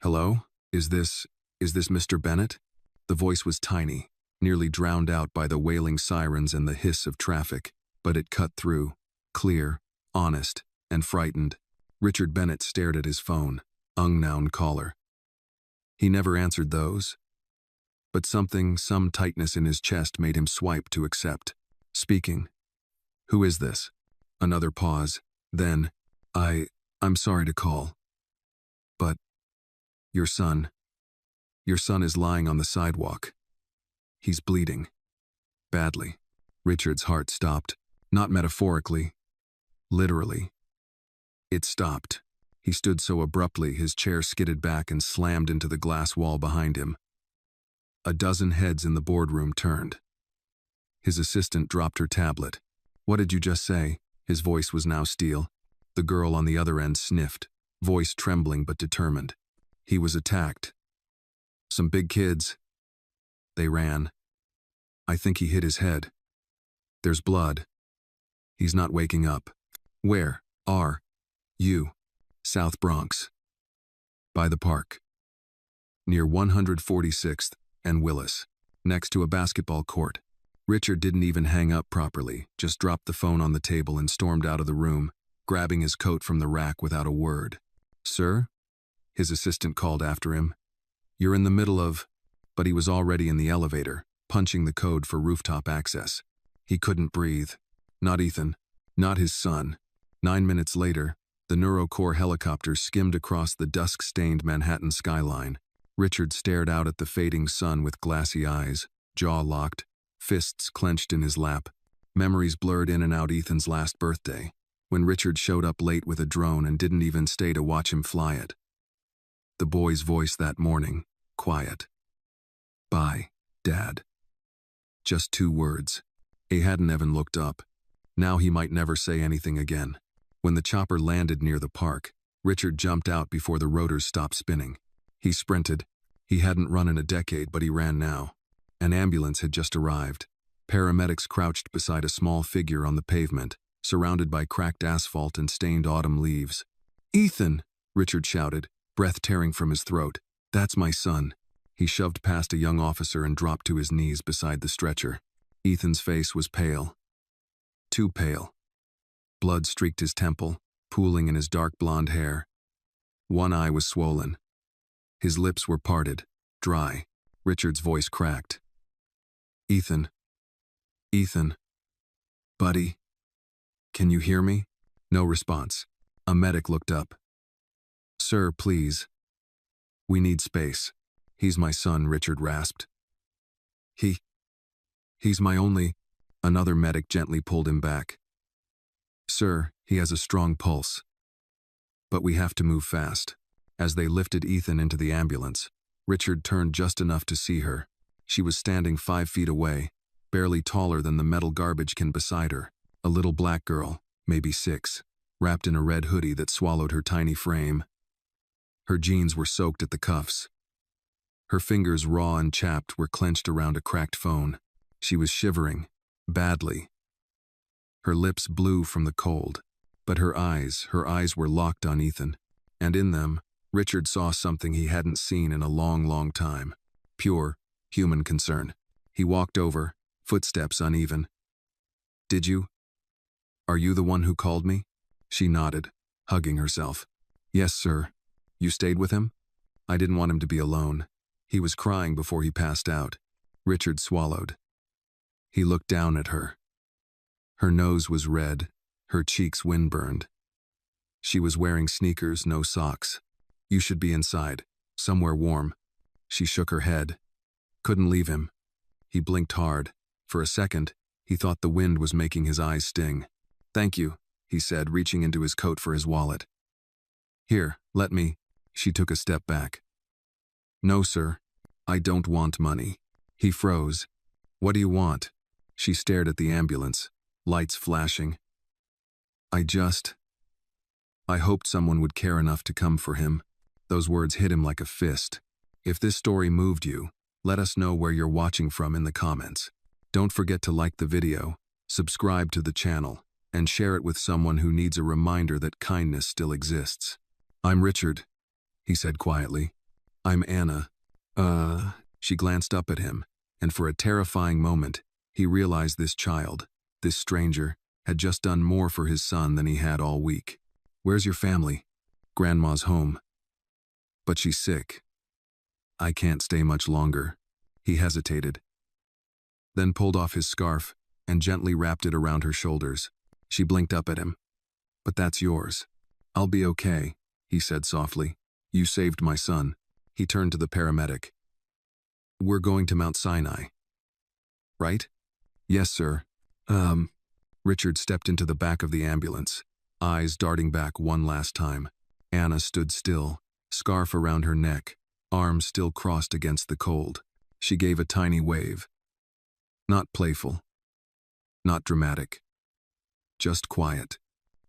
Hello? Is this Mr. Bennett? The voice was tiny, nearly drowned out by the wailing sirens and the hiss of traffic, but it cut through, clear, honest, and frightened. Richard Bennett stared at his phone, unknown caller. He never answered those. But some tightness in his chest made him swipe to accept. Speaking. Who is this? Another pause. Then, I'm sorry to call. But, your son is lying on the sidewalk. He's bleeding. Badly. Richard's heart stopped. Not metaphorically. Literally. It stopped. He stood so abruptly his chair skidded back and slammed into the glass wall behind him. A dozen heads in the boardroom turned. His assistant dropped her tablet. What did you just say? His voice was now steel. The girl on the other end sniffed, voice trembling but determined. He was attacked. Some big kids. They ran. I think he hit his head. There's blood. He's not waking up. Where are you? South Bronx. By the park. Near 146th and Willis, next to a basketball court. Richard didn't even hang up properly, just dropped the phone on the table and stormed out of the room, grabbing his coat from the rack without a word. Sir? His assistant called after him. You're in the middle of... But he was already in the elevator, punching the code for rooftop access. He couldn't breathe. Not Ethan. Not his son. 9 minutes later, the NeuroCorps helicopter skimmed across the dusk-stained Manhattan skyline. Richard stared out at the fading sun with glassy eyes, jaw locked, fists clenched in his lap. Memories blurred in and out Ethan's last birthday, when Richard showed up late with a drone and didn't even stay to watch him fly it. The boy's voice that morning, quiet. Bye, Dad. Just 2 words. He hadn't even looked up. Now he might never say anything again. When the chopper landed near the park, Richard jumped out before the rotors stopped spinning. He sprinted. He hadn't run in a decade, but he ran now. An ambulance had just arrived. Paramedics crouched beside a small figure on the pavement, surrounded by cracked asphalt and stained autumn leaves. Ethan! Richard shouted, breath tearing from his throat. That's my son. He shoved past a young officer and dropped to his knees beside the stretcher. Ethan's face was pale. Too pale. Blood streaked his temple, pooling in his dark blonde hair. One eye was swollen. His lips were parted, dry. Richard's voice cracked. Ethan. Ethan. Buddy. Can you hear me? No response. A medic looked up. Sir, please. We need space. He's my son, Richard rasped. He's my only... Another medic gently pulled him back. Sir, he has a strong pulse. But we have to move fast. As they lifted Ethan into the ambulance, Richard turned just enough to see her. She was standing 5 feet away, barely taller than the metal garbage can beside her. A little black girl, maybe 6, wrapped in a red hoodie that swallowed her tiny frame. Her jeans were soaked at the cuffs. Her fingers, raw and chapped, were clenched around a cracked phone. She was shivering, badly. Her lips blue from the cold, but her eyes were locked on Ethan, and in them, Richard saw something he hadn't seen in a long, long time. Pure, human concern. He walked over, footsteps uneven. Are you the one who called me? She nodded, hugging herself. Yes, sir. You stayed with him? I didn't want him to be alone. He was crying before he passed out. Richard swallowed. He looked down at her. Her nose was red, her cheeks windburned. She was wearing sneakers, no socks. You should be inside, somewhere warm. She shook her head. Couldn't leave him. He blinked hard. For a second, he thought the wind was making his eyes sting. Thank you, he said, reaching into his coat for his wallet. Here, let me. She took a step back. No, sir. I don't want money. He froze. What do you want? She stared at the ambulance, lights flashing. I hoped someone would care enough to come for him. Those words hit him like a fist. If this story moved you, let us know where you're watching from in the comments. Don't forget to like the video, subscribe to the channel, and share it with someone who needs a reminder that kindness still exists. I'm Richard, he said quietly. I'm Anna. She glanced up at him, and for a terrifying moment, he realized this child, this stranger, had just done more for his son than he had all week. Where's your family? Grandma's home. But she's sick. I can't stay much longer. He hesitated, then pulled off his scarf and gently wrapped it around her shoulders. She blinked up at him. But that's yours. I'll be okay, he said softly. You saved my son. He turned to the paramedic. We're going to Mount Sinai. Right? Yes, sir. Richard stepped into the back of the ambulance, eyes darting back one last time. Anna stood still, scarf around her neck, arms still crossed against the cold. She gave a tiny wave. Not playful. Not dramatic. Just quiet.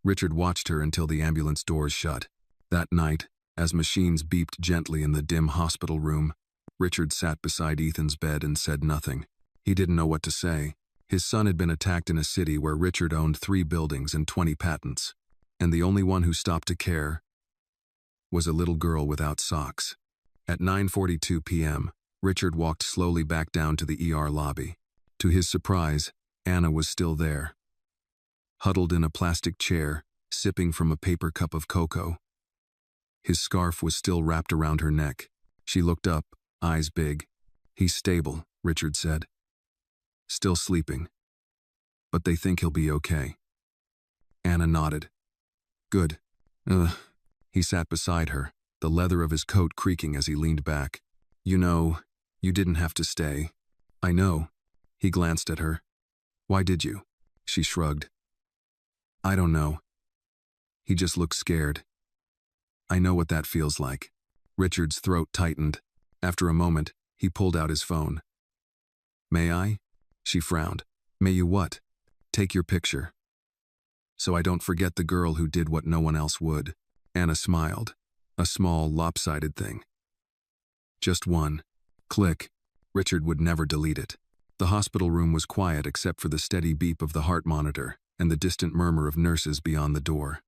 Richard watched her until the ambulance doors shut. That night, as machines beeped gently in the dim hospital room, Richard sat beside Ethan's bed and said nothing. He didn't know what to say. His son had been attacked in a city where Richard owned 3 buildings and 20 patents, and the only one who stopped to care was a little girl without socks. At 9:42 p.m., Richard walked slowly back down to the ER lobby. To his surprise, Anna was still there, huddled in a plastic chair, sipping from a paper cup of cocoa. His scarf was still wrapped around her neck. She looked up, eyes big. He's stable, Richard said. Still sleeping. But they think he'll be okay. Anna nodded. Good. He sat beside her, the leather of his coat creaking as he leaned back. You know, you didn't have to stay. I know. He glanced at her. Why did you? She shrugged. I don't know. He just looked scared. I know what that feels like. Richard's throat tightened. After a moment, he pulled out his phone. May I? She frowned. May you what? Take your picture. So I don't forget the girl who did what no one else would. Anna smiled. A small, lopsided thing. Just one. Click. Richard would never delete it. The hospital room was quiet except for the steady beep of the heart monitor and the distant murmur of nurses beyond the door.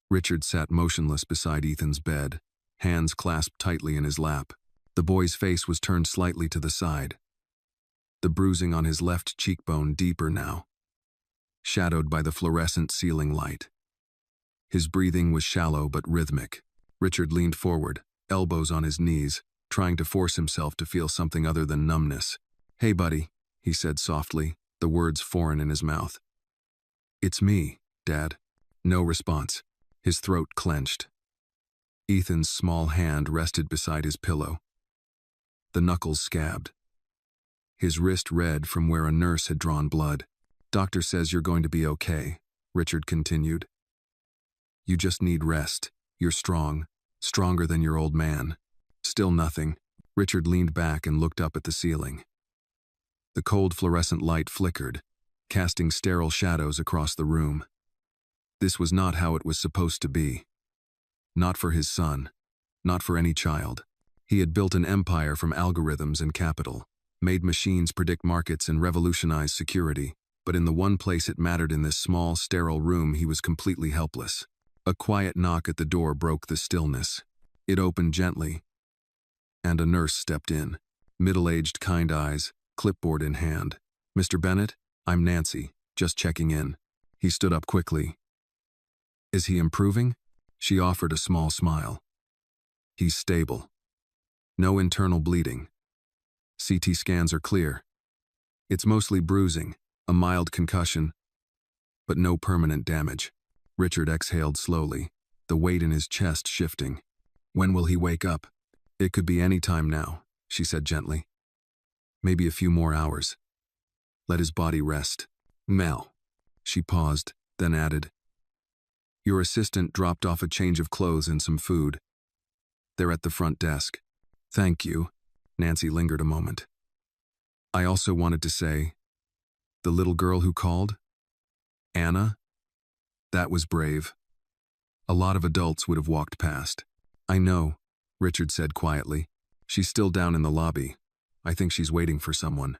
Richard sat motionless beside Ethan's bed, hands clasped tightly in his lap. The boy's face was turned slightly to the side, the bruising on his left cheekbone deeper now, shadowed by the fluorescent ceiling light. His breathing was shallow but rhythmic. Richard leaned forward, elbows on his knees, trying to force himself to feel something other than numbness. Hey, buddy, he said softly, the words foreign in his mouth. It's me, Dad. No response. His throat clenched. Ethan's small hand rested beside his pillow. The knuckles scabbed. His wrist red from where a nurse had drawn blood. Doctor says you're going to be okay, Richard continued. You just need rest. You're strong, stronger than your old man. Still nothing. Richard leaned back and looked up at the ceiling. The cold fluorescent light flickered, casting sterile shadows across the room. This was not how it was supposed to be. Not for his son. Not for any child. He had built an empire from algorithms and capital, made machines predict markets and revolutionize security, but in the one place it mattered in this small, sterile room he was completely helpless. A quiet knock at the door broke the stillness. It opened gently, and a nurse stepped in. Middle-aged, kind eyes, clipboard in hand. Mr. Bennett, I'm Nancy, just checking in. He stood up quickly. Is he improving? She offered a small smile. He's stable. No internal bleeding. CT scans are clear. It's mostly bruising, a mild concussion, but no permanent damage. Richard exhaled slowly, the weight in his chest shifting. When will he wake up? It could be any time now, she said gently. Maybe a few more hours. Let his body rest. Mel. She paused, then added. Your assistant dropped off a change of clothes and some food. They're at the front desk. Thank you. Nancy lingered a moment. I also wanted to say, the little girl who called? Anna? That was brave. A lot of adults would have walked past. I know, Richard said quietly. She's still down in the lobby. I think she's waiting for someone.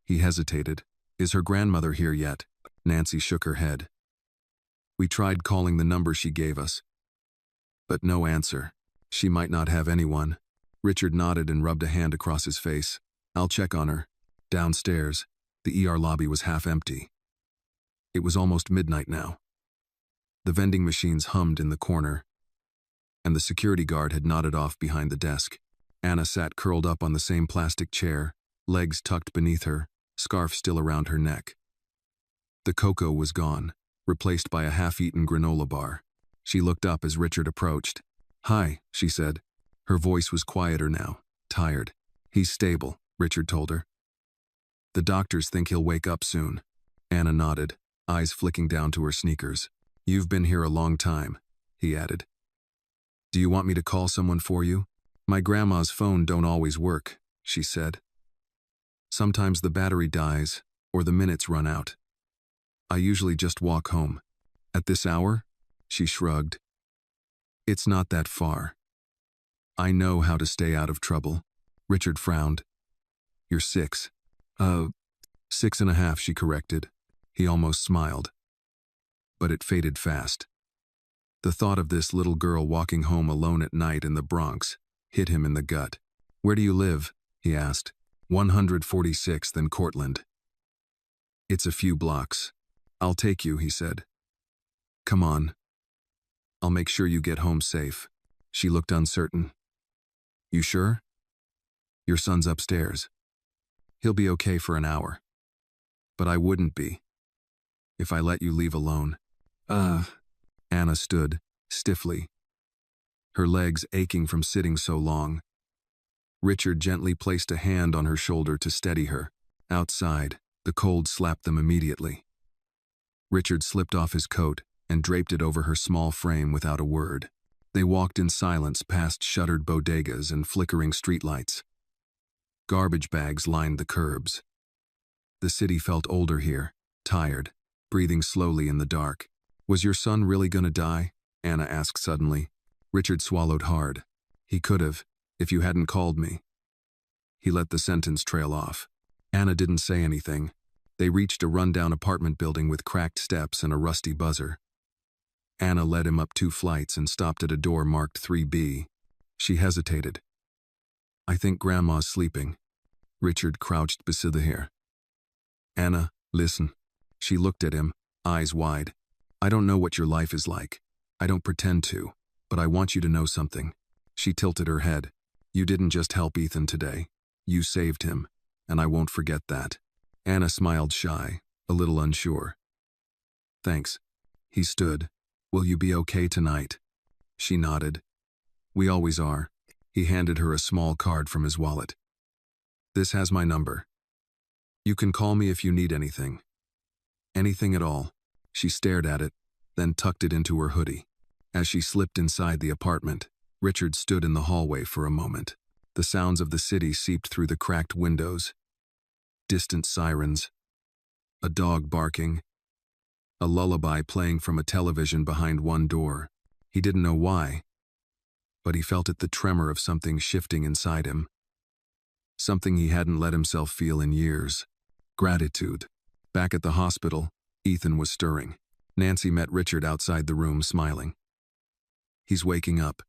He hesitated. Is her grandmother here yet? Nancy shook her head. We tried calling the number she gave us, but no answer. She might not have anyone. Richard nodded and rubbed a hand across his face. I'll check on her. Downstairs, the ER lobby was half empty. It was almost midnight now. The vending machines hummed in the corner, and the security guard had nodded off behind the desk. Anna sat curled up on the same plastic chair, legs tucked beneath her, scarf still around her neck. The cocoa was gone, replaced by a half-eaten granola bar. She looked up as Richard approached. "Hi," she said. Her voice was quieter now, tired. "He's stable," Richard told her. "The doctors think he'll wake up soon." Anna nodded, eyes flicking down to her sneakers. "You've been here a long time," he added. "Do you want me to call someone for you?" "My grandma's phone don't always work," she said. "Sometimes the battery dies, or the minutes run out. I usually just walk home." "At this hour?" She shrugged. "It's not that far. I know how to stay out of trouble." Richard frowned. "You're 6. 6.5, she corrected. He almost smiled. But it faded fast. The thought of this little girl walking home alone at night in the Bronx hit him in the gut. "Where do you live?" he asked. 146th and Cortlandt. "It's a few blocks. I'll take you," he said. "Come on. I'll make sure you get home safe." She looked uncertain. "You sure?" "Your son's upstairs. He'll be okay for an hour. But I wouldn't be if I let you leave alone." Anna stood, stiffly, her legs aching from sitting so long. Richard gently placed a hand on her shoulder to steady her. Outside, the cold slapped them immediately. Richard slipped off his coat and draped it over her small frame without a word. They walked in silence past shuttered bodegas and flickering streetlights. Garbage bags lined the curbs. The city felt older here, tired, breathing slowly in the dark. "Was your son really gonna die?" Anna asked suddenly. Richard swallowed hard. "He could have, if you hadn't called me." He let the sentence trail off. Anna didn't say anything. They reached a rundown apartment building with cracked steps and a rusty buzzer. Anna led him up 2 flights and stopped at a door marked 3B. She hesitated. "I think Grandma's sleeping." Richard crouched beside her. "Anna, listen." She looked at him, eyes wide. "I don't know what your life is like. I don't pretend to, but I want you to know something." She tilted her head. "You didn't just help Ethan today. You saved him, and I won't forget that." Anna smiled shy, a little unsure. "Thanks." He stood. "Will you be okay tonight?" She nodded. "We always are." He handed her a small card from his wallet. "This has my number. You can call me if you need anything. Anything at all." She stared at it, then tucked it into her hoodie. As she slipped inside the apartment, Richard stood in the hallway for a moment. The sounds of the city seeped through the cracked windows. Distant sirens, a dog barking, a lullaby playing from a television behind one door. He didn't know why, but he felt it, the tremor of something shifting inside him. Something he hadn't let himself feel in years. Gratitude. Back at the hospital, Ethan was stirring. Nancy met Richard outside the room, smiling. "He's waking up."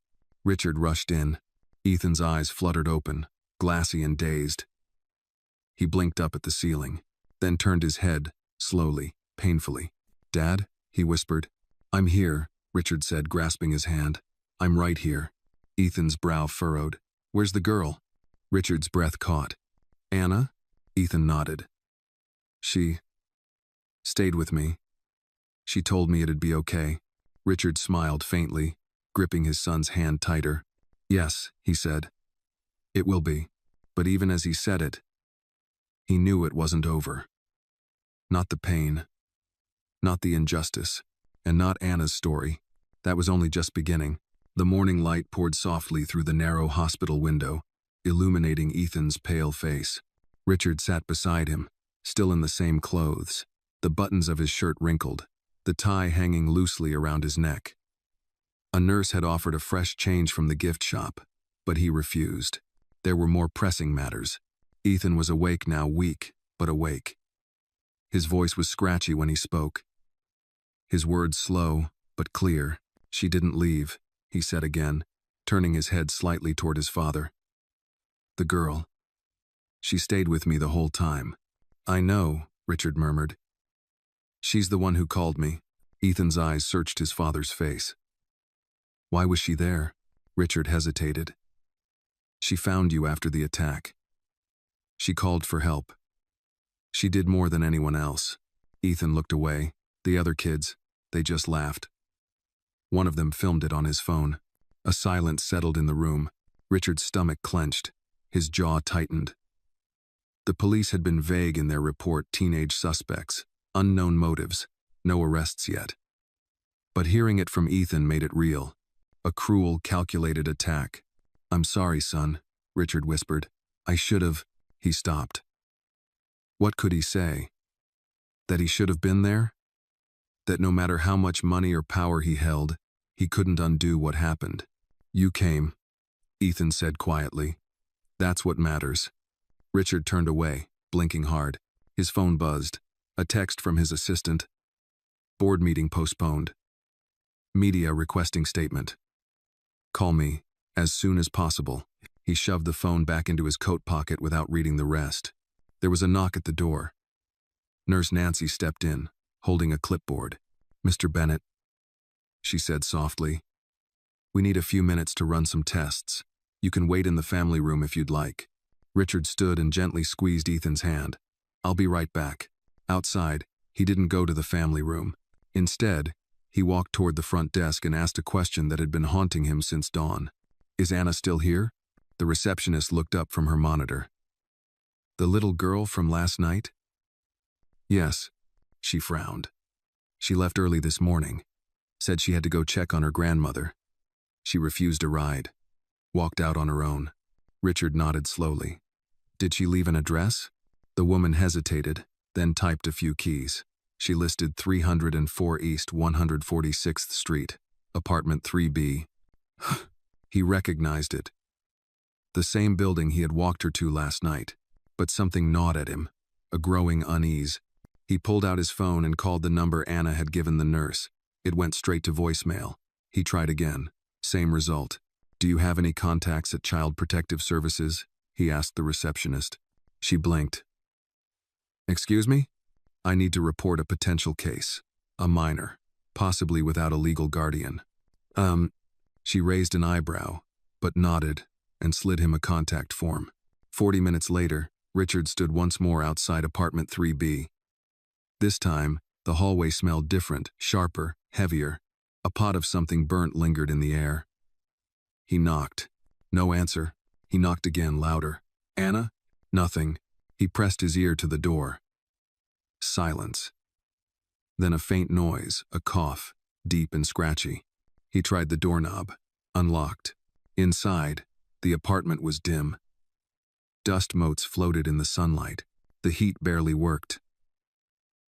Richard rushed in. Ethan's eyes fluttered open, glassy and dazed. He blinked up at the ceiling, then turned his head, slowly, painfully. "Dad?" he whispered. "I'm here," Richard said, grasping his hand. "I'm right here." Ethan's brow furrowed. "Where's the girl?" Richard's breath caught. "Anna?" Ethan nodded. "She stayed with me. She told me it'd be okay." Richard smiled faintly, gripping his son's hand tighter. "Yes," he said. "It will be." But even as he said it, he knew it wasn't over. Not the pain, not the injustice, and not Anna's story. That was only just beginning. The morning light poured softly through the narrow hospital window, illuminating Ethan's pale face. Richard sat beside him, still in the same clothes, the buttons of his shirt wrinkled, the tie hanging loosely around his neck. A nurse had offered a fresh change from the gift shop, but he refused. There were more pressing matters. Ethan was awake now, weak, but awake. His voice was scratchy when he spoke. His words slow, but clear. "She didn't leave," he said again, turning his head slightly toward his father. The girl. She stayed with me the whole time. I know, Richard murmured. She's the one who called me. Ethan's eyes searched his father's face. Why was she there? Richard hesitated. She found you after the attack. She called for help. She did more than anyone else. Ethan looked away. The other kids, they just laughed. One of them filmed it on his phone. A silence settled in the room. Richard's stomach clenched. His jaw tightened. The police had been vague in their report: teenage suspects, unknown motives, no arrests yet. But hearing it from Ethan made it real. A cruel, calculated attack. I'm sorry, son, Richard whispered. I should have. He stopped. What could he say? That he should have been there? That no matter how much money or power he held, he couldn't undo what happened. You came, Ethan said quietly. That's what matters. Richard turned away, blinking hard. His phone buzzed. A text from his assistant. Board meeting postponed. Media requesting statement. Call me, as soon as possible. He shoved the phone back into his coat pocket without reading the rest. There was a knock at the door. Nurse Nancy stepped in, holding a clipboard. Mr. Bennett, she said softly. We need a few minutes to run some tests. You can wait in the family room if you'd like. Richard stood and gently squeezed Ethan's hand. I'll be right back. Outside, he didn't go to the family room. Instead, he walked toward the front desk and asked a question that had been haunting him since dawn. Is Anna still here? The receptionist looked up from her monitor. The little girl from last night? Yes, she frowned. She left early this morning. Said she had to go check on her grandmother. She refused a ride. Walked out on her own. Richard nodded slowly. Did she leave an address? The woman hesitated, then typed a few keys. She listed 304 East 146th Street, apartment 3B. He recognized it. The same building he had walked her to last night, but something gnawed at him, a growing unease. He pulled out his phone and called the number Anna had given the nurse. It went straight to voicemail. He tried again. Same result. Do you have any contacts at Child Protective Services? He asked the receptionist. She blinked. Excuse me? I need to report a potential case. A minor, possibly without a legal guardian. She raised an eyebrow, but nodded and slid him a contact form. 40 minutes later, Richard stood once more outside apartment 3B. This time, the hallway smelled different, sharper, heavier. A pot of something burnt lingered in the air. He knocked. No answer. He knocked again, louder. Anna? Nothing. He pressed his ear to the door. Silence. Then a faint noise, a cough, deep and scratchy. He tried the doorknob. Unlocked. Inside, the apartment was dim. Dust motes floated in the sunlight. The heat barely worked.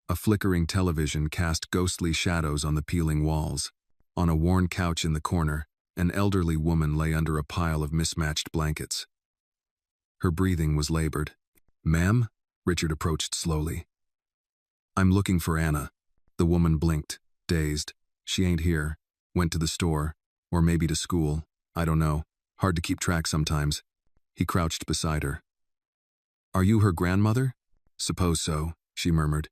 A flickering television cast ghostly shadows on the peeling walls. On a worn couch in the corner, an elderly woman lay under a pile of mismatched blankets. Her breathing was labored. Ma'am? Richard approached slowly. I'm looking for Anna. The woman blinked, dazed. She ain't here. Went to the store, or maybe to school. I don't know. Hard to keep track sometimes. He crouched beside her. Are you her grandmother? Suppose so, she murmured.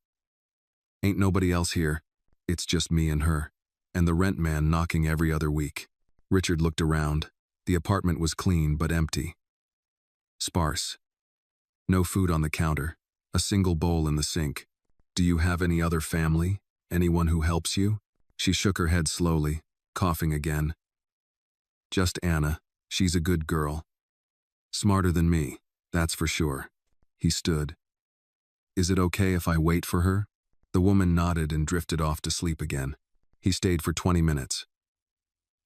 Ain't nobody else here. It's just me and her. And the rent man knocking every other week. Richard looked around. The apartment was clean but empty. Sparse. No food on the counter. A single bowl in the sink. Do you have any other family? Anyone who helps you? She shook her head slowly, coughing again. Just Anna. She's a good girl. Smarter than me, that's for sure. He stood. Is it okay if I wait for her? The woman nodded and drifted off to sleep again. He stayed for 20 minutes.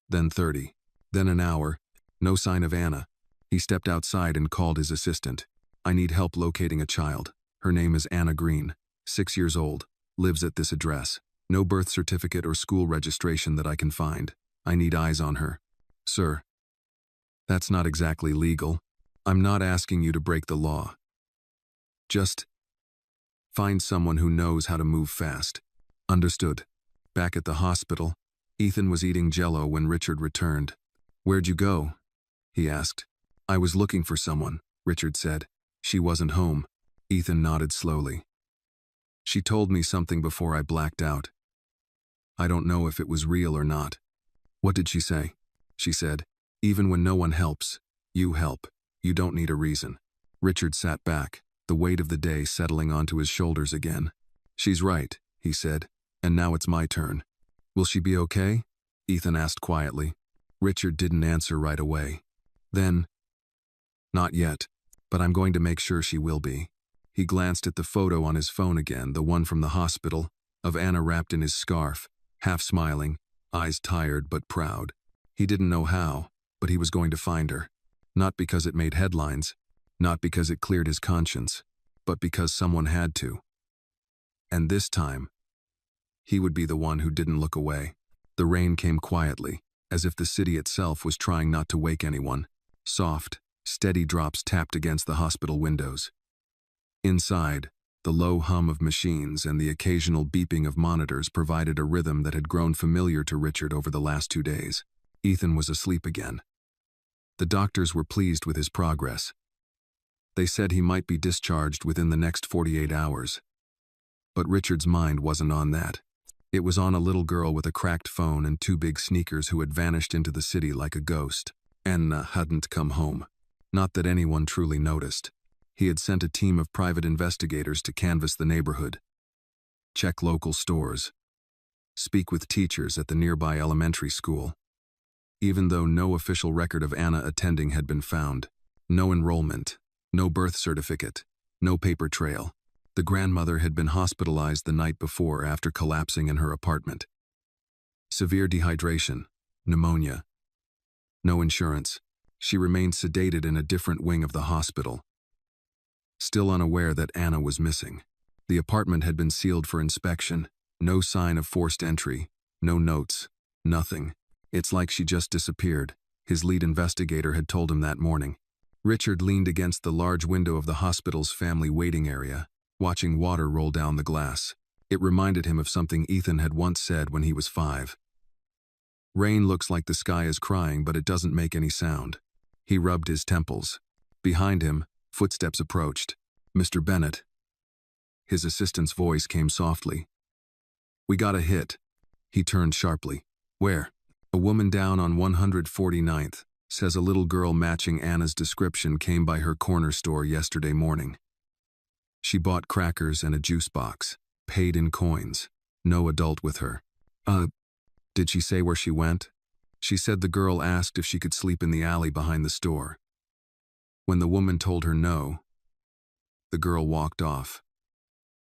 Then 30. Then an hour. No sign of Anna. He stepped outside and called his assistant. I need help locating a child. Her name is Anna Green, 6 years old, lives at this address. No birth certificate or school registration that I can find. I need eyes on her. Sir. That's not exactly legal. I'm not asking you to break the law. Just find someone who knows how to move fast. Understood. Back at the hospital, Ethan was eating Jell-O when Richard returned. Where'd you go? He asked. I was looking for someone. Richard said. She wasn't home. Ethan nodded slowly. She told me something before I blacked out. I don't know if it was real or not. What did she say? She said, even when no one helps, you help. You don't need a reason. Richard sat back, the weight of the day settling onto his shoulders again. She's right, he said, and now it's my turn. Will she be okay? Ethan asked quietly. Richard didn't answer right away. Then, not yet, but I'm going to make sure she will be. He glanced at the photo on his phone again, the one from the hospital, of Anna wrapped in his scarf, half smiling, eyes tired but proud. He didn't know how, but he was going to find her. Not because it made headlines, not because it cleared his conscience, but because someone had to. And this time, he would be the one who didn't look away. The rain came quietly, as if the city itself was trying not to wake anyone. Soft, steady drops tapped against the hospital windows. Inside, the low hum of machines and the occasional beeping of monitors provided a rhythm that had grown familiar to Richard over the last 2 days. Ethan was asleep again. The doctors were pleased with his progress. They said he might be discharged within the next 48 hours. But Richard's mind wasn't on that. It was on a little girl with a cracked phone and 2 big sneakers who had vanished into the city like a ghost. Anna hadn't come home. Not that anyone truly noticed. He had sent a team of private investigators to canvass the neighborhood, check local stores, speak with teachers at the nearby elementary school. Even though no official record of Anna attending had been found, no enrollment, no birth certificate, no paper trail, the grandmother had been hospitalized the night before after collapsing in her apartment. Severe dehydration, pneumonia. No insurance. She remained sedated in a different wing of the hospital. Still unaware that Anna was missing. The apartment had been sealed for inspection. No sign of forced entry. No notes. Nothing. It's like she just disappeared. His lead investigator had told him that morning. Richard leaned against the large window of the hospital's family waiting area, watching water roll down the glass. It reminded him of something Ethan had once said when he was 5. Rain looks like the sky is crying, but it doesn't make any sound. He rubbed his temples. Behind him, footsteps approached. Mr. Bennett. His assistant's voice came softly. We got a hit. He turned sharply. Where? A woman down on 149th, says a little girl matching Anna's description came by her corner store yesterday morning. She bought crackers and a juice box, paid in coins. No adult with her. Did she say where she went? She said the girl asked if she could sleep in the alley behind the store. When the woman told her no, the girl walked off.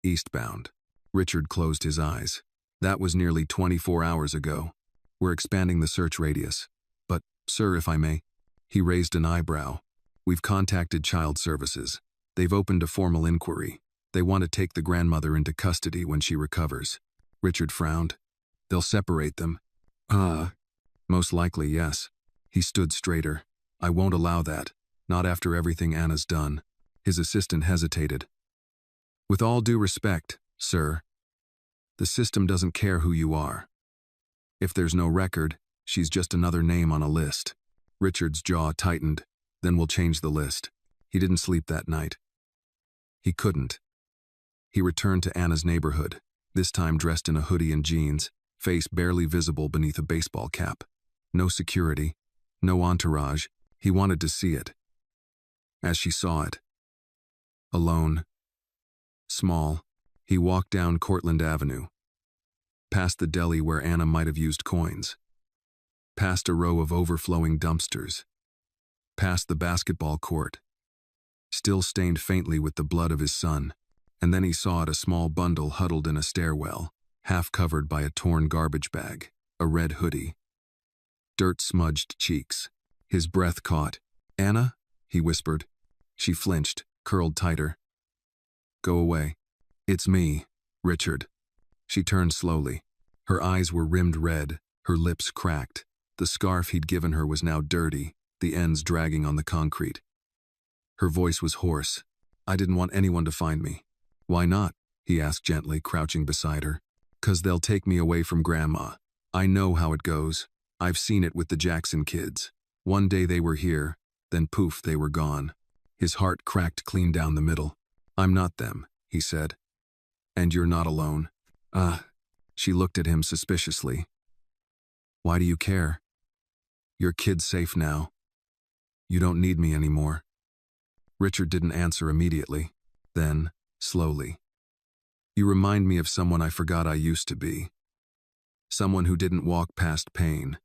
Eastbound. Richard closed his eyes. That was nearly 24 hours ago. We're expanding the search radius. But, sir, if I may. He raised an eyebrow. We've contacted child services. They've opened a formal inquiry. They want to take the grandmother into custody when she recovers. Richard frowned. They'll separate them. Most likely, yes. He stood straighter. I won't allow that. Not after everything Anna's done. His assistant hesitated. With all due respect, sir, the system doesn't care who you are. If there's no record, she's just another name on a list. Richard's jaw tightened. Then we'll change the list. He didn't sleep that night. He couldn't. He returned to Anna's neighborhood, this time dressed in a hoodie and jeans, face barely visible beneath a baseball cap. No security, no entourage. He wanted to see it. As she saw it. Alone. Small. He walked down Cortlandt Avenue. Past the deli where Anna might have used coins. Past a row of overflowing dumpsters. Past the basketball court. Still stained faintly with the blood of his son. And then he saw it, a small bundle huddled in a stairwell, half covered by a torn garbage bag, a red hoodie. Dirt-smudged cheeks. His breath caught. Anna? He whispered. She flinched, curled tighter. Go away. It's me, Richard. She turned slowly. Her eyes were rimmed red, her lips cracked. The scarf he'd given her was now dirty, the ends dragging on the concrete. Her voice was hoarse. I didn't want anyone to find me. Why not? He asked gently, crouching beside her. 'Cause they'll take me away from Grandma. I know how it goes. I've seen it with the Jackson kids. One day they were here, then poof, they were gone. His heart cracked clean down the middle. "I'm not them," he said. "And you're not alone." She looked at him suspiciously. "Why do you care? Your kid's safe now. You don't need me anymore." Richard didn't answer immediately. Then, slowly, "You remind me of someone I forgot I used to be. Someone who didn't walk past pain.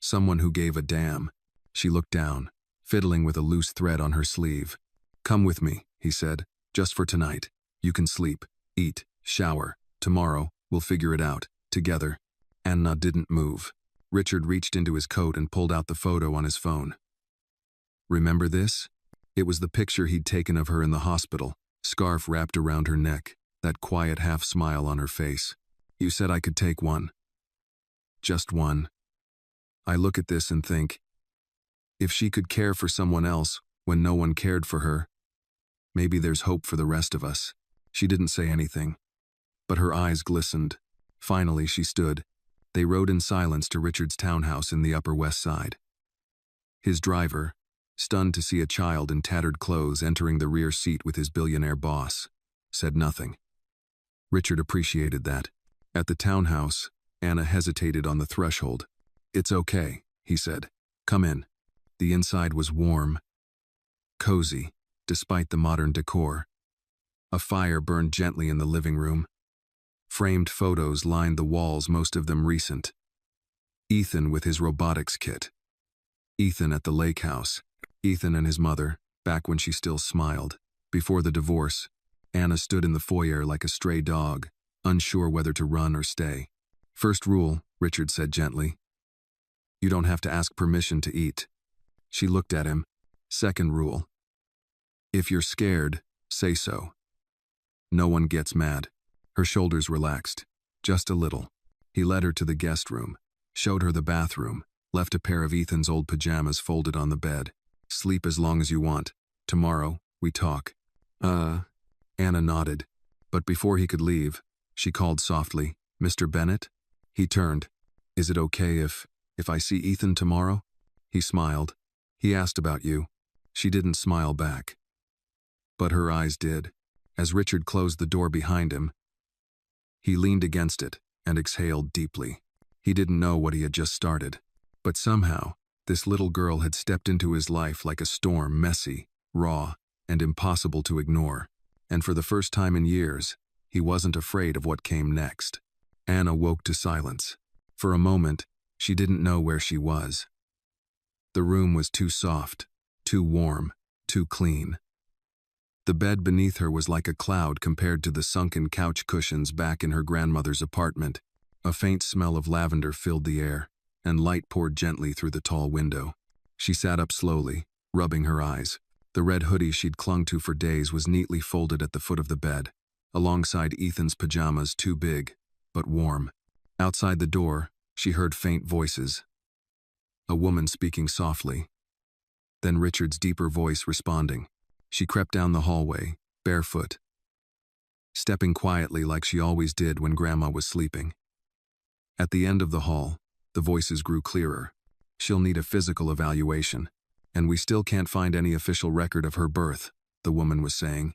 Someone who gave a damn." She looked down, fiddling with a loose thread on her sleeve. "Come with me," he said, "just for tonight. You can sleep, eat, shower. Tomorrow, we'll figure it out, together." Anna didn't move. Richard reached into his coat and pulled out the photo on his phone. "Remember this?" It was the picture he'd taken of her in the hospital, scarf wrapped around her neck, that quiet half-smile on her face. "You said I could take one. Just one." I look at this and think, if she could care for someone else when no one cared for her, maybe there's hope for the rest of us. She didn't say anything, but her eyes glistened. Finally, she stood. They rode in silence to Richard's townhouse in the Upper West Side. His driver, stunned to see a child in tattered clothes entering the rear seat with his billionaire boss, said nothing. Richard appreciated that. At the townhouse, Anna hesitated on the threshold. "It's okay," he said. "Come in." The inside was warm, cozy, despite the modern decor. A fire burned gently in the living room. Framed photos lined the walls, most of them recent. Ethan with his robotics kit. Ethan at the lake house. Ethan and his mother, back when she still smiled. Before the divorce, Anna stood in the foyer like a stray dog, unsure whether to run or stay. "First rule," Richard said gently. "You don't have to ask permission to eat." She looked at him. "Second rule. If you're scared, say so. No one gets mad." Her shoulders relaxed, just a little. He led her to the guest room, showed her the bathroom, left a pair of Ethan's old pajamas folded on the bed. "Sleep as long as you want. Tomorrow, we talk." Anna nodded. But before he could leave, she called softly, "Mr. Bennett?" He turned. "Is it okay if I see Ethan tomorrow?" He smiled. "He asked about you." She didn't smile back. But her eyes did. As Richard closed the door behind him, he leaned against it and exhaled deeply. He didn't know what he had just started. But somehow, this little girl had stepped into his life like a storm, messy, raw, and impossible to ignore. And for the first time in years, he wasn't afraid of what came next. Anna woke to silence. For a moment, she didn't know where she was. The room was too soft, too warm, too clean. The bed beneath her was like a cloud compared to the sunken couch cushions back in her grandmother's apartment. A faint smell of lavender filled the air, and light poured gently through the tall window. She sat up slowly, rubbing her eyes. The red hoodie she'd clung to for days was neatly folded at the foot of the bed, alongside Ethan's pajamas, too big, but warm. Outside the door, she heard faint voices. A woman speaking softly. Then Richard's deeper voice responding. She crept down the hallway, barefoot, stepping quietly like she always did when Grandma was sleeping. At the end of the hall, the voices grew clearer. "She'll need a physical evaluation, and we still can't find any official record of her birth," the woman was saying.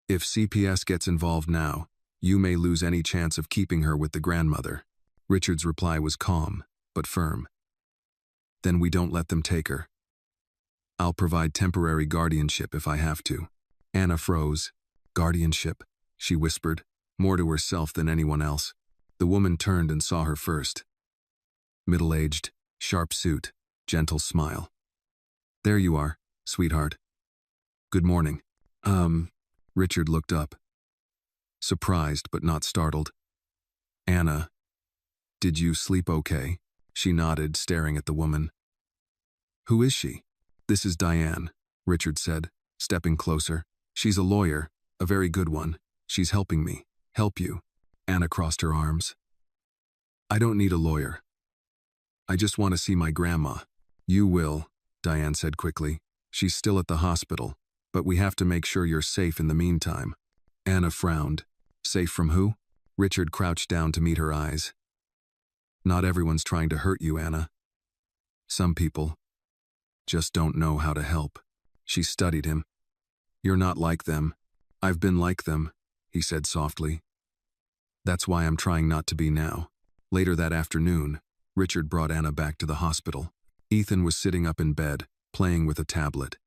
"If CPS gets involved now, you may lose any chance of keeping her with the grandmother." Richard's reply was calm, but firm. "Then we don't let them take her. I'll provide temporary guardianship if I have to." Anna froze. "Guardianship?" she whispered, more to herself than anyone else. The woman turned and saw her first. Middle-aged, sharp suit, gentle smile. "There you are, sweetheart. Good morning." Richard looked up. Surprised but not startled. "Anna, did you sleep okay?" She nodded, staring at the woman. "Who is she?" "This is Diane," Richard said, stepping closer. "She's a lawyer, a very good one. She's helping me. Help you." Anna crossed her arms. "I don't need a lawyer. I just want to see my grandma." "You will," Diane said quickly. "She's still at the hospital, but we have to make sure you're safe in the meantime." Anna frowned. "Safe from who?" Richard crouched down to meet her eyes. "Not everyone's trying to hurt you, Anna. Some people just don't know how to help." She studied him. "You're not like them. I've been like them," he said softly. "That's why I'm trying not to be now." Later that afternoon, Richard brought Anna back to the hospital. Ethan was sitting up in bed, playing with a tablet.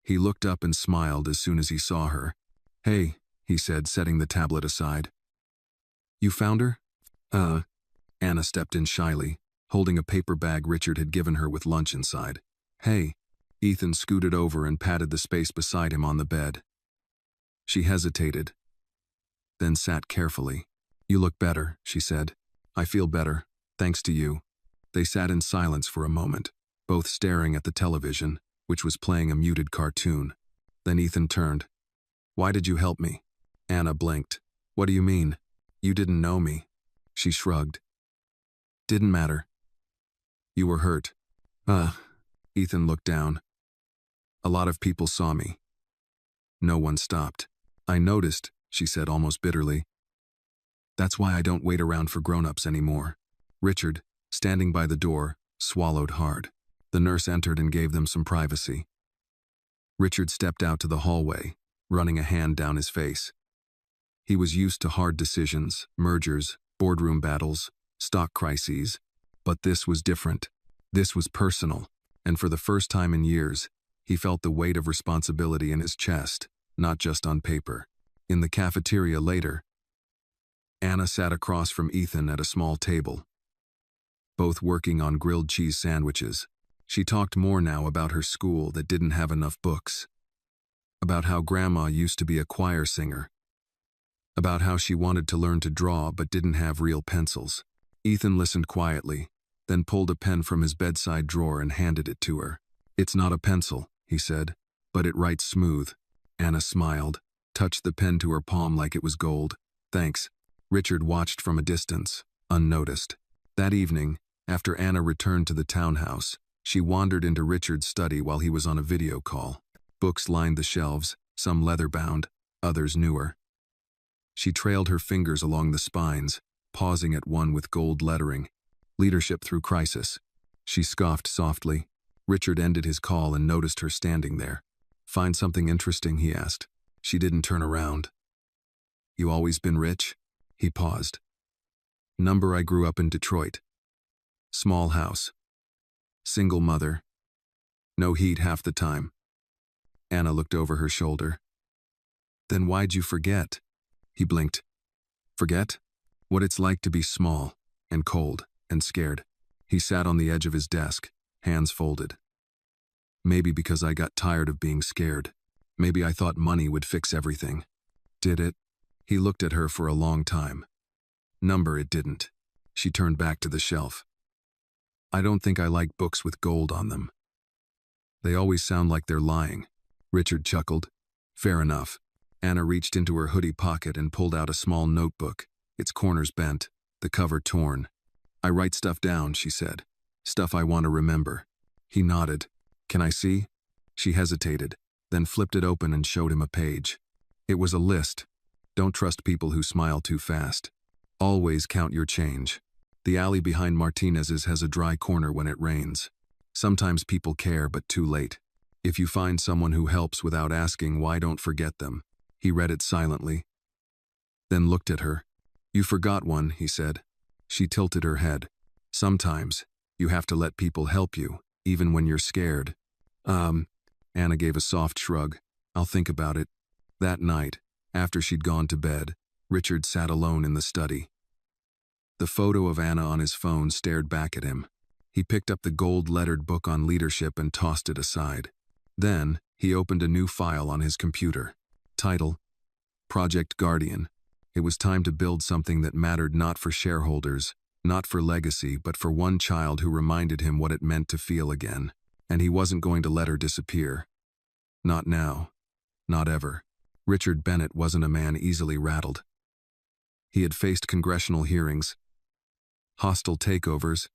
He looked up and smiled as soon as he saw her. "Hey," he said, setting the tablet aside. "You found her?" Anna stepped in shyly, holding a paper bag Richard had given her with lunch inside. "Hey." Ethan scooted over and patted the space beside him on the bed. She hesitated, then sat carefully. "You look better," she said. "I feel better, thanks to you." They sat in silence for a moment, both staring at the television, which was playing a muted cartoon. Then Ethan turned. "Why did you help me?" Anna blinked. "What do you mean? You didn't know me." She shrugged. "Didn't matter. You were hurt." Ethan looked down. "A lot of people saw me." No one stopped. "I noticed," she said almost bitterly. "That's why I don't wait around for grown-ups anymore." Richard, standing by the door, swallowed hard. The nurse entered and gave them some privacy. Richard stepped out to the hallway, running a hand down his face. He was used to hard decisions, mergers, boardroom battles, stock crises, but this was different. This was personal, and for the first time in years, he felt the weight of responsibility in his chest, not just on paper. In the cafeteria later, Anna sat across from Ethan at a small table, both working on grilled cheese sandwiches. She talked more now about her school that didn't have enough books, about how Grandma used to be a choir singer, about how she wanted to learn to draw but didn't have real pencils. Ethan listened quietly, then pulled a pen from his bedside drawer and handed it to her. "It's not a pencil," he said, "but it writes smooth." Anna smiled, touched the pen to her palm like it was gold. "Thanks." Richard watched from a distance, unnoticed. That evening, after Anna returned to the townhouse, she wandered into Richard's study while he was on a video call. Books lined the shelves, some leather-bound, others newer. She trailed her fingers along the spines, pausing at one with gold lettering. "Leadership Through Crisis." She scoffed softly. Richard ended his call and noticed her standing there. "Find something interesting?" he asked. She didn't turn around. "You always been rich?" He paused. "I grew up in Detroit. Small house. Single mother. No heat half the time." Anna looked over her shoulder. "Then why'd you forget?" He blinked. "Forget? What it's like to be small, and cold, and scared." He sat on the edge of his desk, hands folded. "Maybe because I got tired of being scared. Maybe I thought money would fix everything. Did it?" He looked at her for a long time. It didn't." She turned back to the shelf. "I don't think I like books with gold on them. They always sound like they're lying." Richard chuckled. "Fair enough." Anna reached into her hoodie pocket and pulled out a small notebook, its corners bent, the cover torn. "I write stuff down," she said. "Stuff I want to remember." He nodded. "Can I see?" She hesitated, then flipped it open and showed him a page. It was a list. "Don't trust people who smile too fast. Always count your change. The alley behind Martinez's has a dry corner when it rains. Sometimes people care, but too late. If you find someone who helps without asking why, don't forget them." He read it silently, then looked at her. "You forgot one," he said. She tilted her head. "Sometimes, you have to let people help you, even when you're scared." Anna gave a soft shrug. "I'll think about it." That night, after she'd gone to bed, Richard sat alone in the study. The photo of Anna on his phone stared back at him. He picked up the gold-lettered book on leadership and tossed it aside. Then, he opened a new file on his computer. Title: Project Guardian. It was time to build something that mattered not for shareholders, not for legacy, but for one child who reminded him what it meant to feel again. And he wasn't going to let her disappear. Not now. Not ever. Richard Bennett wasn't a man easily rattled. He had faced congressional hearings, hostile takeovers,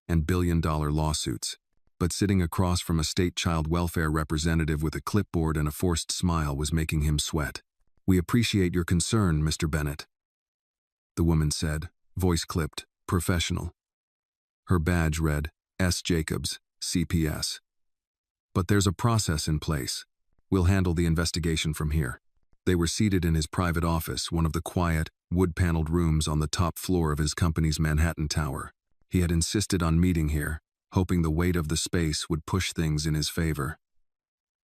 and billion-dollar lawsuits. But sitting across from a state child welfare representative with a clipboard and a forced smile was making him sweat. "We appreciate your concern, Mr. Bennett," the woman said, voice clipped, professional. Her badge read, S. Jacobs, CPS. But there's a process in place. We'll handle the investigation from here. They were seated in his private office, one of the quiet, wood-paneled rooms on the top floor of his company's Manhattan tower. He had insisted on meeting here, hoping the weight of the space would push things in his favor.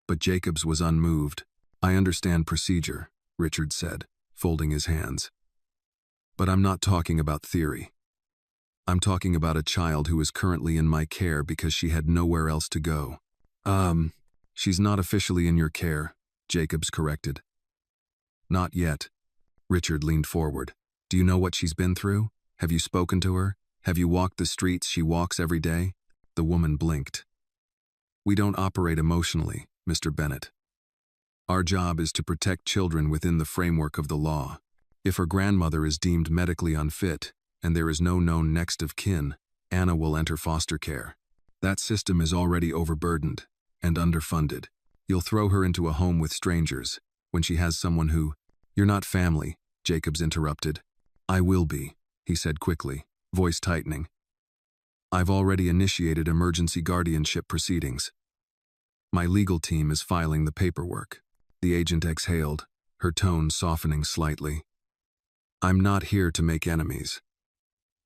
But Jacobs was unmoved. "I understand procedure," Richard said, folding his hands. "But I'm not talking about theory. I'm talking about a child who is currently in my care because she had nowhere else to go." She's not officially in your care," Jacobs corrected. "Not yet." Richard leaned forward. "Do you know what she's been through? Have you spoken to her? Have you walked the streets she walks every day?" The woman blinked. "We don't operate emotionally, Mr. Bennett. Our job is to protect children within the framework of the law. If her grandmother is deemed medically unfit, and there is no known next of kin, Anna will enter foster care. That system is already overburdened and underfunded. You'll throw her into a home with strangers when she has someone who—" "You're not family," Jacobs interrupted. "I will be," he said quickly, voice tightening. "I've already initiated emergency guardianship proceedings. My legal team is filing the paperwork." The agent exhaled, her tone softening slightly. "I'm not here to make enemies.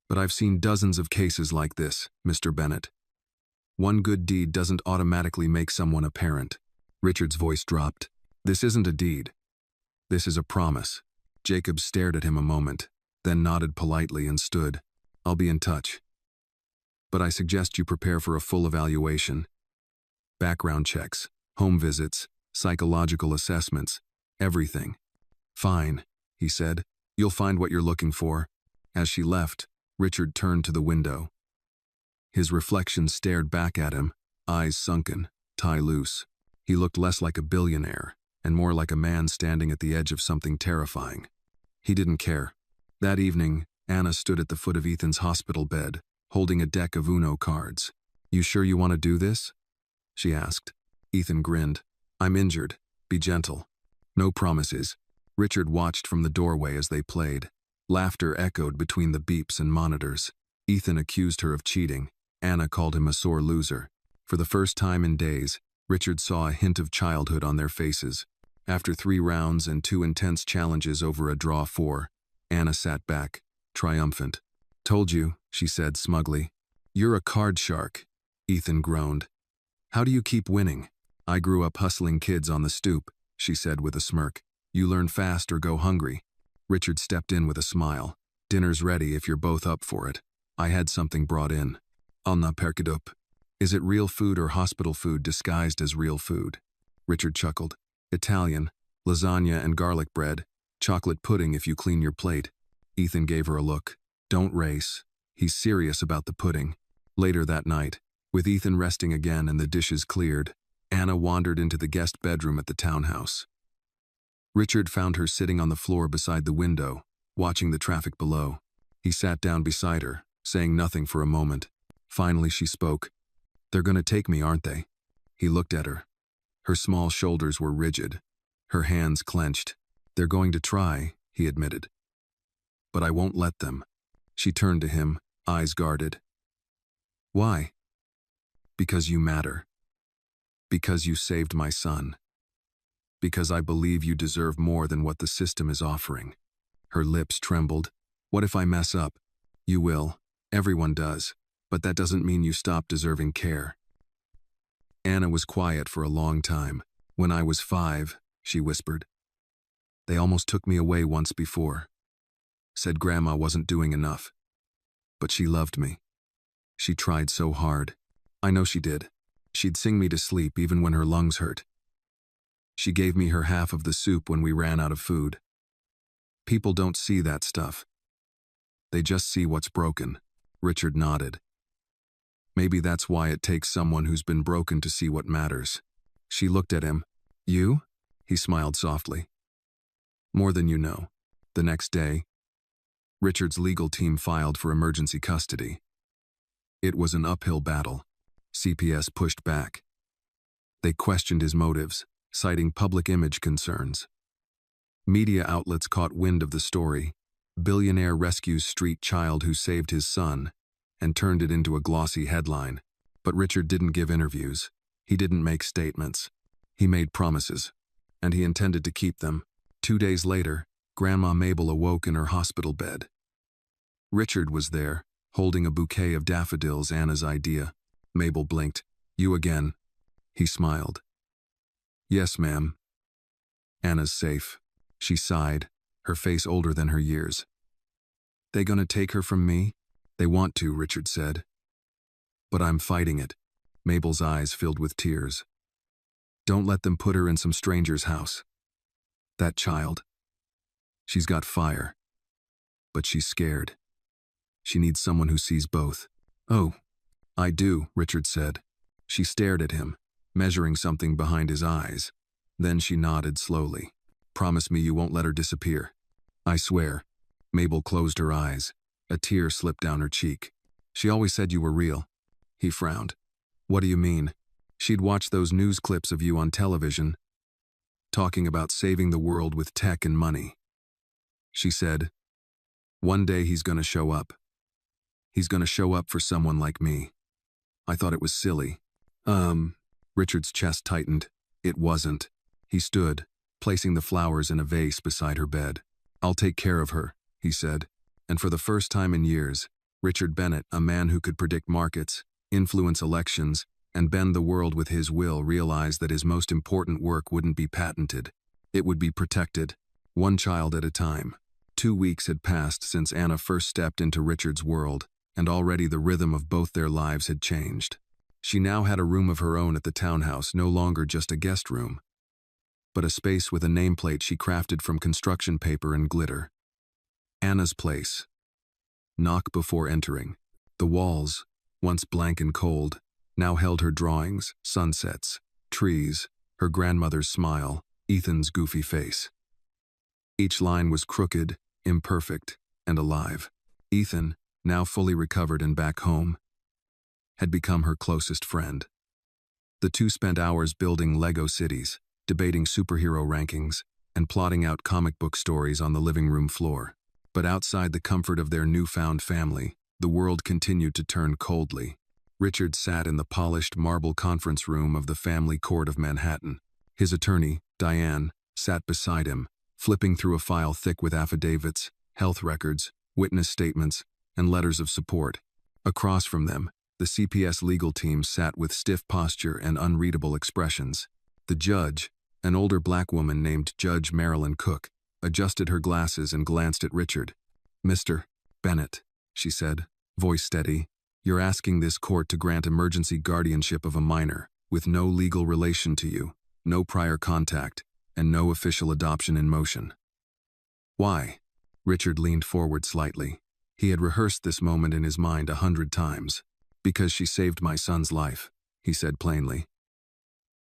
But I've seen dozens of cases like this, Mr. Bennett. One good deed doesn't automatically make someone a parent." Richard's voice dropped. "This isn't a deed. This is a promise." Jacob stared at him a moment, then nodded politely and stood. "I'll be in touch. But I suggest you prepare for a full evaluation. Background checks, home visits, psychological assessments, everything." "Fine," he said. "You'll find what you're looking for." As she left, Richard turned to the window. His reflection stared back at him, eyes sunken, tie loose. He looked less like a billionaire and more like a man standing at the edge of something terrifying. He didn't care. That evening, Anna stood at the foot of Ethan's hospital bed, holding a deck of Uno cards. "You sure you want to do this?" she asked. Ethan grinned. "I'm injured. Be gentle." "No promises." Richard watched from the doorway as they played. Laughter echoed between the beeps and monitors. Ethan accused her of cheating. Anna called him a sore loser. For the first time in days, Richard saw a hint of childhood on their faces. After 3 rounds and 2 intense challenges over a draw 4, Anna sat back, triumphant. "Told you," she said smugly. "You're a card shark," Ethan groaned. "How do you keep winning?" "I grew up hustling kids on the stoop," she said with a smirk. "You learn fast or go hungry." Richard stepped in with a smile. "Dinner's ready if you're both up for it. I had something brought in. Alna perkidup. Is it real food or hospital food disguised as real food?" Richard chuckled. "Italian, lasagna and garlic bread, chocolate pudding if you clean your plate." Ethan gave her a look. "Don't race. He's serious about the pudding." Later that night, with Ethan resting again and the dishes cleared, Anna wandered into the guest bedroom at the townhouse. Richard found her sitting on the floor beside the window, watching the traffic below. He sat down beside her, saying nothing for a moment. Finally she spoke. "They're gonna take me, aren't they?" He looked at her. Her small shoulders were rigid, her hands clenched. "They're going to try," he admitted. "But I won't let them." She turned to him, eyes guarded. "Why?" "Because you matter. Because you saved my son. Because I believe you deserve more than what the system is offering." Her lips trembled. "What if I mess up?" "You will. Everyone does. But that doesn't mean you stop deserving care." Anna was quiet for a long time. "When I was 5, she whispered. "They almost took me away once before. Said Grandma wasn't doing enough. But she loved me. She tried so hard. I know she did. She'd sing me to sleep even when her lungs hurt. She gave me her half of the soup when we ran out of food. People don't see that stuff. They just see what's broken." Richard nodded. "Maybe that's why it takes someone who's been broken to see what matters." She looked at him. "You?" He smiled softly. "More than you know." The next day, Richard's legal team filed for emergency custody. It was an uphill battle. CPS pushed back. They questioned his motives, citing public image concerns. Media outlets caught wind of the story. Billionaire rescues street child who saved his son, and turned it into a glossy headline. But Richard didn't give interviews. He didn't make statements. He made promises, and he intended to keep them. 2 days later, Grandma Mabel awoke in her hospital bed. Richard was there, holding a bouquet of daffodils, Anna's idea. Mabel blinked. "You again?" He smiled. "Yes, ma'am." "Anna's safe." She sighed, her face older than her years. "They gonna take her from me?" "They want to," Richard said. "But I'm fighting it." Mabel's eyes filled with tears. "Don't let them put her in some stranger's house. That child. She's got fire. But she's scared. She needs someone who sees both." "Oh, I do," Richard said. She stared at him, measuring something behind his eyes. Then she nodded slowly. "Promise me you won't let her disappear." "I swear." Mabel closed her eyes. A tear slipped down her cheek. "She always said you were real." He frowned. "What do you mean?" "She'd watch those news clips of you on television, talking about saving the world with tech and money. She said, 'One day he's gonna show up. He's gonna show up for someone like me.' I thought it was silly." Richard's chest tightened. It wasn't. He stood, placing the flowers in a vase beside her bed. "I'll take care of her," he said. And for the first time in years, Richard Bennett, a man who could predict markets, influence elections, and bend the world with his will, realized that his most important work wouldn't be patented. It would be protected, one child at a time. 2 weeks had passed since Anna first stepped into Richard's world, and already the rhythm of both their lives had changed. She now had a room of her own at the townhouse, no longer just a guest room, but a space with a nameplate she crafted from construction paper and glitter. Anna's place. Knock before entering. The walls, once blank and cold, now held her drawings, sunsets, trees, her grandmother's smile, Ethan's goofy face. Each line was crooked, imperfect, and alive. Ethan, now fully recovered and back home, had become her closest friend. The two spent hours building Lego cities, debating superhero rankings, and plotting out comic book stories on the living room floor. But outside the comfort of their newfound family, the world continued to turn coldly. Richard sat in the polished marble conference room of the family court of Manhattan. His attorney, Diane, sat beside him, flipping through a file thick with affidavits, health records, witness statements, and letters of support. Across from them, the CPS legal team sat with stiff posture and unreadable expressions. The judge, an older black woman named Judge Marilyn Cook, adjusted her glasses and glanced at Richard. "Mr. Bennett," she said, voice steady, "you're asking this court to grant emergency guardianship of a minor, with no legal relation to you, no prior contact, and no official adoption in motion." "Why?" Richard leaned forward slightly. He had rehearsed this moment in his mind 100 times. "Because she saved my son's life," he said plainly.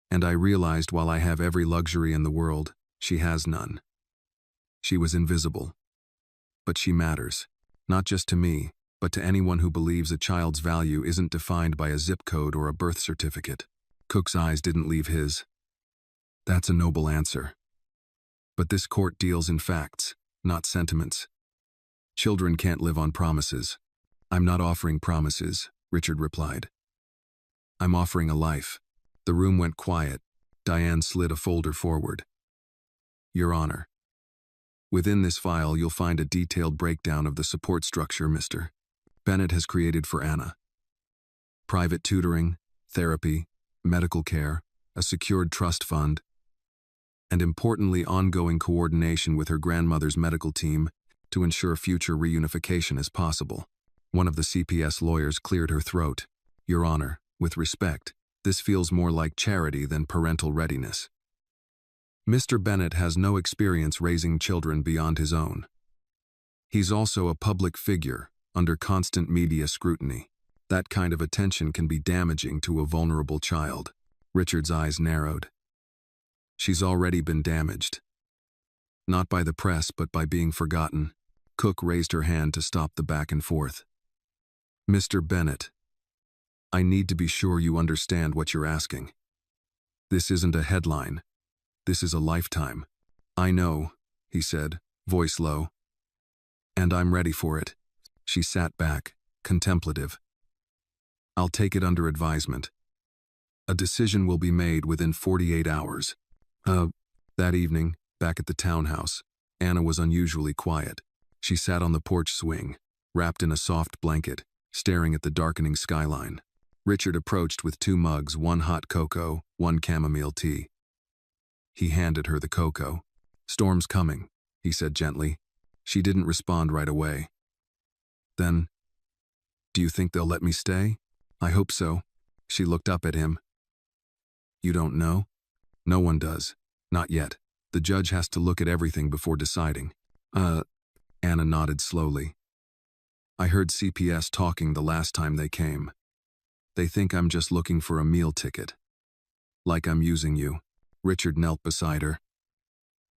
"And I realized while I have every luxury in the world, she has none. She was invisible. But she matters, not just to me, but to anyone who believes a child's value isn't defined by a zip code or a birth certificate." Cook's eyes didn't leave his. "That's a noble answer. But this court deals in facts, not sentiments. Children can't live on promises." "I'm not offering promises," Richard replied. "I'm offering a life." The room went quiet. Diane slid a folder forward. "Your Honor. Within this file you'll find a detailed breakdown of the support structure Mr. Bennett has created for Anna. Private tutoring, therapy, medical care, a secured trust fund, and importantly ongoing coordination with her grandmother's medical team to ensure future reunification as possible." One of the CPS lawyers cleared her throat. "Your Honor, with respect, this feels more like charity than parental readiness. Mr. Bennett has no experience raising children beyond his own. He's also a public figure, under constant media scrutiny. That kind of attention can be damaging to a vulnerable child." Richard's eyes narrowed. "She's already been damaged. Not by the press, but by being forgotten." Cook raised her hand to stop the back and forth. "Mr. Bennett, I need to be sure you understand what you're asking. This isn't a headline. This is a lifetime." "I know," he said, voice low. "And I'm ready for it." She sat back, contemplative. "I'll take it under advisement. A decision will be made within 48 hours. That evening, back at the townhouse, Anna was unusually quiet. She sat on the porch swing, wrapped in a soft blanket, staring at the darkening skyline. Richard approached with 2 mugs, 1 hot cocoa, 1 chamomile tea. He handed her the cocoa. "Storm's coming," he said gently. She didn't respond right away. Then, "Do you think they'll let me stay?" "I hope so." She looked up at him. "You don't know?" "No one does. Not yet. The judge has to look at everything before deciding." Anna nodded slowly. "I heard CPS talking the last time they came. They think I'm just looking for a meal ticket. Like I'm using you." Richard knelt beside her.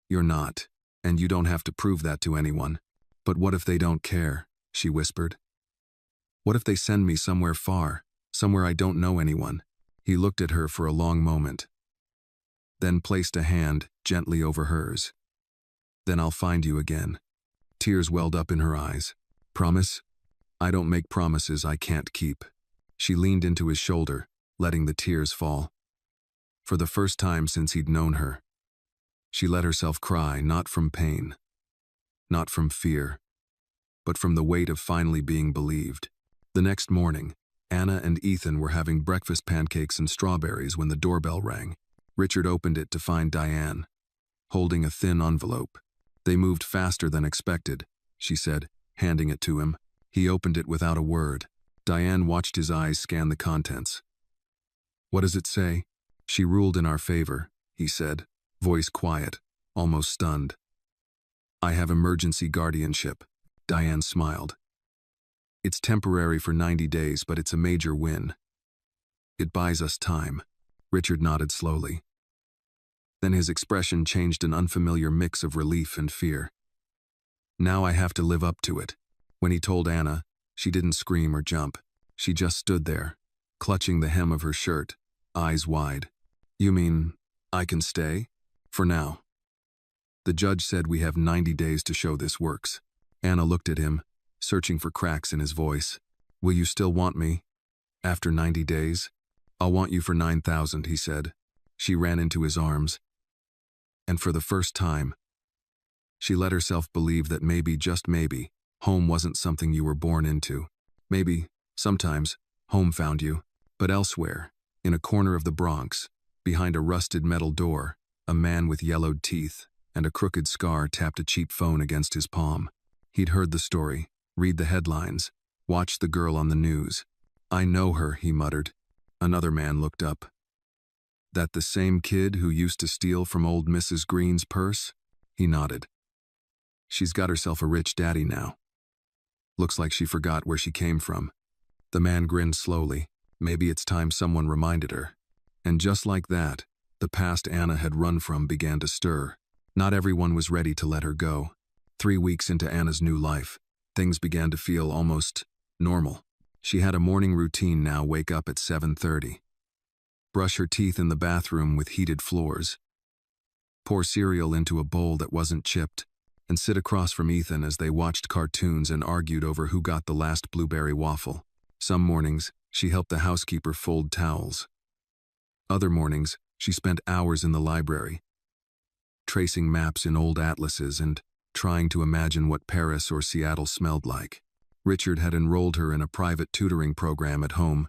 "You're not, and you don't have to prove that to anyone. But what if they don't care?" she whispered. "What if they send me somewhere far, somewhere I don't know anyone?" He looked at her for a long moment, then placed a hand gently over hers. "Then I'll find you again." Tears welled up in her eyes. "Promise?" "I don't make promises I can't keep." She leaned into his shoulder, letting the tears fall. For the first time since he'd known her, she let herself cry, not from pain, not from fear, but from the weight of finally being believed. The next morning, Anna and Ethan were having breakfast pancakes and strawberries when the doorbell rang. Richard opened it to find Diane, holding a thin envelope. "They moved faster than expected," she said, handing it to him. He opened it without a word. Diane watched his eyes scan the contents. "What does it say?" "She ruled in our favor," he said, voice quiet, almost stunned. "I have emergency guardianship." Diane smiled. "It's temporary for 90 days, but it's a major win. It buys us time." Richard nodded slowly. Then his expression changed an unfamiliar mix of relief and fear. "Now I have to live up to it." When he told Anna, she didn't scream or jump. She just stood there, clutching the hem of her shirt, eyes wide. "You mean, I can stay? For now?" "The judge said we have 90 days to show this works." Anna looked at him, searching for cracks in his voice. "Will you still want me? After 90 days? "I'll want you for 9,000, he said. She ran into his arms. And for the first time, she let herself believe that maybe, just maybe, home wasn't something you were born into. Maybe, sometimes, home found you. But elsewhere, in a corner of the Bronx, behind a rusted metal door, a man with yellowed teeth and a crooked scar tapped a cheap phone against his palm. He'd heard the story, read the headlines, watched the girl on the news. "I know her," he muttered. Another man looked up. "That the same kid who used to steal from old Mrs. Green's purse?" He nodded. "She's got herself a rich daddy now. Looks like she forgot where she came from." The man grinned slowly. Maybe it's time someone reminded her. And just like that, the past Anna had run from began to stir. Not everyone was ready to let her go. 3 weeks into Anna's new life, things began to feel almost normal. She had a morning routine now: wake up at 7:30. Brush her teeth in the bathroom with heated floors. Pour cereal into a bowl that wasn't chipped, and sit across from Ethan as they watched cartoons and argued over who got the last blueberry waffle. Some mornings, she helped the housekeeper fold towels. Other mornings, she spent hours in the library, tracing maps in old atlases and trying to imagine what Paris or Seattle smelled like. Richard had enrolled her in a private tutoring program at home,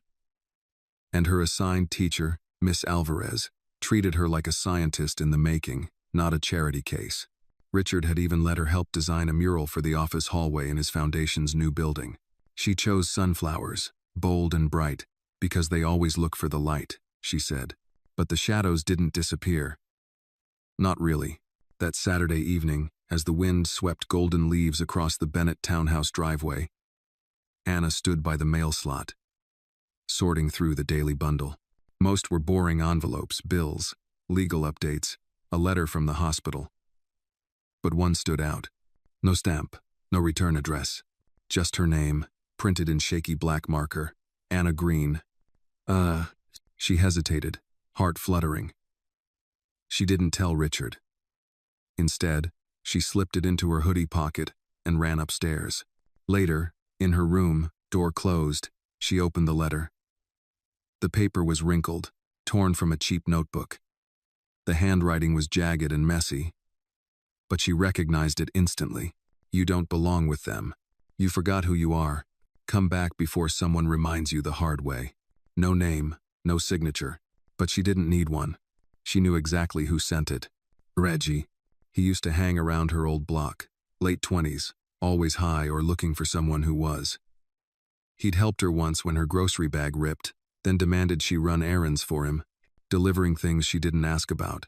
and her assigned teacher, Miss Alvarez, treated her like a scientist in the making, not a charity case. Richard had even let her help design a mural for the office hallway in his foundation's new building. She chose sunflowers, bold and bright, because they always look for the light, she said. But the shadows didn't disappear. Not really. That Saturday evening, as the wind swept golden leaves across the Bennett townhouse driveway, Anna stood by the mail slot, sorting through the daily bundle. Most were boring envelopes, bills, legal updates, a letter from the hospital. But one stood out. No stamp, no return address. Just her name, printed in shaky black marker. Anna Green. She hesitated, heart fluttering. She didn't tell Richard. Instead, she slipped it into her hoodie pocket and ran upstairs. Later, in her room, door closed, she opened the letter. The paper was wrinkled, torn from a cheap notebook. The handwriting was jagged and messy, but she recognized it instantly. You don't belong with them. You forgot who you are. Come back before someone reminds you the hard way. No name, no signature, but she didn't need one. She knew exactly who sent it. Reggie. He used to hang around her old block, late 20s, always high or looking for someone who was. He'd helped her once when her grocery bag ripped, then demanded she run errands for him, delivering things she didn't ask about,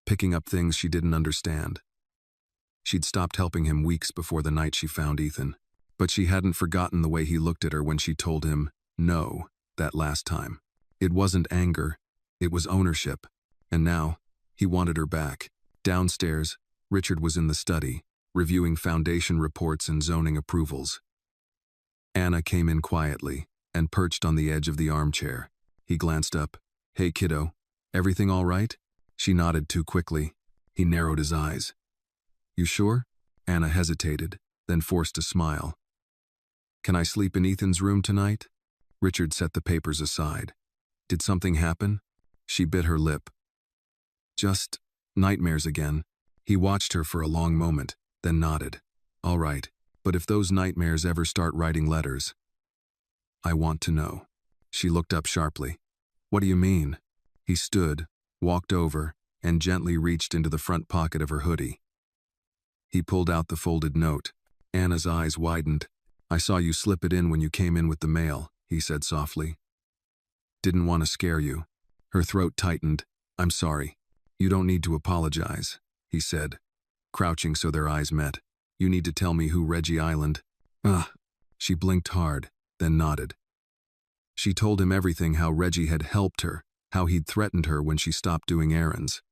picking up things she didn't understand. She'd stopped helping him weeks before the night she found Ethan, but she hadn't forgotten the way he looked at her when she told him no that last time. It wasn't anger, it was ownership, and now he wanted her back. Downstairs, Richard was in the study, reviewing foundation reports and zoning approvals. Anna came in quietly and perched on the edge of the armchair. He glanced up. "Hey, kiddo, everything all right?" She nodded too quickly. He narrowed his eyes. "You sure?" Anna hesitated, then forced a smile. "Can I sleep in Ethan's room tonight?" Richard set the papers aside. "Did something happen?" She bit her lip. "Just nightmares again." He watched her for a long moment, then nodded. "All right, but if those nightmares ever start writing letters, I want to know." She looked up sharply. "What do you mean?" He stood, walked over, and gently reached into the front pocket of her hoodie. He pulled out the folded note. Anna's eyes widened. "I saw you slip it in when you came in with the mail," he said softly. "Didn't want to scare you." Her throat tightened. "I'm sorry. You don't need to apologize," he said, crouching so their eyes met. "You need to tell me who Reggie Island." "Ugh." She blinked hard, then nodded. She told him everything, how Reggie had helped her, how he'd threatened her when she stopped doing errands,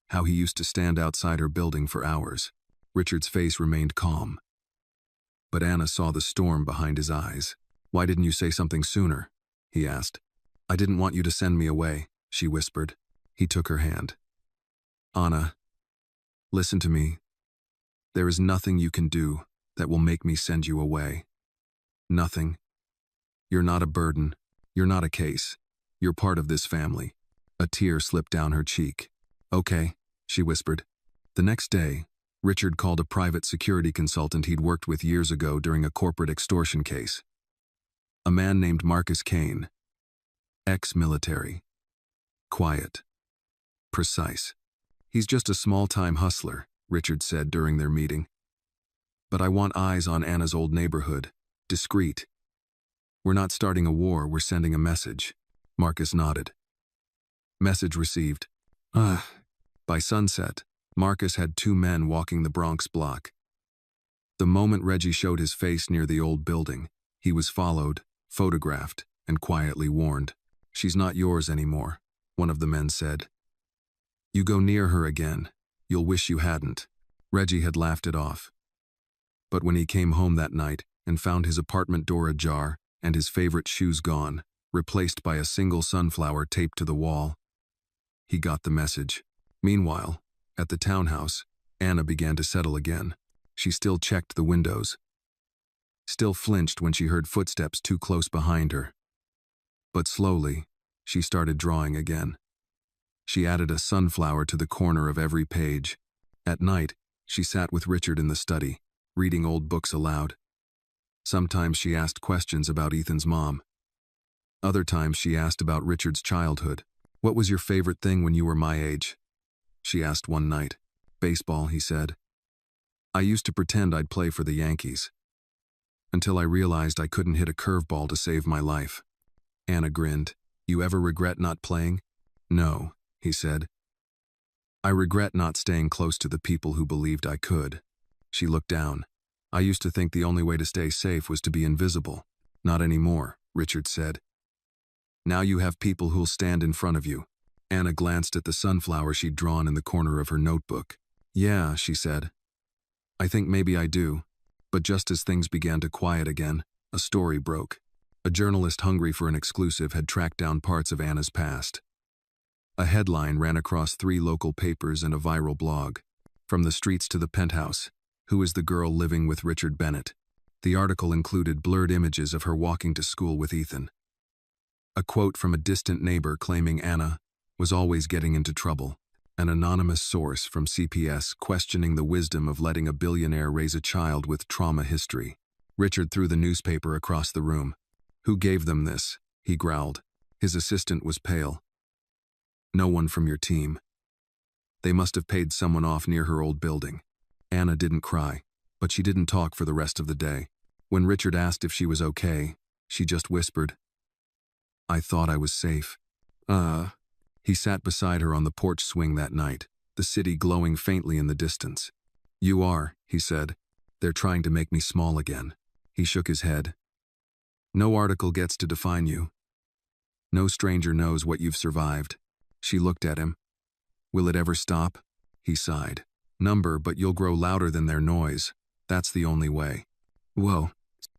how he used to stand outside her building for hours. Richard's face remained calm, but Anna saw the storm behind his eyes. "Why didn't you say something sooner?" he asked. "I didn't want you to send me away," she whispered. He took her hand. "Anna, listen to me. There is nothing you can do that will make me send you away. Nothing. You're not a burden. You're not a case. You're part of this family." A tear slipped down her cheek. "Okay," she whispered. The next day, Richard called a private security consultant he'd worked with years ago during a corporate extortion case. A man named Marcus Kane. Ex-military. Quiet. Precise. "He's just a small-time hustler," Richard said during their meeting. "But I want eyes on Anna's old neighborhood. Discreet. We're not starting a war, we're sending a message." Marcus nodded. Message received. By sunset, Marcus had 2 men walking the Bronx block. The moment Reggie showed his face near the old building, he was followed, photographed, and quietly warned. "She's not yours anymore," one of the men said. "You go near her again, you'll wish you hadn't." Reggie had laughed it off. But when he came home that night and found his apartment door ajar and his favorite shoes gone, replaced by a single sunflower taped to the wall, he got the message. Meanwhile, at the townhouse, Anna began to settle again. She still checked the windows, still flinched when she heard footsteps too close behind her. But slowly, she started drawing again. She added a sunflower to the corner of every page. At night, she sat with Richard in the study, reading old books aloud. Sometimes she asked questions about Ethan's mom. Other times she asked about Richard's childhood. "What was your favorite thing when you were my age?" she asked one night. "Baseball," he said. "I used to pretend I'd play for the Yankees, until I realized I couldn't hit a curveball to save my life." Anna grinned. "You ever regret not playing?" "No," he said. "I regret not staying close to the people who believed I could." She looked down. "I used to think the only way to stay safe was to be invisible." "Not anymore," Richard said. "Now you have people who'll stand in front of you." Anna glanced at the sunflower she'd drawn in the corner of her notebook. "Yeah," she said. "I think maybe I do." But just as things began to quiet again, a story broke. A journalist hungry for an exclusive had tracked down parts of Anna's past. A headline ran across 3 local papers and a viral blog. "From the streets to the penthouse. Who is the girl living with Richard Bennett?" The article included blurred images of her walking to school with Ethan. A quote from a distant neighbor claiming Anna was always getting into trouble. An anonymous source from CPS questioning the wisdom of letting a billionaire raise a child with trauma history. Richard threw the newspaper across the room. "Who gave them this?" he growled. His assistant was pale. "No one from your team. They must have paid someone off near her old building." Anna didn't cry, but she didn't talk for the rest of the day. When Richard asked if she was okay, she just whispered, "I thought I was safe." He sat beside her on the porch swing that night, the city glowing faintly in the distance. "You are," he said. "They're trying to make me small again." He shook his head. "No article gets to define you. No stranger knows what you've survived." She looked at him. "Will it ever stop?" He sighed. "Number, but you'll grow louder than their noise. That's the only way." "Whoa."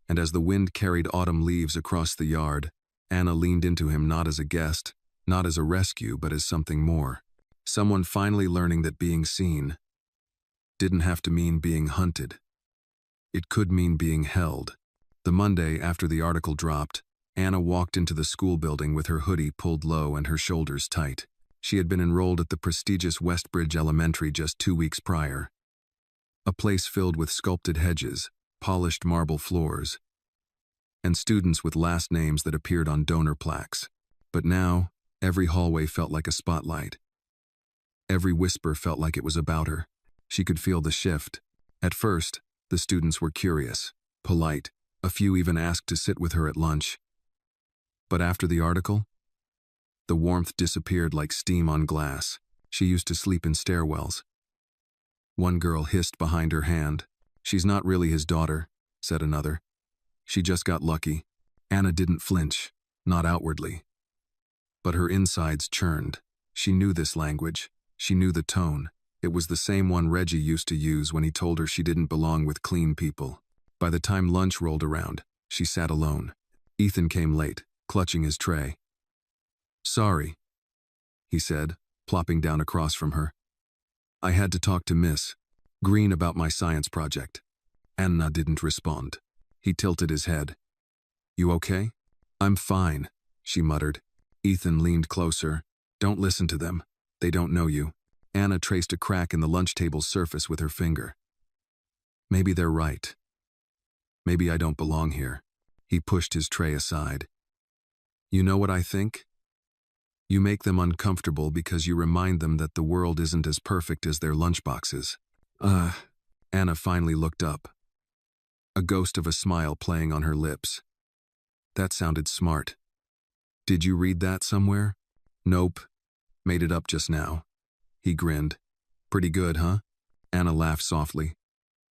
And as the wind carried autumn leaves across the yard, Anna leaned into him not as a guest, not as a rescue, but as something more. Someone finally learning that being seen didn't have to mean being hunted. It could mean being held. The Monday after the article dropped, Anna walked into the school building with her hoodie pulled low and her shoulders tight. She had been enrolled at the prestigious Westbridge Elementary just 2 weeks prior. A place filled with sculpted hedges, polished marble floors, and students with last names that appeared on donor plaques. But now, every hallway felt like a spotlight. Every whisper felt like it was about her. She could feel the shift. At first, the students were curious, polite. A few even asked to sit with her at lunch. But after the article, the warmth disappeared like steam on glass. She used to sleep in stairwells. One girl hissed behind her hand. "She's not really his daughter," said another. "She just got lucky." Anna didn't flinch, not outwardly. But her insides churned. She knew this language. She knew the tone. It was the same one Reggie used to use when he told her she didn't belong with clean people. By the time lunch rolled around, she sat alone. Ethan came late, clutching his tray. "Sorry," he said, plopping down across from her. "I had to talk to Miss Green about my science project." Anna didn't respond. He tilted his head. "You okay?" "I'm fine," she muttered. Ethan leaned closer. "Don't listen to them. They don't know you." Anna traced a crack in the lunch table's surface with her finger. "Maybe they're right. Maybe I don't belong here." He pushed his tray aside. "You know what I think? You make them uncomfortable because you remind them that the world isn't as perfect as their lunchboxes." Anna finally looked up, a ghost of a smile playing on her lips. That sounded smart. "Did you read that somewhere?" "Nope. Made it up just now." He grinned. "Pretty good, huh?" Anna laughed softly.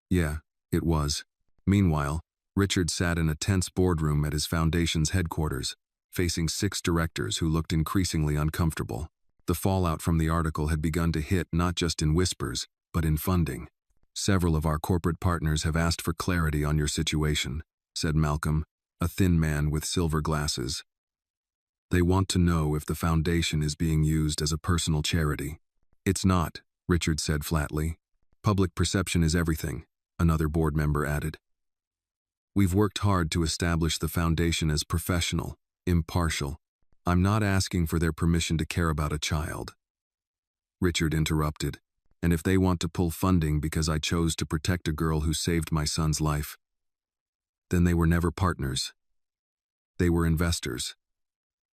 "Yeah, it was." Meanwhile, Richard sat in a tense boardroom at his foundation's headquarters, facing 6 directors who looked increasingly uncomfortable. The fallout from the article had begun to hit not just in whispers, but in funding. "Several of our corporate partners have asked for clarity on your situation," said Malcolm, a thin man with silver glasses. "They want to know if the foundation is being used as a personal charity." "It's not," Richard said flatly. "Public perception is everything," another board member added. "We've worked hard to establish the foundation as professional, impartial. I'm not asking for their permission to care about a child." Richard interrupted. "And if they want to pull funding because I chose to protect a girl who saved my son's life, then they were never partners. They were investors.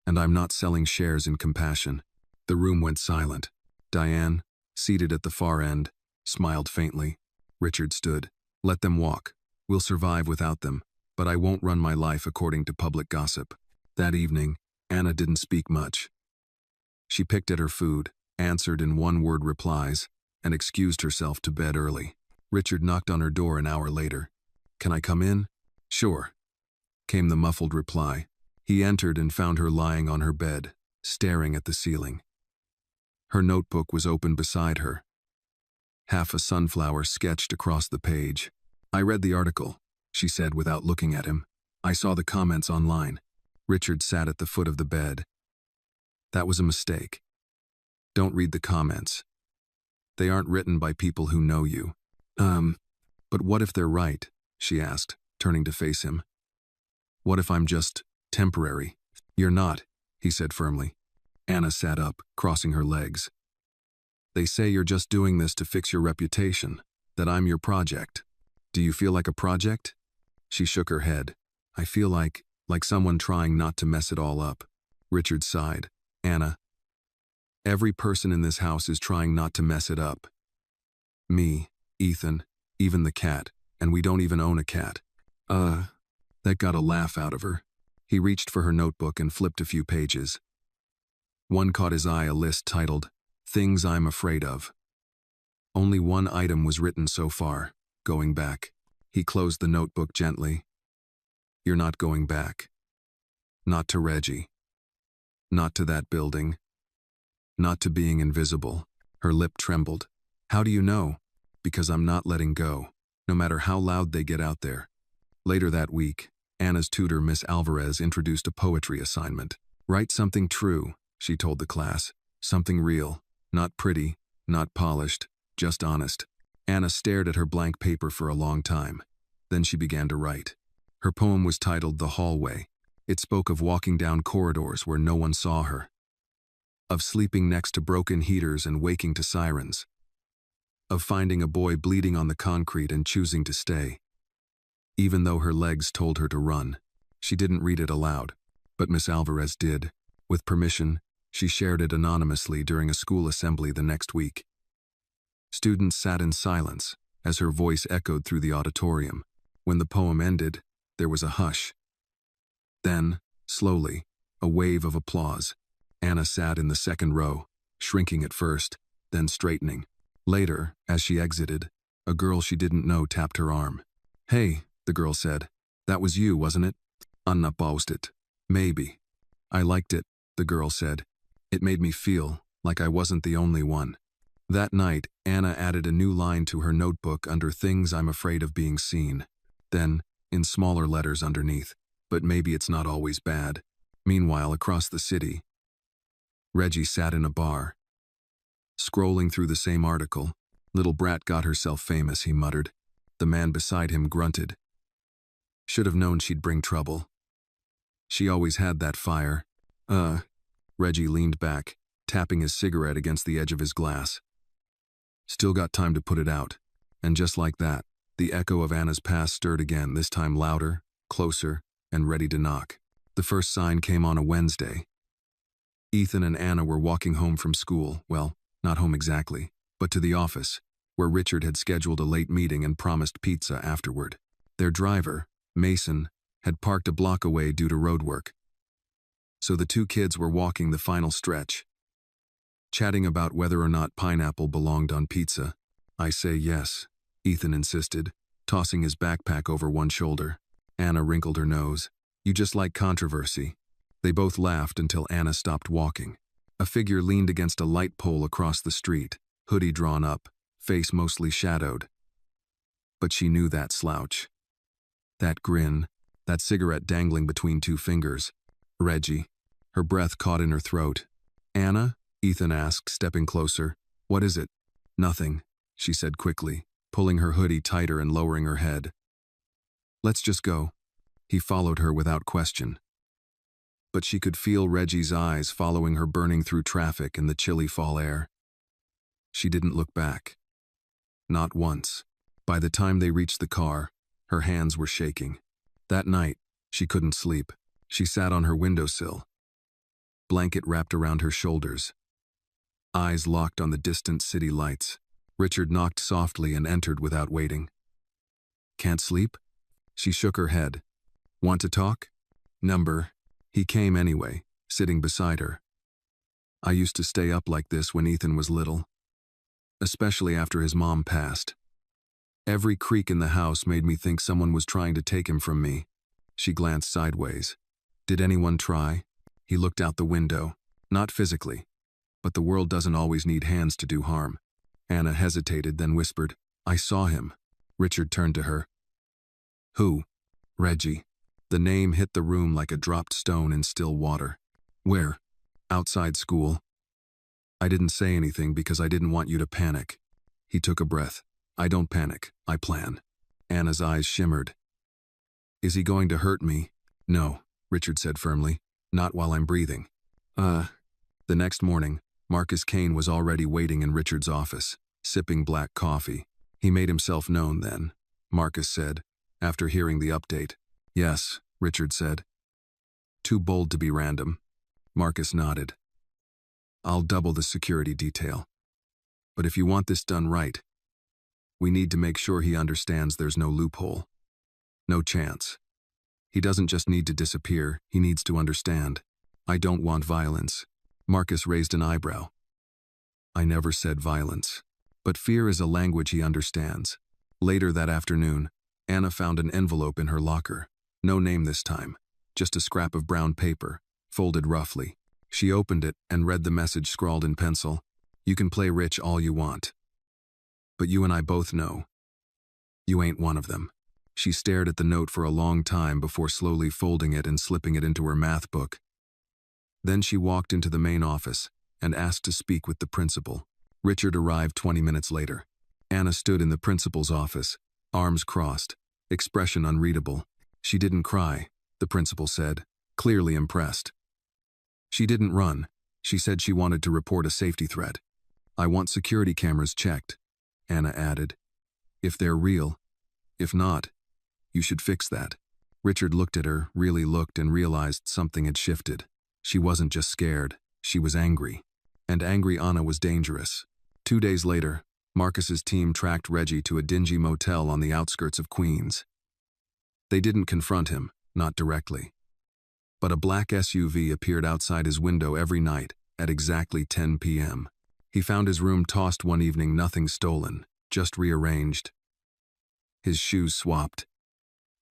And I'm not selling shares in compassion." The room went silent. Diane, seated at the far end, smiled faintly. Richard stood. "Let them walk. We'll survive without them, but I won't run my life according to public gossip." That evening, Anna didn't speak much. She picked at her food, answered in one-word replies, and excused herself to bed early. Richard knocked on her door an hour later. "Can I come in?" "Sure," came the muffled reply. He entered and found her lying on her bed, staring at the ceiling. Her notebook was open beside her. Half a sunflower sketched across the page. "I read the article," she said without looking at him. "I saw the comments online." Richard sat at the foot of the bed. "That was a mistake. Don't read the comments. They aren't written by people who know you." But what if they're right?" she asked, turning to face him. "What if I'm just temporary?" "You're not," he said firmly. Anna sat up, crossing her legs. They say you're just doing this to fix your reputation, that I'm your project. Do you feel like a project? She shook her head. I feel like someone trying not to mess it all up. Richard sighed. Anna, every person in this house is trying not to mess it up. Me, Ethan, even the cat, and we don't even own a cat. That got a laugh out of her. He reached for her notebook and flipped a few pages. One caught his eye, a list titled, Things I'm Afraid of. Only one item was written so far, going back. He closed the notebook gently. You're not going back. Not to Reggie. Not to that building. Not to being invisible. Her lip trembled. How do you know? Because I'm not letting go, no matter how loud they get out there. Later that week, Anna's tutor, Miss Alvarez, introduced a poetry assignment. Write something true, she told the class. Something real. Not pretty, not polished, just honest. Anna stared at her blank paper for a long time. Then she began to write. Her poem was titled The Hallway. It spoke of walking down corridors where no one saw her. Of sleeping next to broken heaters and waking to sirens. Of finding a boy bleeding on the concrete and choosing to stay. Even though her legs told her to run, she didn't read it aloud, but Miss Alvarez did. With permission, she shared it anonymously during a school assembly the next week. Students sat in silence as her voice echoed through the auditorium. When the poem ended, there was a hush. Then, slowly, a wave of applause. Anna sat in the second row, shrinking at first, then straightening. Later, as she exited, a girl she didn't know tapped her arm. Hey, the girl said. That was you, wasn't it? Anna paused it. Maybe. I liked it, the girl said. It made me feel like I wasn't the only one. That night, Anna added a new line to her notebook under Things I'm Afraid of Being Seen. Then, in smaller letters underneath, but maybe it's not always bad. Meanwhile, across the city, Reggie sat in a bar. Scrolling through the same article, little brat got herself famous, he muttered. The man beside him grunted. Should have known she'd bring trouble. She always had that fire. Reggie leaned back, tapping his cigarette against the edge of his glass. Still got time to put it out. And just like that, the echo of Anna's past stirred again, this time louder, closer, and ready to knock. The first sign came on a Wednesday. Ethan and Anna were walking home from school, well, not home exactly, but to the office, where Richard had scheduled a late meeting and promised pizza afterward. Their driver, Mason, had parked a block away due to road work. So the two kids were walking the final stretch, chatting about whether or not pineapple belonged on pizza. I say yes, Ethan insisted, tossing his backpack over one shoulder. Anna wrinkled her nose. You just like controversy. They both laughed until Anna stopped walking. A figure leaned against a light pole across the street, hoodie drawn up, face mostly shadowed. But she knew that slouch. That grin, that cigarette dangling between two fingers. Reggie. Her breath caught in her throat. Anna? Ethan asked, stepping closer. What is it? Nothing, she said quickly, pulling her hoodie tighter and lowering her head. Let's just go. He followed her without question. But she could feel Reggie's eyes following her, burning through traffic in the chilly fall air. She didn't look back. Not once. By the time they reached the car, her hands were shaking. That night, she couldn't sleep. She sat on her windowsill, blanket wrapped around her shoulders, eyes locked on the distant city lights. Richard knocked softly and entered without waiting. Can't sleep? She shook her head. Want to talk? Number. He came anyway, sitting beside her. I used to stay up like this when Ethan was little, especially after his mom passed. Every creak in the house made me think someone was trying to take him from me. She glanced sideways. Did anyone try? He looked out the window. Not physically, but the world doesn't always need hands to do harm. Anna hesitated, then whispered, I saw him. Richard turned to her. Who? Reggie. The name hit the room like a dropped stone in still water. Where? Outside school. I didn't say anything because I didn't want you to panic. He took a breath. I don't panic, I plan. Anna's eyes shimmered. Is he going to hurt me? No, Richard said firmly. Not while I'm breathing. The next morning, Marcus Kane was already waiting in Richard's office, sipping black coffee. He made himself known then, Marcus said, after hearing the update. Yes, Richard said. Too bold to be random. Marcus nodded. I'll double the security detail. But if you want this done right, we need to make sure he understands there's no loophole. No chance. He doesn't just need to disappear, he needs to understand. I don't want violence. Marcus raised an eyebrow. I never said violence. But fear is a language he understands. Later that afternoon, Anna found an envelope in her locker. No name this time, just a scrap of brown paper, folded roughly. She opened it and read the message scrawled in pencil. You can play rich all you want. But you and I both know. You ain't one of them. She stared at the note for a long time before slowly folding it and slipping it into her math book. Then she walked into the main office and asked to speak with the principal. Richard arrived 20 minutes later. Anna stood in the principal's office, arms crossed, expression unreadable. She didn't cry, the principal said, clearly impressed. She didn't run. She said she wanted to report a safety threat. I want security cameras checked, Anna added. If they're real. If not, you should fix that. Richard looked at her, really looked, and realized something had shifted. She wasn't just scared, she was angry. And angry Anna was dangerous. 2 days later, Marcus's team tracked Reggie to a dingy motel on the outskirts of Queens. They didn't confront him, not directly. But a black SUV appeared outside his window every night at exactly 10 p.m. He found his room tossed one evening, nothing stolen, just rearranged. His shoes swapped.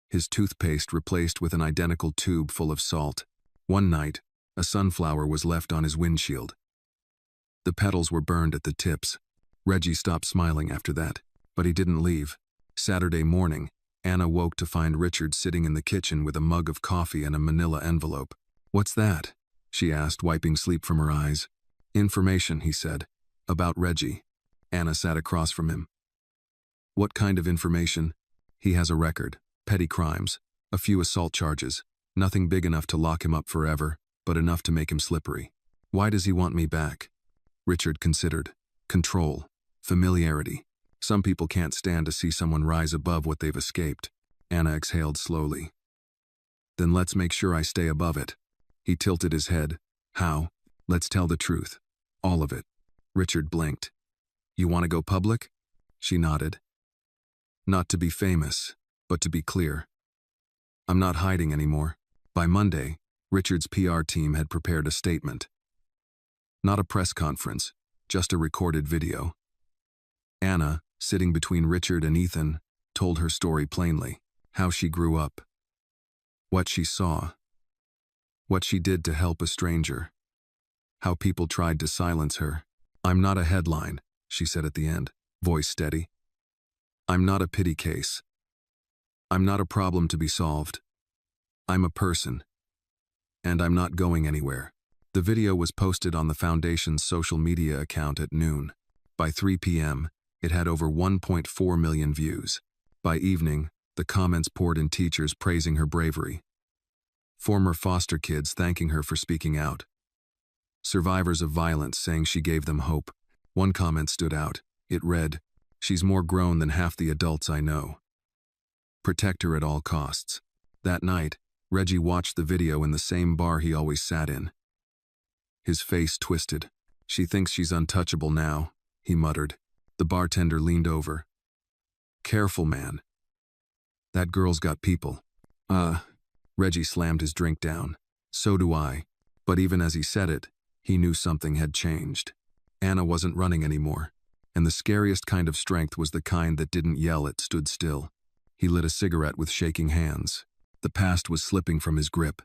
His toothpaste replaced with an identical tube full of salt. One night, a sunflower was left on his windshield. The petals were burned at the tips. Reggie stopped smiling after that, but he didn't leave. Saturday morning, Anna woke to find Richard sitting in the kitchen with a mug of coffee and a manila envelope. What's that? She asked, wiping sleep from her eyes. Information, he said. About Reggie. Anna sat across from him. What kind of information? He has a record. Petty crimes. A few assault charges. Nothing big enough to lock him up forever, but enough to make him slippery. Why does he want me back? Richard considered. Control. Familiarity. Some people can't stand to see someone rise above what they've escaped. Anna exhaled slowly. Then let's make sure I stay above it. He tilted his head. How? Let's tell the truth. All of it. Richard blinked. You want to go public? She nodded. Not to be famous, but to be clear. I'm not hiding anymore. By Monday, Richard's PR team had prepared a statement. Not a press conference, just a recorded video. Anna, sitting between Richard and Ethan, told her story plainly. How she grew up. What she saw. What she did to help a stranger. How people tried to silence her. I'm not a headline, she said at the end, voice steady. I'm not a pity case. I'm not a problem to be solved. I'm a person. And I'm not going anywhere. The video was posted on the Foundation's social media account at noon. By 3 p.m., it had over 1.4 million views. By evening, the comments poured in, teachers praising her bravery. Former foster kids thanking her for speaking out. Survivors of violence saying she gave them hope. One comment stood out. It read, "She's more grown than half the adults I know. Protect her at all costs." That night, Reggie watched the video in the same bar he always sat in. His face twisted. She thinks she's untouchable now, he muttered. The bartender leaned over. Careful, man. That girl's got people. Reggie slammed his drink down. So do I. But even as he said it, he knew something had changed. Anna wasn't running anymore. And the scariest kind of strength was the kind that didn't yell, it stood still. He lit a cigarette with shaking hands. The past was slipping from his grip,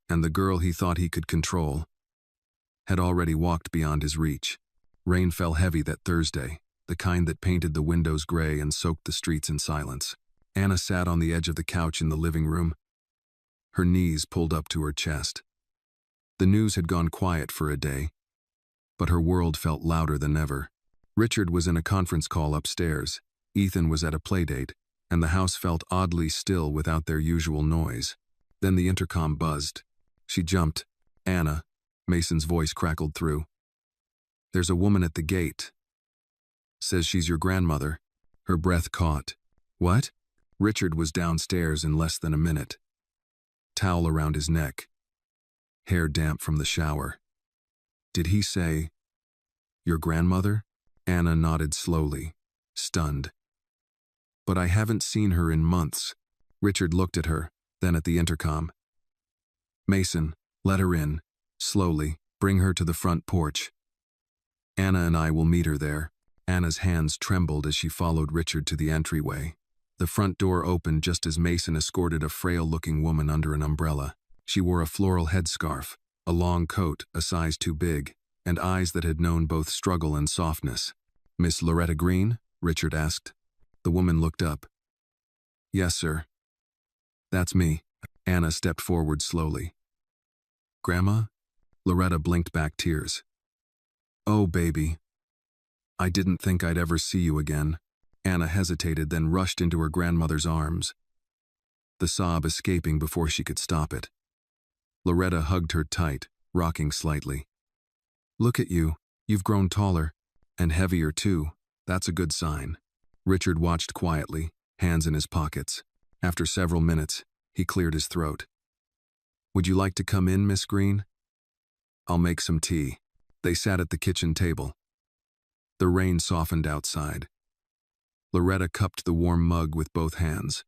and the girl he thought he could control had already walked beyond his reach. Rain fell heavy that Thursday, the kind that painted the windows gray and soaked the streets in silence. Anna sat on the edge of the couch in the living room, her knees pulled up to her chest. The news had gone quiet for a day, but her world felt louder than ever. Richard was in a conference call upstairs, Ethan was at a playdate, and the house felt oddly still without their usual noise. Then the intercom buzzed. She jumped. Anna, Mason's voice crackled through. There's a woman at the gate. Says she's your grandmother. Her breath caught. What? Richard was downstairs in less than a minute. Towel around his neck. Hair damp from the shower. Did he say, your grandmother? Anna nodded slowly, stunned. But I haven't seen her in months. Richard looked at her, then at the intercom. Mason, let her in. Slowly, bring her to the front porch. Anna and I will meet her there. Anna's hands trembled as she followed Richard to the entryway. The front door opened just as Mason escorted a frail-looking woman under an umbrella. She wore a floral headscarf, a long coat, a size too big, and eyes that had known both struggle and softness. Miss Loretta Green? Richard asked. The woman looked up. Yes, sir. That's me. Anna stepped forward slowly. Grandma? Loretta blinked back tears. Oh, baby. I didn't think I'd ever see you again. Anna hesitated, then rushed into her grandmother's arms, the sob escaping before she could stop it. Loretta hugged her tight, rocking slightly. Look at you. You've grown taller. And heavier, too. That's a good sign. Richard watched quietly, hands in his pockets. After several minutes, he cleared his throat. Would you like to come in, Miss Green? I'll make some tea. They sat at the kitchen table. The rain softened outside. Loretta cupped the warm mug with both hands,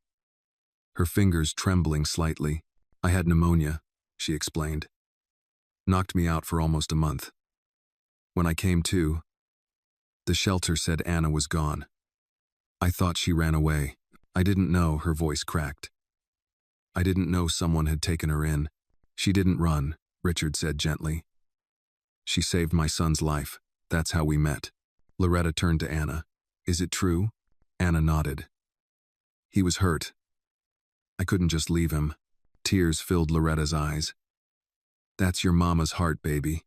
her fingers trembling slightly. I had pneumonia, she explained. Knocked me out for almost a month. When I came to, the shelter said Anna was gone. I thought she ran away. I didn't know, her voice cracked. I didn't know someone had taken her in. She didn't run, Richard said gently. She saved my son's life. That's how we met. Loretta turned to Anna. Is it true? Anna nodded. He was hurt. I couldn't just leave him. Tears filled Loretta's eyes. That's your mama's heart, baby.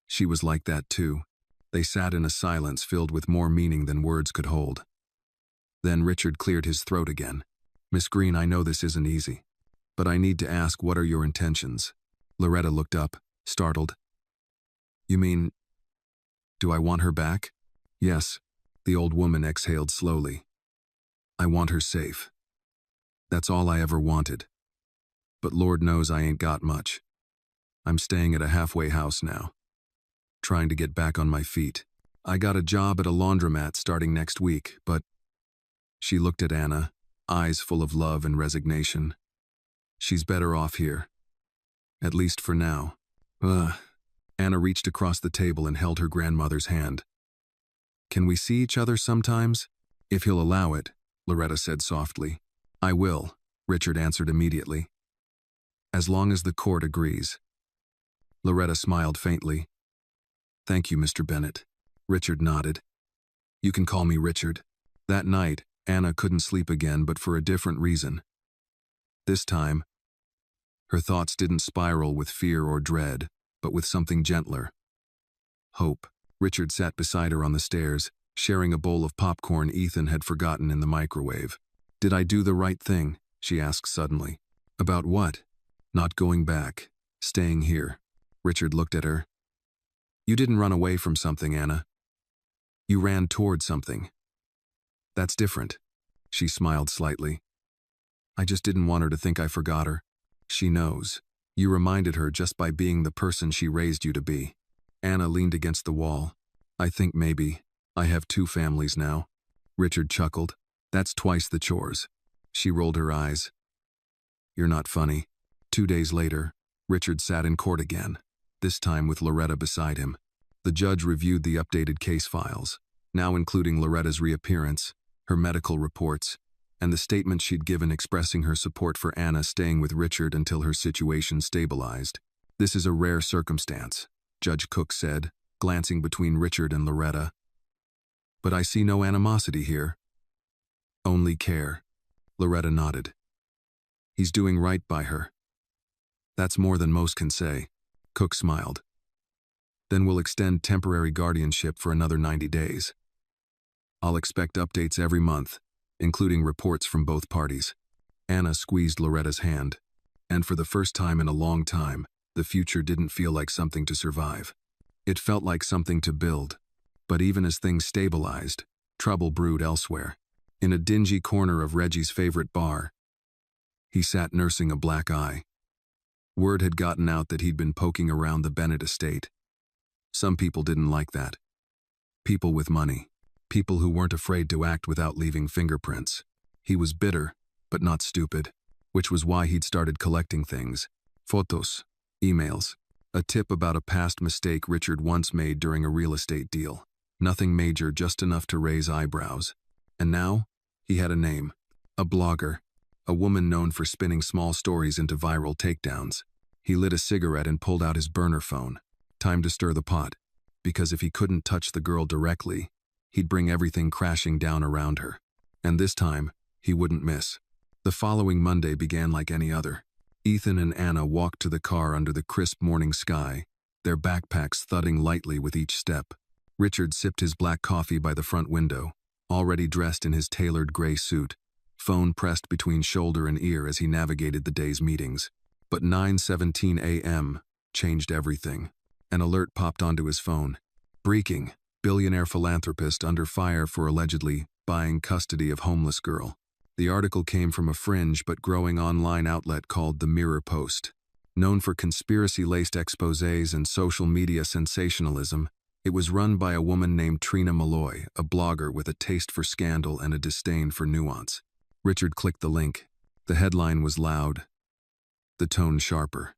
She was like that too. They sat in a silence filled with more meaning than words could hold. Then Richard cleared his throat again. Miss Green, I know this isn't easy, but I need to ask, what are your intentions? Loretta looked up, startled. You mean, do I want her back? Yes, the old woman exhaled slowly. I want her safe. That's all I ever wanted. But Lord knows I ain't got much. I'm staying at a halfway house now, trying to get back on my feet. I got a job at a laundromat starting next week, but... She looked at Anna, eyes full of love and resignation. She's better off here. At least for now. Anna reached across the table and held her grandmother's hand. Can we see each other sometimes? If he'll allow it, Loretta said softly. I will, Richard answered immediately. As long as the court agrees. Loretta smiled faintly. Thank you, Mr. Bennett. Richard nodded. You can call me Richard. That night, Anna couldn't sleep again, but for a different reason. This time, her thoughts didn't spiral with fear or dread, but with something gentler. Hope. Richard sat beside her on the stairs, sharing a bowl of popcorn Ethan had forgotten in the microwave. Did I do the right thing? She asked suddenly. About what? Not going back. Staying here. Richard looked at her. You didn't run away from something, Anna. You ran toward something. That's different. She smiled slightly. I just didn't want her to think I forgot her. She knows. You reminded her just by being the person she raised you to be. Anna leaned against the wall. I think maybe I have two families now. Richard chuckled. That's twice the chores. She rolled her eyes. You're not funny. 2 days later, Richard sat in court again, this time with Loretta beside him. The judge reviewed the updated case files, now including Loretta's reappearance, her medical reports, and the statement she'd given expressing her support for Anna staying with Richard until her situation stabilized. This is a rare circumstance, Judge Cook said, glancing between Richard and Loretta. But I see no animosity here. Only care. Loretta nodded. He's doing right by her. That's more than most can say. Cook smiled. Then we'll extend temporary guardianship for another 90 days. I'll expect updates every month, including reports from both parties. Anna squeezed Loretta's hand, and for the first time in a long time, The future didn't feel like something to survive. It felt like something to build. But even as things stabilized, trouble brewed elsewhere. In a dingy corner of Reggie's favorite bar, he sat nursing a black eye. Word had gotten out that he'd been poking around the Bennett estate. Some people didn't like that. People with money. People who weren't afraid to act without leaving fingerprints. He was bitter, but not stupid, which was why he'd started collecting things. Photos, emails, a tip about a past mistake Richard once made during a real estate deal. Nothing major, just enough to raise eyebrows. And now, he had a name. A blogger. A woman known for spinning small stories into viral takedowns. He lit a cigarette and pulled out his burner phone. Time to stir the pot. Because if he couldn't touch the girl directly, he'd bring everything crashing down around her. And this time, he wouldn't miss. The following Monday began like any other. Ethan and Anna walked to the car under the crisp morning sky, their backpacks thudding lightly with each step. Richard sipped his black coffee by the front window, already dressed in his tailored gray suit, phone pressed between shoulder and ear as he navigated the day's meetings. But 9:17 a.m. changed everything. An alert popped onto his phone. Breaking. Billionaire philanthropist under fire for allegedly buying custody of homeless girl. The article came from a fringe but growing online outlet called The Mirror Post. Known for conspiracy-laced exposés and social media sensationalism, it was run by a woman named Trina Malloy, a blogger with a taste for scandal and a disdain for nuance. Richard clicked the link. The headline was loud, the tone sharper.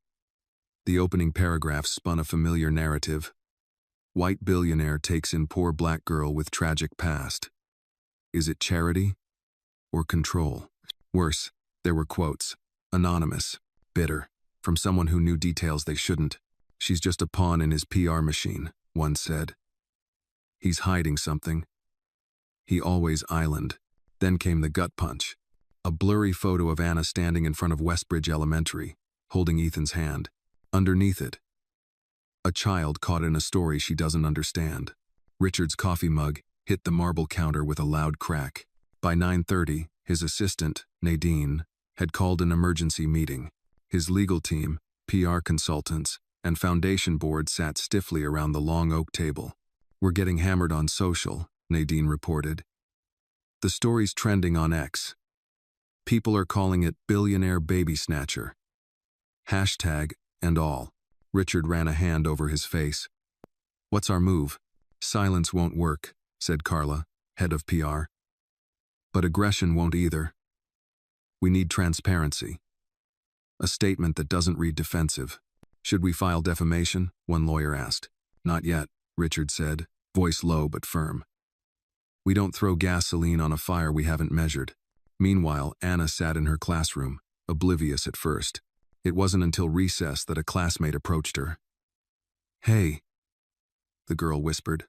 The opening paragraph spun a familiar narrative. White billionaire takes in poor black girl with tragic past. Is it charity or control? Worse, there were quotes. Anonymous, bitter, from someone who knew details they shouldn't. She's just a pawn in his PR machine, one said. He's hiding something. He always island. Then came the gut punch. A blurry photo of Anna standing in front of Westbridge Elementary, holding Ethan's hand. Underneath it, a child caught in a story she doesn't understand. Richard's coffee mug hit the marble counter with a loud crack. By 9:30, his assistant, Nadine, had called an emergency meeting. His legal team, PR consultants, and foundation board sat stiffly around the long oak table. We're getting hammered on social, Nadine reported. The story's trending on X. People are calling it Billionaire Baby Snatcher. Hashtag and all. Richard ran a hand over his face. What's our move? Silence won't work, said Carla, head of PR. But aggression won't either. We need transparency. A statement that doesn't read defensive. Should we file defamation? One lawyer asked. Not yet, Richard said, voice low but firm. We don't throw gasoline on a fire we haven't measured. Meanwhile, Anna sat in her classroom, oblivious at first. It wasn't until recess that a classmate approached her. Hey, the girl whispered.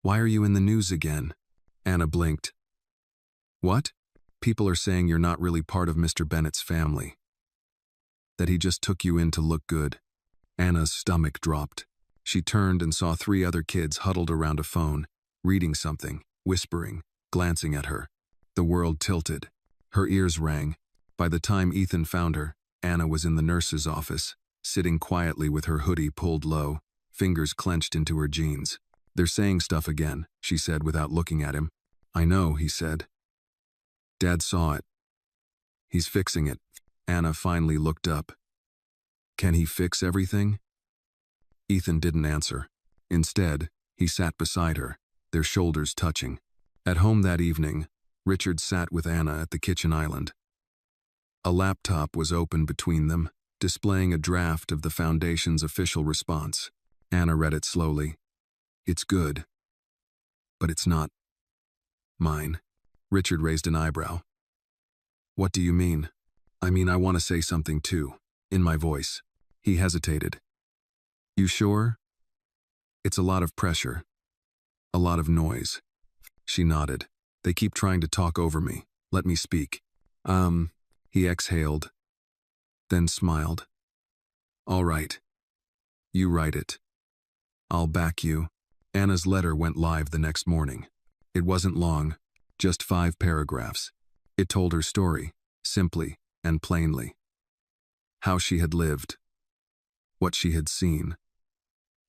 Why are you in the news again? Anna blinked. What? People are saying you're not really part of Mr. Bennett's family. That he just took you in to look good. Anna's stomach dropped. She turned and saw 3 other kids huddled around a phone, reading something, whispering, glancing at her. The world tilted. Her ears rang. By the time Ethan found her, Anna was in the nurse's office, sitting quietly with her hoodie pulled low, fingers clenched into her jeans. They're saying stuff again, she said without looking at him. I know, he said. Dad saw it. He's fixing it. Anna finally looked up. Can he fix everything? Ethan didn't answer. Instead, he sat beside her, their shoulders touching. At home that evening, Richard sat with Anna at the kitchen island. A laptop was open between them, displaying a draft of the Foundation's official response. Anna read it slowly. It's good. But it's not mine. Richard raised an eyebrow. What do you mean? I mean, I want to say something too, in my voice. He hesitated. You sure? It's a lot of pressure. A lot of noise. She nodded. They keep trying to talk over me. Let me speak. He exhaled, then smiled. All right. You write it. I'll back you. Anna's letter went live the next morning. It wasn't long, just 5 paragraphs. It told her story, simply and plainly. How she had lived. what she had seen,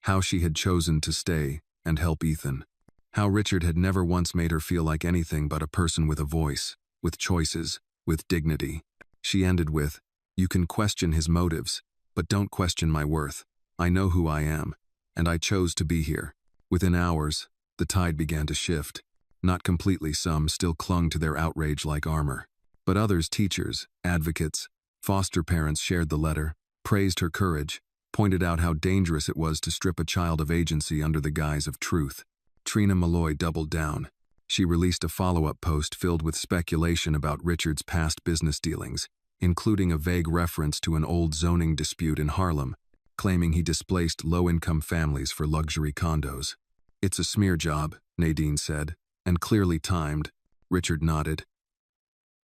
how she had chosen to stay and help Ethan, how Richard had never once made her feel like anything but a person with a voice, with choices, with dignity. She ended with, "You can question his motives, but don't question my worth. I know who I am, and I chose to be here." Within hours, the tide began to shift. Not completely, some still clung to their outrage like armor. But others, teachers, advocates, foster parents, shared the letter, praised her courage, pointed out how dangerous it was to strip a child of agency under the guise of truth. Trina Malloy doubled down. She released a follow-up post filled with speculation about Richard's past business dealings, including a vague reference to an old zoning dispute in Harlem, claiming he displaced low-income families for luxury condos. "It's a smear job," Nadine said, "and clearly timed." Richard nodded.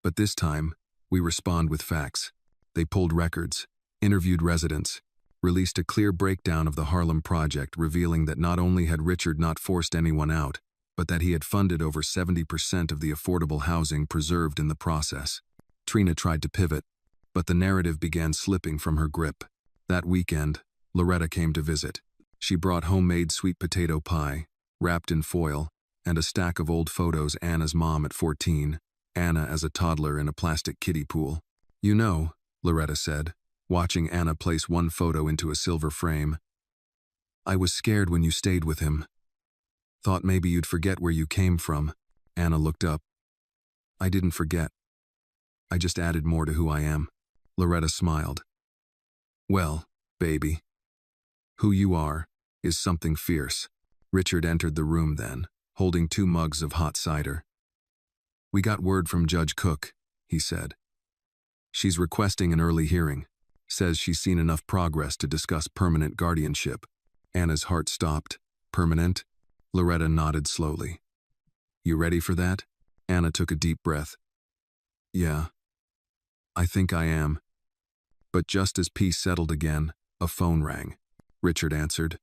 "But this time, we respond with facts." They pulled records, interviewed residents, released a clear breakdown of the Harlem project, revealing that not only had Richard not forced anyone out, but that he had funded over 70% of the affordable housing preserved in the process. Trina tried to pivot, but the narrative began slipping from her grip. That weekend, Loretta came to visit. She brought homemade sweet potato pie, wrapped in foil, and a stack of old photos: Anna's mom at 14, Anna as a toddler in a plastic kiddie pool. "You know," Loretta said, watching Anna place one photo into a silver frame, "I was scared when you stayed with him. Thought maybe you'd forget where you came from." Anna looked up. "I didn't forget. I just added more to who I am." Loretta smiled. "Well, baby, who you are is something fierce." Richard entered the room then, holding 2 mugs of hot cider. "We got word from Judge Cook," he said. "She's requesting an early hearing. Says she's seen enough progress to discuss permanent guardianship." Anna's heart stopped. "Permanent?" Loretta nodded slowly. "You ready for that?" Anna took a deep breath. "Yeah, I think I am." But just as peace settled again, a phone rang. Richard answered.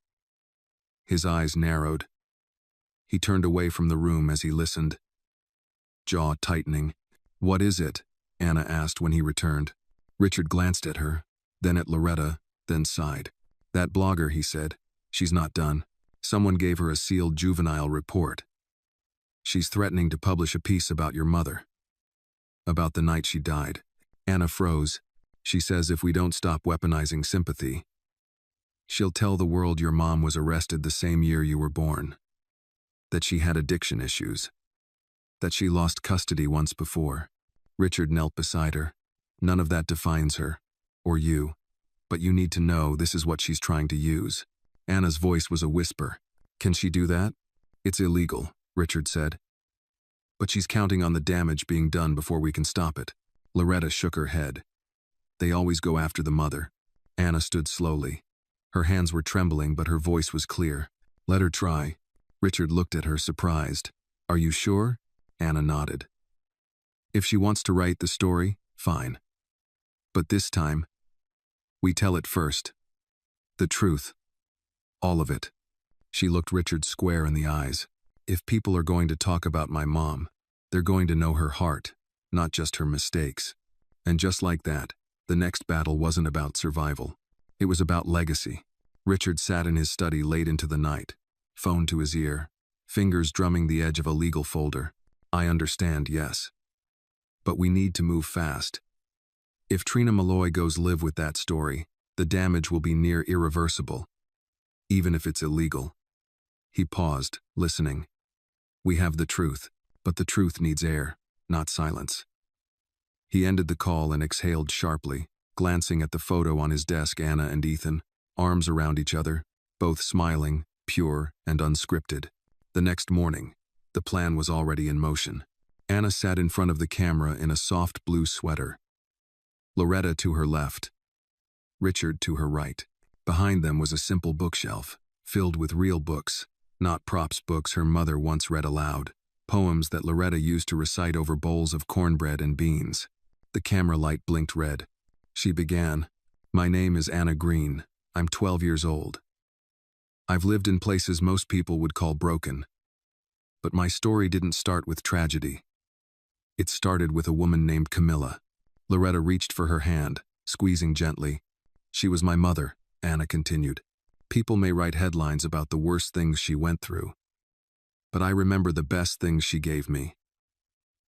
His eyes narrowed. He turned away from the room as he listened, jaw tightening. "What is it?" Anna asked when he returned. Richard glanced at her, then at Loretta, then sighed. "That blogger," he said. "She's not done. Someone gave her a sealed juvenile report. She's threatening to publish a piece about your mother. About the night she died." Anna froze. "She says if we don't stop weaponizing sympathy, she'll tell the world your mom was arrested the same year you were born. That she had addiction issues. That she lost custody once before." Richard knelt beside her. "None of that defines her. Or you. But you need to know this is what she's trying to use." Anna's voice was a whisper. "Can she do that?" "It's illegal," Richard said. "But she's counting on the damage being done before we can stop it." Loretta shook her head. "They always go after the mother." Anna stood slowly. Her hands were trembling, but her voice was clear. "Let her try." Richard looked at her, surprised. "Are you sure?" Anna nodded. "If she wants to write the story, fine. But this time, we tell it first. The truth. All of it." She looked Richard square in the eyes. "If people are going to talk about my mom, they're going to know her heart, not just her mistakes." And just like that, the next battle wasn't about survival. It was about legacy. Richard sat in his study late into the night, phone to his ear, fingers drumming the edge of a legal folder. "I understand, yes. But we need to move fast. If Trina Malloy goes live with that story, the damage will be near irreversible, even if it's illegal." He paused, listening. "We have the truth, but the truth needs air, not silence." He ended the call and exhaled sharply, glancing at the photo on his desk: Anna and Ethan, arms around each other, both smiling, pure and unscripted. The next morning, the plan was already in motion. Anna sat in front of the camera in a soft blue sweater. Loretta to her left, Richard to her right. Behind them was a simple bookshelf, filled with real books, not props, books her mother once read aloud, poems that Loretta used to recite over bowls of cornbread and beans. The camera light blinked red. She began, "My name is Anna Green. I'm 12 years old. I've lived in places most people would call broken. But my story didn't start with tragedy. It started with a woman named Camilla." Loretta reached for her hand, squeezing gently. "She was my mother, Anna continued. People may write headlines about the worst things she went through, but I remember the best things she gave me.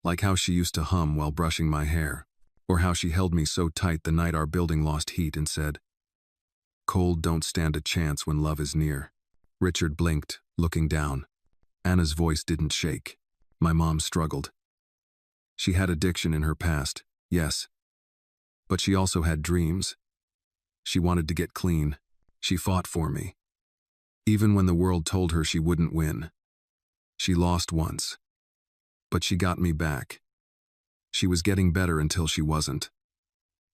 Like how she used to hum while brushing my hair, or how she held me so tight the night our building lost heat and said, "Cold don't stand a chance when love is near." Richard blinked, looking down. Anna's voice didn't shake. My mom struggled. She had addiction in her past, yes. But she also had dreams. She wanted to get clean. She fought for me. Even when the world told her she wouldn't win. She lost once. But she got me back. She was getting better until she wasn't.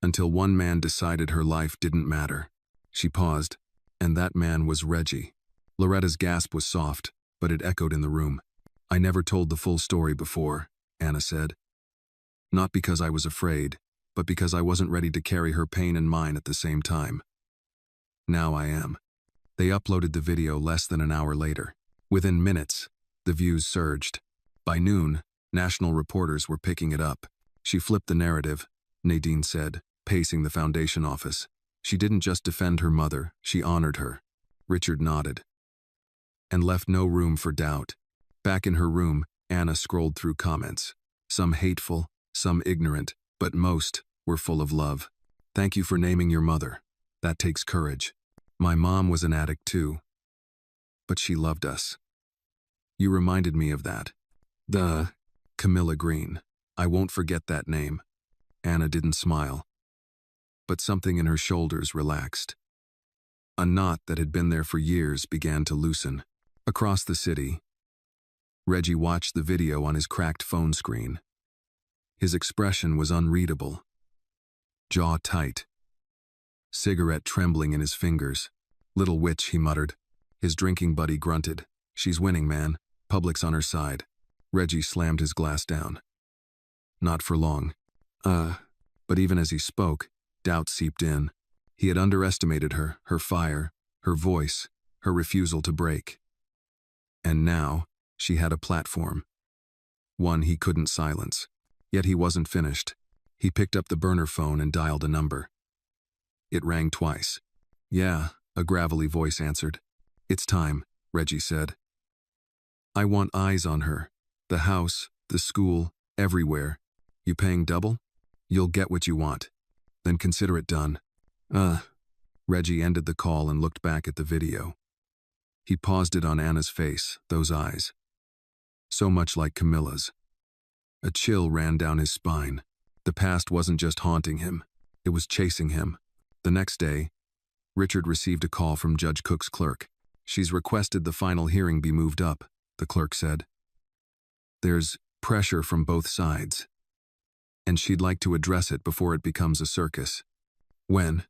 Until one man decided her life didn't matter. She paused, and that man was Reggie. Loretta's gasp was soft, but it echoed in the room. I never told the full story before, Anna said. Not because I was afraid, but because I wasn't ready to carry her pain and mine at the same time. Now I am. They uploaded the video less than an hour later. Within minutes, the views surged. By noon, national reporters were picking it up. She flipped the narrative, Nadine said, pacing the foundation office. She didn't just defend her mother, she honored her. Richard nodded. And left no room for doubt. Back in her room, Anna scrolled through comments. Some hateful, some ignorant, but most were full of love. Thank you for naming your mother. That takes courage. My mom was an addict too. But she loved us. You reminded me of that. Camilla Green. I won't forget that name. Anna didn't smile. But something in her shoulders relaxed. A knot that had been there for years began to loosen. Across the city, Reggie watched the video on his cracked phone screen. His expression was unreadable. Jaw tight. Cigarette trembling in his fingers. Little witch, he muttered. His drinking buddy grunted. She's winning, man. Public's on her side. Reggie slammed his glass down. Not for long. But even as he spoke, doubt seeped in. He had underestimated her, her fire, her voice, her refusal to break. And now, she had a platform. One he couldn't silence. Yet he wasn't finished. He picked up the burner phone and dialed a number. It rang twice. Yeah, a gravelly voice answered. It's time, Reggie said. I want eyes on her. The house, the school, everywhere. You paying double? You'll get what you want. Then consider it done. Reggie ended the call and looked back at the video. He paused it on Anna's face, those eyes. So much like Camilla's. A chill ran down his spine. The past wasn't just haunting him, it was chasing him. The next day, Richard received a call from Judge Cook's clerk. She's requested the final hearing be moved up, the clerk said. There's pressure from both sides, and she'd like to address it before it becomes a circus. When?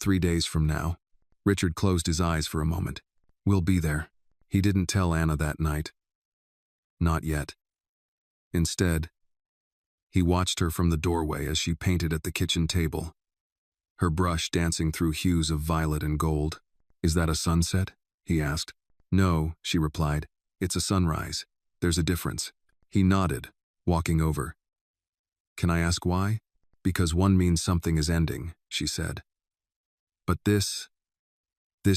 3 days from now. Richard closed his eyes for a moment. We'll be there. He didn't tell Anna that night. Not yet. Instead, he watched her from the doorway as she painted at the kitchen table, her brush dancing through hues of violet and gold. Is that a sunset? He asked. No, she replied. It's a sunrise. There's a difference. He nodded, walking over. Can I ask why? Because one means something is ending, she said. But this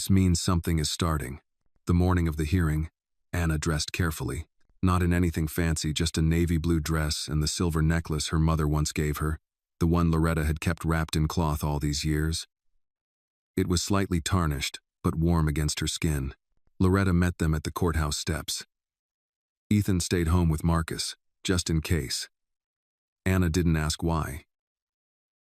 means something is starting. The morning of the hearing, Anna dressed carefully. Not in anything fancy, just a navy blue dress and the silver necklace her mother once gave her, the one Loretta had kept wrapped in cloth all these years. It was slightly tarnished, but warm against her skin. Loretta met them at the courthouse steps. Ethan stayed home with Marcus, just in case. Anna didn't ask why.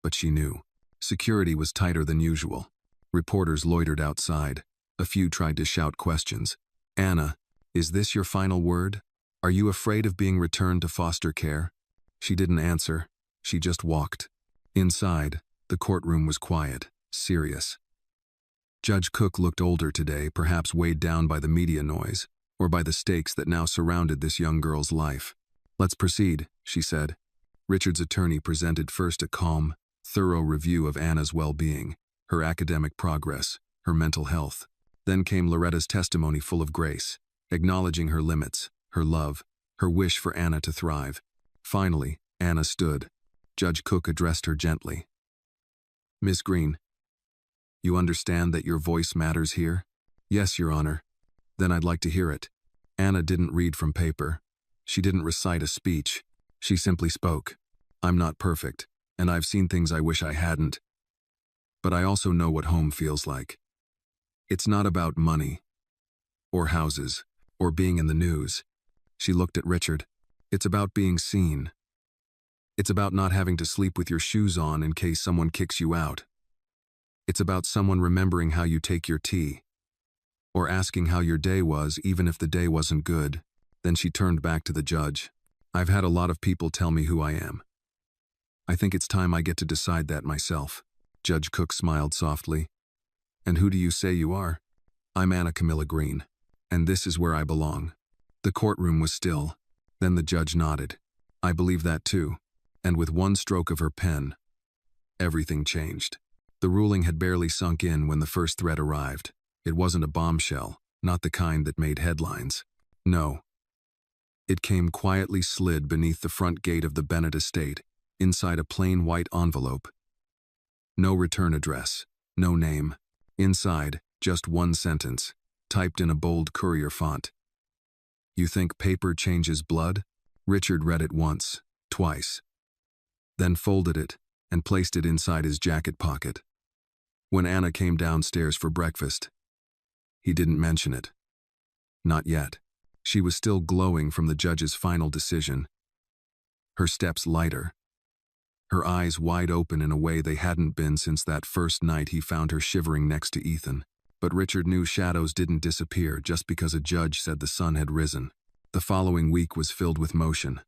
But she knew. Security was tighter than usual. Reporters loitered outside. A few tried to shout questions. Anna, is this your final word? Are you afraid of being returned to foster care? She didn't answer. She just walked. Inside, the courtroom was quiet, serious. Judge Cook looked older today, perhaps weighed down by the media noise, or by the stakes that now surrounded this young girl's life. Let's proceed, she said. Richard's attorney presented first a calm, thorough review of Anna's well-being, her academic progress, her mental health. Then came Loretta's testimony full of grace, acknowledging her limits, her love, her wish for Anna to thrive. Finally, Anna stood. Judge Cook addressed her gently. Miss Green, You understand that your voice matters here? Yes, Your Honor. Then I'd like to hear it. Anna didn't read from paper. She didn't recite a speech. She simply spoke. I'm not perfect, and I've seen things I wish I hadn't. But I also know what home feels like. It's not about money, or houses, or being in the news. She looked at Richard. It's about being seen. It's about not having to sleep with your shoes on in case someone kicks you out. It's about someone remembering how you take your tea, or asking how your day was even if the day wasn't good. Then she turned back to the judge. I've had a lot of people tell me who I am. I think it's time I get to decide that myself. Judge Cook smiled softly. And who do you say you are? I'm Anna Camilla Green, and this is where I belong. The courtroom was still. Then the judge nodded. I believe that too. And with one stroke of her pen, everything changed. The ruling had barely sunk in when the first threat arrived. It wasn't a bombshell, not the kind that made headlines. No. It came quietly slid beneath the front gate of the Bennett estate, inside a plain white envelope. No return address, no name. Inside, just one sentence, typed in a bold courier font. You think paper changes blood? Richard read it once, twice. Then folded it and placed it inside his jacket pocket. When Anna came downstairs for breakfast, he didn't mention it. Not yet. She was still glowing from the judge's final decision. Her steps lighter. Her eyes wide open in a way they hadn't been since that first night he found her shivering next to Ethan. But Richard knew shadows didn't disappear just because a judge said the sun had risen. The following week was filled with motion.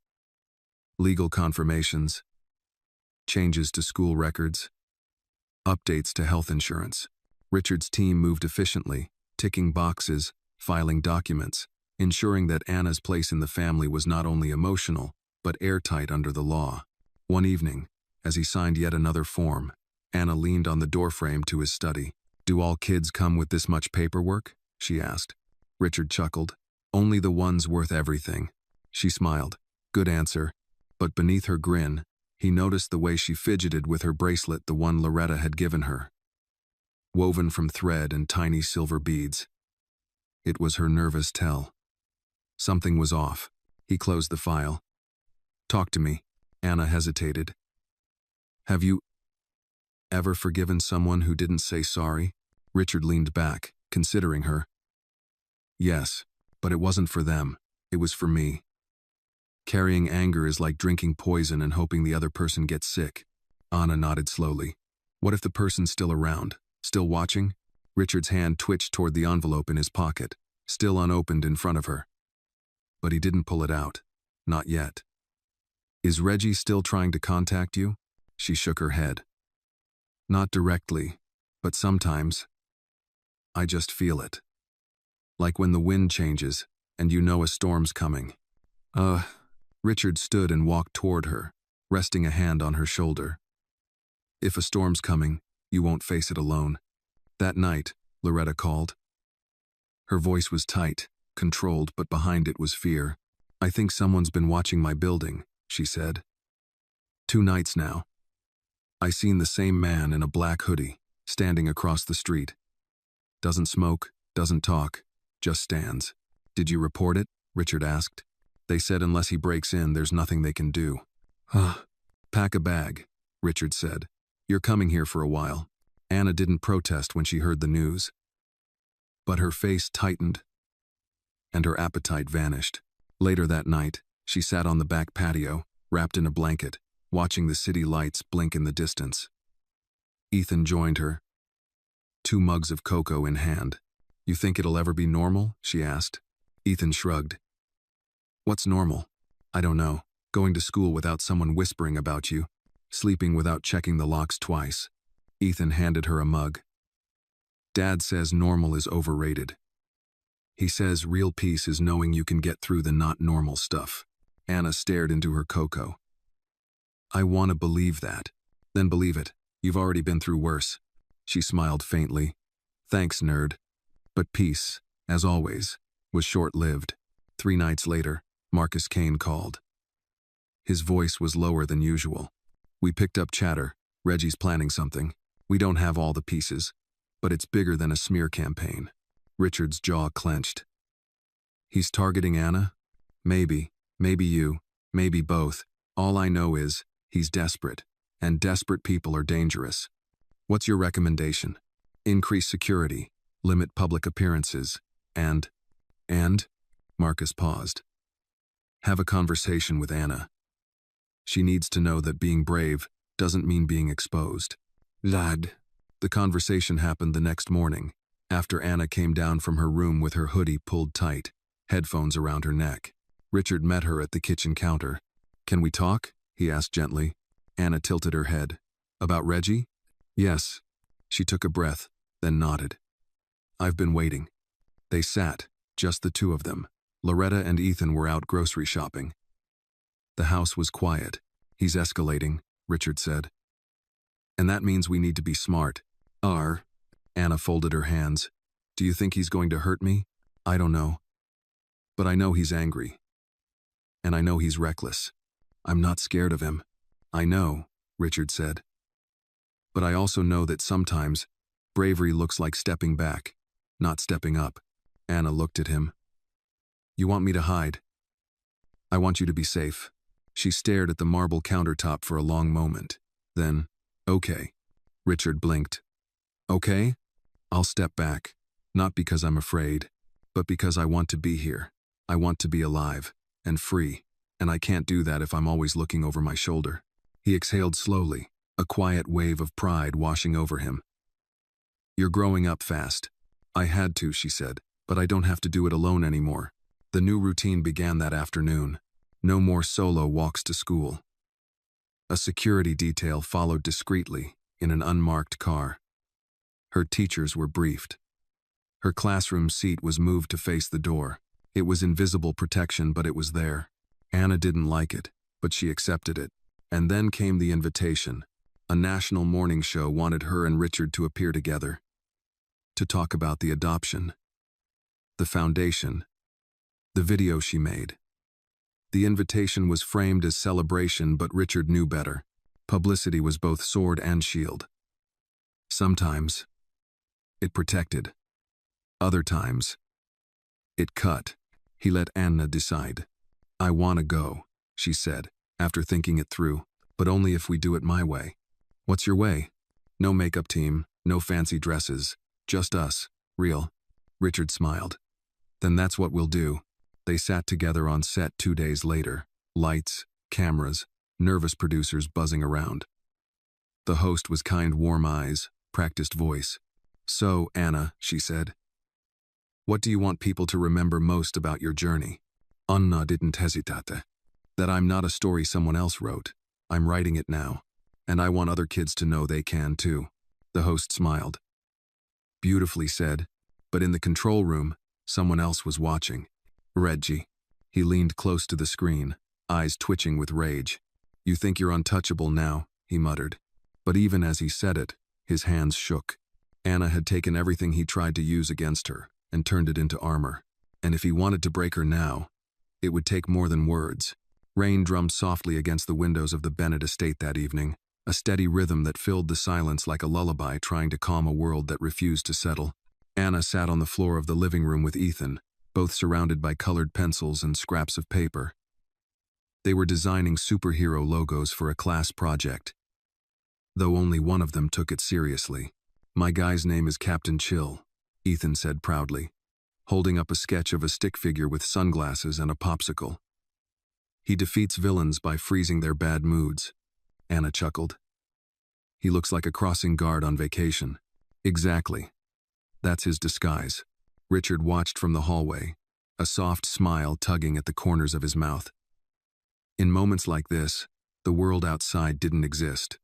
Legal confirmations, changes to school records, updates to health insurance. Richard's team moved efficiently, ticking boxes, filing documents, ensuring that Anna's place in the family was not only emotional, but airtight under the law. One evening, as he signed yet another form, Anna leaned on the doorframe to his study. Do all kids come with this much paperwork? She asked. Richard chuckled. Only the ones worth everything. She smiled. Good answer. But beneath her grin, he noticed the way she fidgeted with her bracelet, the one Loretta had given her. Woven from thread and tiny silver beads. It was her nervous tell. Something was off. He closed the file. Talk to me. Anna hesitated. Have you ever forgiven someone who didn't say sorry? Richard leaned back, considering her. Yes, but it wasn't for them. It was for me. Carrying anger is like drinking poison and hoping the other person gets sick. Anna nodded slowly. What if the person's still around? Still watching? Richard's hand twitched toward the envelope in his pocket, still unopened in front of her. But he didn't pull it out. Not yet. Is Reggie still trying to contact you? She shook her head. Not directly, but sometimes. I just feel it. Like when the wind changes, and you know a storm's coming. Richard stood and walked toward her, resting a hand on her shoulder. If a storm's coming, you won't face it alone. That night, Loretta called. Her voice was tight, controlled, but behind it was fear. I think someone's been watching my building, she said. 2 nights now. I seen the same man in a black hoodie, standing across the street. Doesn't smoke, doesn't talk, just stands. Did you report it? Richard asked. They said unless he breaks in, there's nothing they can do. Pack a bag, Richard said. You're coming here for a while. Anna didn't protest when she heard the news. But her face tightened, and her appetite vanished. Later that night, she sat on the back patio, wrapped in a blanket, watching the city lights blink in the distance. Ethan joined her, 2 mugs of cocoa in hand. You think it'll ever be normal? She asked. Ethan shrugged. What's normal? I don't know. Going to school without someone whispering about you. Sleeping without checking the locks twice. Ethan handed her a mug. Dad says normal is overrated. He says real peace is knowing you can get through the not normal stuff. Anna stared into her cocoa. I want to believe that. Then believe it. You've already been through worse. She smiled faintly. Thanks, nerd. But peace, as always, was short-lived. 3 nights later, Marcus Kane called. His voice was lower than usual. We picked up chatter. Reggie's planning something. We don't have all the pieces. but it's bigger than a smear campaign. Richard's jaw clenched. He's targeting Anna? Maybe you, maybe both. All I know is, he's desperate, and desperate people are dangerous. What's your recommendation? Increase security, limit public appearances, and, Marcus paused. Have a conversation with Anna. She needs to know that being brave doesn't mean being exposed. Lad. The conversation happened the next morning, after Anna came down from her room with her hoodie pulled tight, headphones around her neck. Richard met her at the kitchen counter. Can we talk? He asked gently. Anna tilted her head. About Reggie? Yes. She took a breath, then nodded. I've been waiting. They sat, just the two of them. Loretta and Ethan were out grocery shopping. The house was quiet. He's escalating, Richard said. And that means we need to be smart. Anna folded her hands. Do you think he's going to hurt me? I don't know. But I know he's angry. And I know he's reckless. I'm not scared of him. I know, Richard said. But I also know that sometimes bravery looks like stepping back, not stepping up. Anna looked at him. You want me to hide? I want you to be safe. She stared at the marble countertop for a long moment. Then, okay. Richard blinked. Okay? I'll step back. Not because I'm afraid, but because I want to be here. I want to be alive and free, and I can't do that if I'm always looking over my shoulder. He exhaled slowly, a quiet wave of pride washing over him. You're growing up fast. I had to, she said, but I don't have to do it alone anymore. The new routine began that afternoon. No more solo walks to school. A security detail followed discreetly in an unmarked car. Her teachers were briefed. Her classroom seat was moved to face the door. It was invisible protection, but it was there. Anna didn't like it, but she accepted it. And then came the invitation. A national morning show wanted her and Richard to appear together. To talk about the adoption. The foundation. The video she made. The invitation was framed as celebration, but Richard knew better. Publicity was both sword and shield. Sometimes, it protected. Other times, it cut. He let Anna decide. I want to go, she said, after thinking it through, but only if we do it my way. What's your way? No makeup team, no fancy dresses, just us, real. Richard smiled. Then that's what we'll do. They sat together on set 2 days later. Lights, cameras, nervous producers buzzing around. The host was kind, warm eyes, practiced voice. So, Anna, she said, what do you want people to remember most about your journey? Anna didn't hesitate. That I'm not a story someone else wrote. I'm writing it now. And I want other kids to know they can too. The host smiled. Beautifully said, but in the control room, someone else was watching. Reggie. He leaned close to the screen, eyes twitching with rage. You think you're untouchable now, he muttered. But even as he said it, his hands shook. Anna had taken everything he tried to use against her and turned it into armor. And if he wanted to break her now, it would take more than words. Rain drummed softly against the windows of the Bennett estate that evening, a steady rhythm that filled the silence like a lullaby trying to calm a world that refused to settle. Anna sat on the floor of the living room with Ethan, both surrounded by colored pencils and scraps of paper. They were designing superhero logos for a class project, though only one of them took it seriously. My guy's name is Captain Chill, Ethan said proudly, holding up a sketch of a stick figure with sunglasses and a popsicle. He defeats villains by freezing their bad moods, Anna chuckled. He looks like a crossing guard on vacation. Exactly. That's his disguise. Richard watched from the hallway, a soft smile tugging at the corners of his mouth. In moments like this, the world outside didn't exist.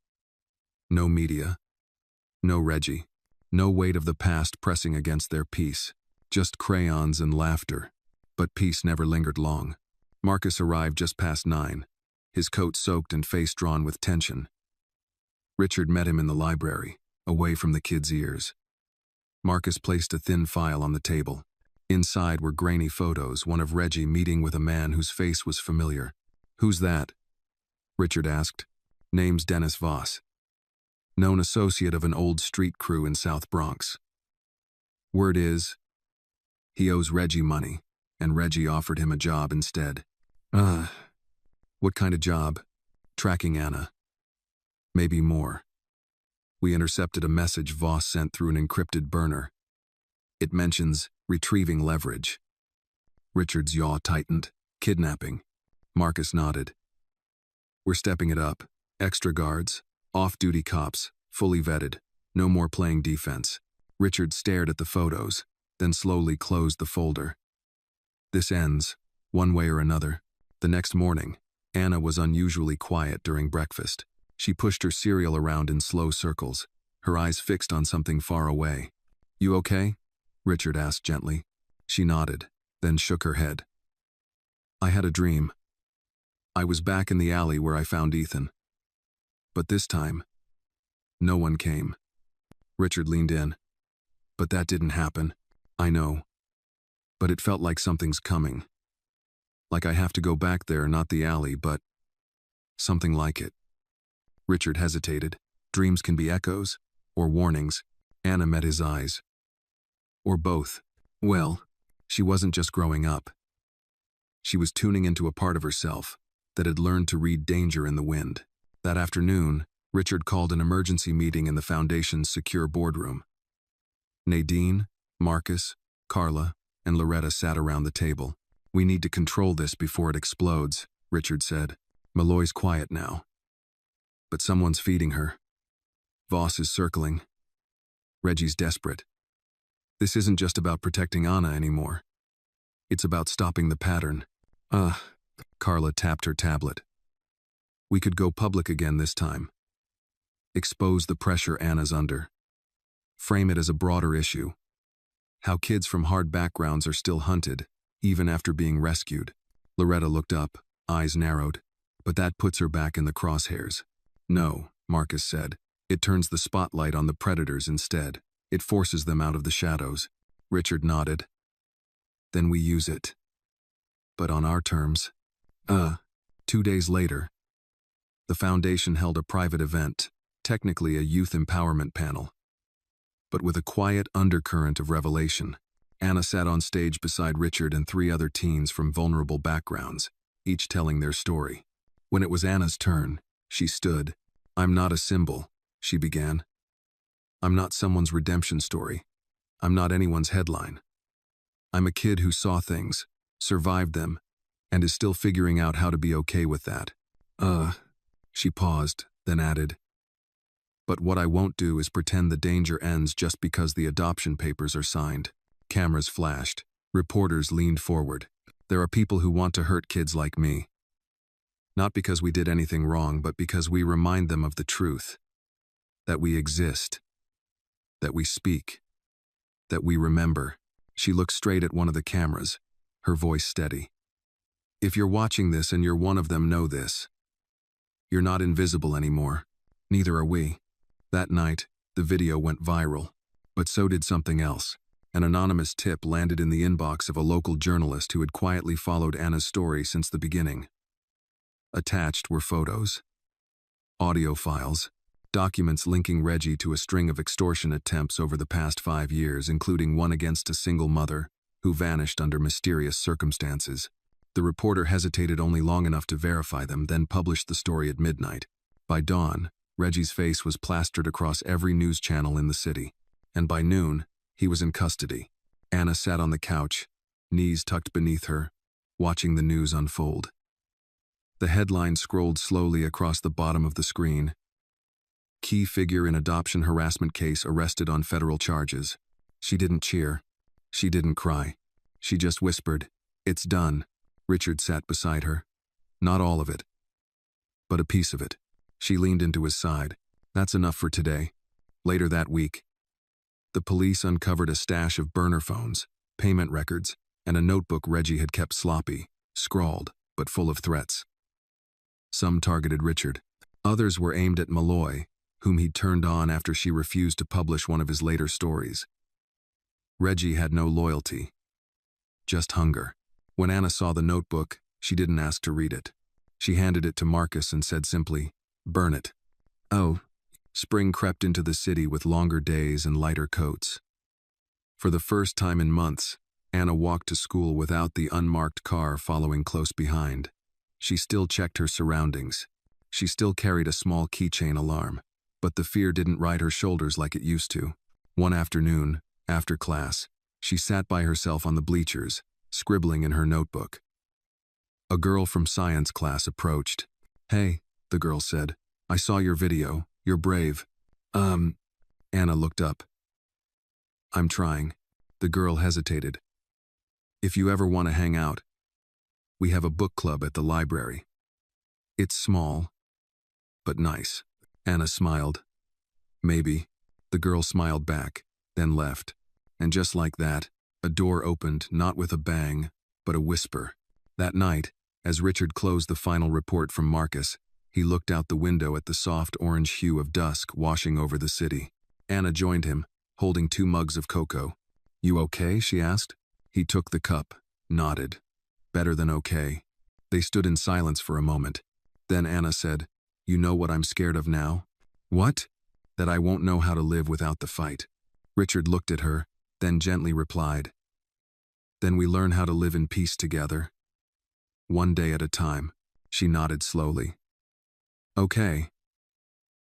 No media. No Reggie. No weight of the past pressing against their peace. Just crayons and laughter. But peace never lingered long. Marcus arrived just past 9, his coat soaked and face drawn with tension. Richard met him in the library, away from the kid's ears. Marcus placed a thin file on the table. Inside were grainy photos, one of Reggie meeting with a man whose face was familiar. Who's that? Richard asked. Name's Dennis Voss. Known associate of an old street crew in South Bronx. Word is, he owes Reggie money, and Reggie offered him a job instead. What kind of job? Tracking Anna. Maybe more. We intercepted a message Voss sent through an encrypted burner. It mentions retrieving leverage. Richard's jaw tightened. Kidnapping. Marcus nodded. We're stepping it up. Extra guards, off-duty cops, fully vetted. No more playing defense. Richard stared at the photos, then slowly closed the folder. This ends, one way or another. The next morning, Anna was unusually quiet during breakfast. She pushed her cereal around in slow circles, her eyes fixed on something far away. You okay? Richard asked gently. She nodded, then shook her head. I had a dream. I was back in the alley where I found Ethan. But this time, no one came. Richard leaned in. But that didn't happen. I know. But it felt like something's coming. Like I have to go back there, not the alley, but something like it. Richard hesitated. Dreams can be echoes, or warnings. Anna met his eyes. Or both. Well, she wasn't just growing up. She was tuning into a part of herself that had learned to read danger in the wind. That afternoon, Richard called an emergency meeting in the Foundation's secure boardroom. Nadine, Marcus, Carla, and Loretta sat around the table. We need to control this before it explodes, Richard said. Malloy's quiet now. But someone's feeding her. Voss is circling. Reggie's desperate. This isn't just about protecting Anna anymore. It's about stopping the pattern. Carla tapped her tablet. We could go public again this time. Expose the pressure Anna's under. Frame it as a broader issue. How kids from hard backgrounds are still hunted, even after being rescued. Loretta looked up, eyes narrowed. But that puts her back in the crosshairs. No, Marcus said. It turns the spotlight on the predators instead. It forces them out of the shadows. Richard nodded. Then we use it. But on our terms. 2 days later, the Foundation held a private event, technically a youth empowerment panel. But with a quiet undercurrent of revelation. Anna sat on stage beside Richard and 3 other teens from vulnerable backgrounds, each telling their story. When it was Anna's turn, she stood. I'm not a symbol, she began. I'm not someone's redemption story. I'm not anyone's headline. I'm a kid who saw things, survived them, and is still figuring out how to be okay with that. She paused, then added. But what I won't do is pretend the danger ends just because the adoption papers are signed. Cameras flashed. Reporters leaned forward. There are people who want to hurt kids like me. Not because we did anything wrong, but because we remind them of the truth. That we exist. That we speak. That we remember. She looked straight at one of the cameras, her voice steady. If you're watching this and you're one of them, know this. You're not invisible anymore. Neither are we. That night, the video went viral. But so did something else. An anonymous tip landed in the inbox of a local journalist who had quietly followed Anna's story since the beginning. Attached were photos, audio files, documents linking Reggie to a string of extortion attempts over the past 5 years, including one against a single mother who vanished under mysterious circumstances. The reporter hesitated only long enough to verify them, then published the story at midnight. By dawn, Reggie's face was plastered across every news channel in the city, and by noon, he was in custody. Anna sat on the couch, knees tucked beneath her, watching the news unfold. The headline scrolled slowly across the bottom of the screen. Key figure in adoption harassment case arrested on federal charges. She didn't cheer. She didn't cry. She just whispered, "It's done." Richard sat beside her. Not all of it, but a piece of it. She leaned into his side. That's enough for today. Later that week, the police uncovered a stash of burner phones, payment records, and a notebook Reggie had kept sloppy, scrawled, but full of threats. Some targeted Richard. Others were aimed at Malloy, whom he'd turned on after she refused to publish one of his later stories. Reggie had no loyalty, just hunger. When Anna saw the notebook, she didn't ask to read it. She handed it to Marcus and said simply, "Burn it." Oh, spring crept into the city with longer days and lighter coats. For the first time in months, Anna walked to school without the unmarked car following close behind. She still checked her surroundings. She still carried a small keychain alarm, but the fear didn't ride her shoulders like it used to. One afternoon, after class, she sat by herself on the bleachers, scribbling in her notebook. A girl from science class approached. "Hey," the girl said, "I saw your video. You're brave." Anna looked up. "I'm trying." The girl hesitated. "If you ever want to hang out, we have a book club at the library. It's small, but nice." Anna smiled. "Maybe." The girl smiled back, then left. And just like that, a door opened, not with a bang, but a whisper. That night, as Richard closed the final report from Marcus, he looked out the window at the soft orange hue of dusk washing over the city. Anna joined him, holding 2 mugs of cocoa. "You okay?" she asked. He took the cup, nodded. "Better than okay." They stood in silence for a moment. Then Anna said, "You know what I'm scared of now?" "What?" "That I won't know how to live without the fight." Richard looked at her, then gently replied, "Then we learn how to live in peace together. One day at a time." She nodded slowly. "Okay.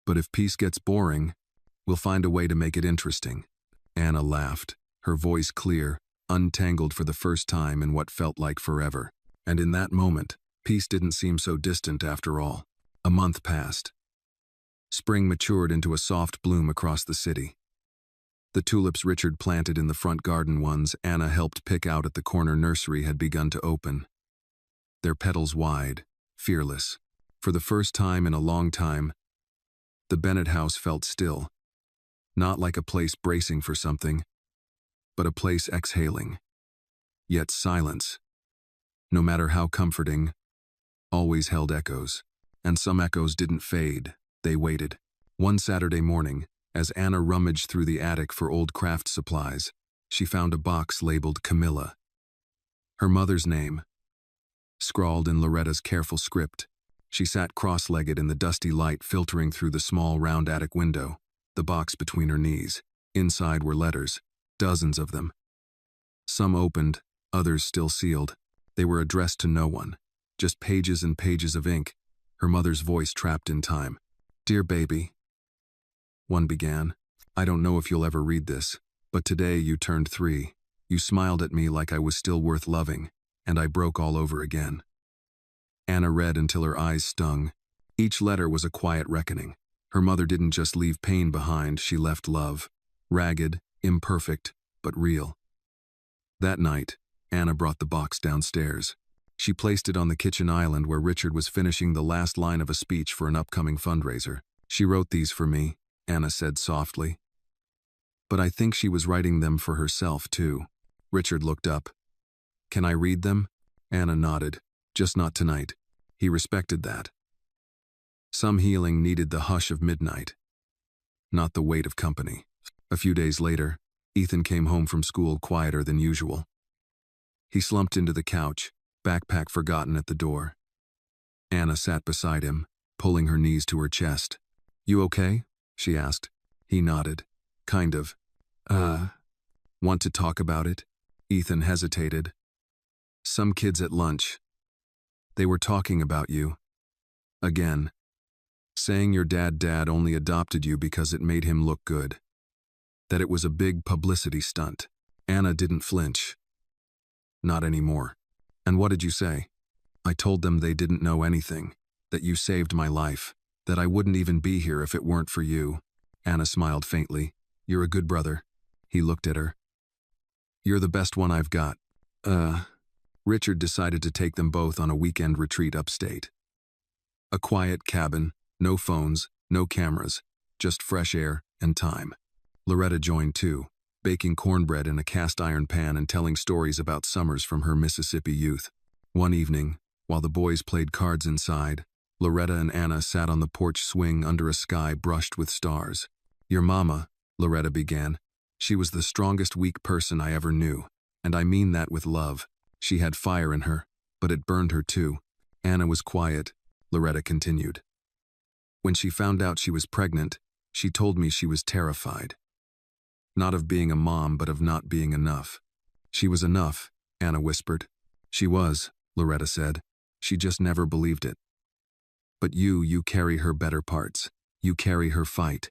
But if peace gets boring, we'll find a way to make it interesting." Anna laughed, her voice clear, untangled for the first time in what felt like forever. And in that moment, peace didn't seem so distant after all. A month passed. Spring matured into a soft bloom across the city. The tulips Richard planted in the front garden ones Anna helped pick out at the corner nursery had begun to open. Their petals wide, fearless. For the first time in a long time, the Bennett house felt still. Not like a place bracing for something, but a place exhaling. Yet silence, no matter how comforting, always held echoes. And some echoes didn't fade, they waited. One Saturday morning, as Anna rummaged through the attic for old craft supplies, she found a box labeled Camilla. Her mother's name, scrawled in Loretta's careful script. She sat cross-legged in the dusty light filtering through the small round attic window, the box between her knees. Inside were letters, dozens of them. Some opened, others still sealed. They were addressed to no one, just pages and pages of ink, her mother's voice trapped in time. "Dear baby," one began, "I don't know if you'll ever read this, but today you turned 3. You smiled at me like I was still worth loving, and I broke all over again." Anna read until her eyes stung. Each letter was a quiet reckoning. Her mother didn't just leave pain behind, she left love. Ragged, imperfect, but real. That night, Anna brought the box downstairs. She placed it on the kitchen island where Richard was finishing the last line of a speech for an upcoming fundraiser. "She wrote these for me," Anna said softly. "But I think she was writing them for herself, too." Richard looked up. "Can I read them?" Anna nodded. "Just not tonight." He respected that. Some healing needed the hush of midnight, not the weight of company. A few days later, Ethan came home from school quieter than usual. He slumped into the couch, backpack forgotten at the door. Anna sat beside him, pulling her knees to her chest. "You okay?" she asked. He nodded. "Kind of." Want to talk about it?" Ethan hesitated. "Some kids at lunch. They were talking about you. Again. Saying your dad only adopted you because it made him look good. That it was a big publicity stunt." Anna didn't flinch. "Not anymore." "And what did you say?" "I told them they didn't know anything, that you saved my life, that I wouldn't even be here if it weren't for you." Anna smiled faintly. "You're a good brother." He looked at her. "You're the best one I've got." Richard decided to take them both on a weekend retreat upstate. A quiet cabin, no phones, no cameras, just fresh air and time. Loretta joined too, baking cornbread in a cast iron pan and telling stories about summers from her Mississippi youth. One evening, while the boys played cards inside, Loretta and Anna sat on the porch swing under a sky brushed with stars. "Your mama," Loretta began. "She was the strongest weak person I ever knew, and I mean that with love. She had fire in her, but it burned her too." Anna was quiet, Loretta continued. "When she found out she was pregnant, she told me she was terrified. Not of being a mom, but of not being enough. She was enough, Anna whispered. She was, Loretta said. She just never believed it. But you carry her better parts. You carry her fight.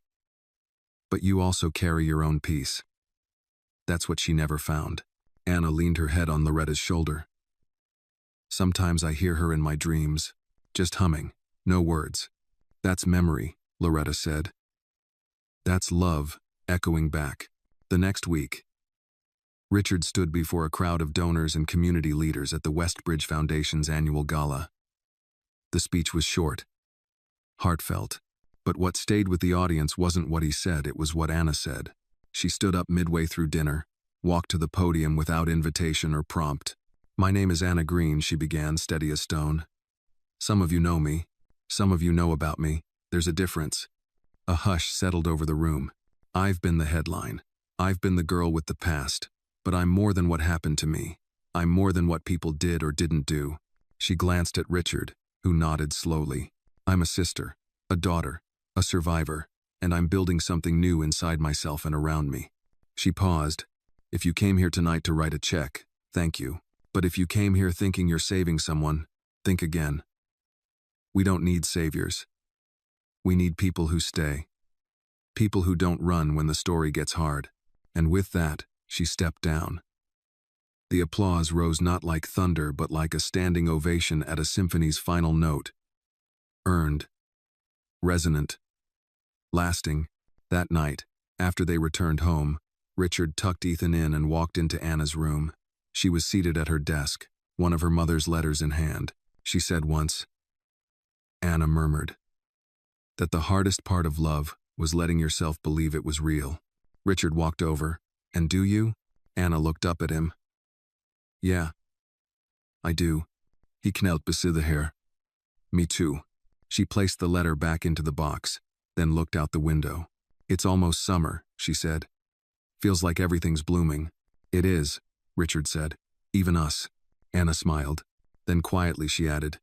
But you also carry your own peace. That's what she never found. Anna leaned her head on Loretta's shoulder. Sometimes I hear her in my dreams, just humming, no words. That's memory, Loretta said. That's love, echoing back. The next week, Richard stood before a crowd of donors and community leaders at the Westbridge Foundation's annual gala. The speech was short, heartfelt, but what stayed with the audience wasn't what he said, it was what Anna said. She stood up midway through dinner, walked to the podium without invitation or prompt. My name is Anna Green, she began, steady as stone. Some of you know me. Some of you know about me. There's a difference. A hush settled over the room. I've been the headline. I've been the girl with the past. But I'm more than what happened to me. I'm more than what people did or didn't do. She glanced at Richard, who nodded slowly. I'm a sister, a daughter, a survivor, and I'm building something new inside myself and around me. She paused. If you came here tonight to write a check, thank you. But if you came here thinking you're saving someone, think again. We don't need saviors. We need people who stay. People who don't run when the story gets hard. And with that, she stepped down. The applause rose not like thunder but like a standing ovation at a symphony's final note. Earned. Resonant. Lasting. That night, after they returned home, Richard tucked Ethan in and walked into Anna's room. She was seated at her desk, one of her mother's letters in hand. She said once. Anna murmured. That the hardest part of love was letting yourself believe it was real. Richard walked over. And do you? Anna looked up at him. Yeah. I do. He knelt beside her. Me too. She placed the letter back into the box, then looked out the window. It's almost summer, she said. Feels like everything's blooming. It is, Richard said. Even us. Anna smiled. Then quietly she added.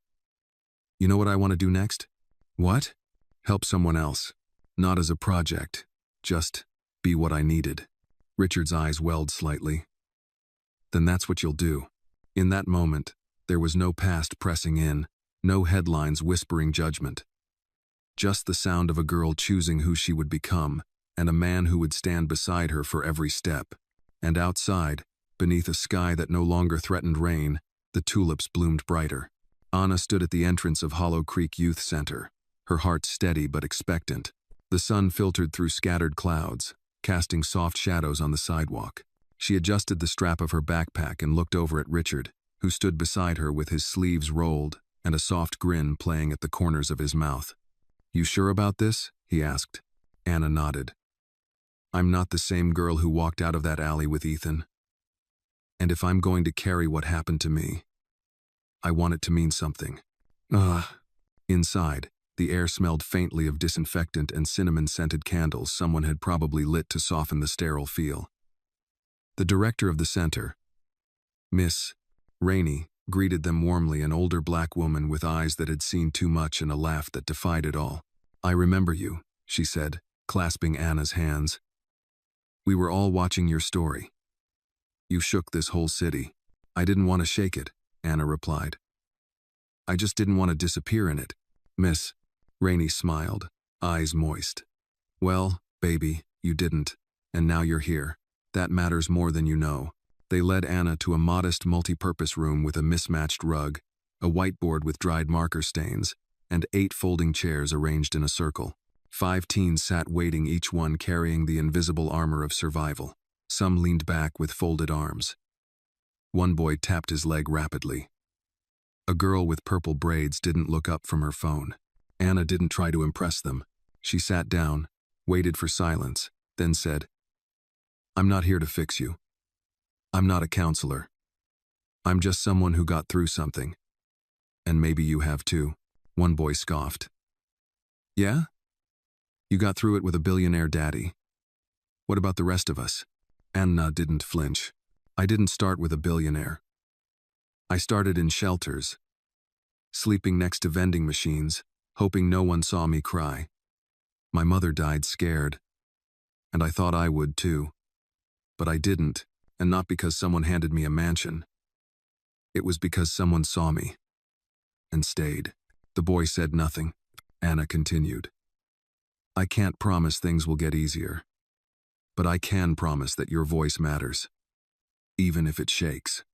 You know what I want to do next? What? Help someone else. Not as a project. Just be what I needed. Richard's eyes welled slightly. Then that's what you'll do. In that moment, there was no past pressing in, no headlines whispering judgment. Just the sound of a girl choosing who she would become, and a man who would stand beside her for every step. And outside, beneath a sky that no longer threatened rain, the tulips bloomed brighter. Anna stood at the entrance of Hollow Creek Youth Center, her heart steady but expectant. The sun filtered through scattered clouds, casting soft shadows on the sidewalk. She adjusted the strap of her backpack and looked over at Richard, who stood beside her with his sleeves rolled and a soft grin playing at the corners of his mouth. You sure about this? He asked. Anna nodded. I'm not the same girl who walked out of that alley with Ethan. And if I'm going to carry what happened to me, I want it to mean something. Inside, the air smelled faintly of disinfectant and cinnamon-scented candles someone had probably lit to soften the sterile feel. The director of the center, Miss Rainey, greeted them warmly, an older black woman with eyes that had seen too much and a laugh that defied it all. I remember you, she said, clasping Anna's hands. We were all watching your story. You shook this whole city. I didn't want to shake it, Anna replied. I just didn't want to disappear in it. Miss Rainey smiled, eyes moist. Well, baby, you didn't, and now you're here. That matters more than you know. They led Anna to a modest multi-purpose room with a mismatched rug, a whiteboard with dried marker stains, and 8 folding chairs arranged in a circle. 5 teens sat waiting, each one carrying the invisible armor of survival. Some leaned back with folded arms. One boy tapped his leg rapidly. A girl with purple braids didn't look up from her phone. Anna didn't try to impress them. She sat down, waited for silence, then said, I'm not here to fix you. I'm not a counselor. I'm just someone who got through something. And maybe you have too. One boy scoffed. Yeah? You got through it with a billionaire daddy. What about the rest of us? Anna didn't flinch. I didn't start with a billionaire. I started in shelters, sleeping next to vending machines, hoping no one saw me cry. My mother died scared, and I thought I would too. But I didn't, and not because someone handed me a mansion. It was because someone saw me and stayed. The boy said nothing. Anna continued. I can't promise things will get easier, but I can promise that your voice matters, even if it shakes.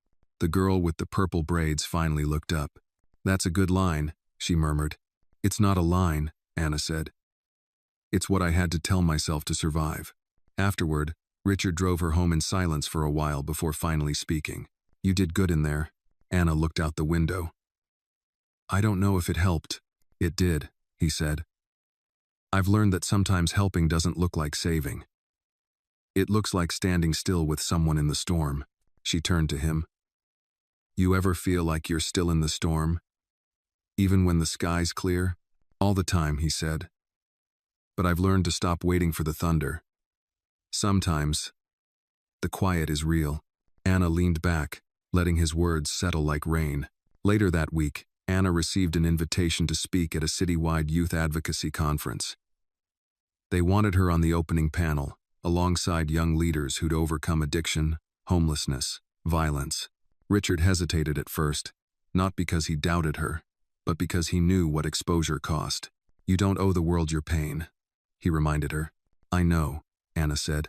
The girl with the purple braids finally looked up. That's a good line, she murmured. It's not a line, Anna said. It's what I had to tell myself to survive. Afterward, Richard drove her home in silence for a while before finally speaking. You did good in there. Anna looked out the window. I don't know if it helped. It did, he said. I've learned that sometimes helping doesn't look like saving. It looks like standing still with someone in the storm. She turned to him. You ever feel like you're still in the storm? Even when the sky's clear? All the time, he said. But I've learned to stop waiting for the thunder. Sometimes, the quiet is real. Anna leaned back, letting his words settle like rain. Later that week, Anna received an invitation to speak at a citywide youth advocacy conference. They wanted her on the opening panel, alongside young leaders who'd overcome addiction, homelessness, violence. Richard hesitated at first, not because he doubted her, but because he knew what exposure cost. You don't owe the world your pain, he reminded her. I know, Anna said.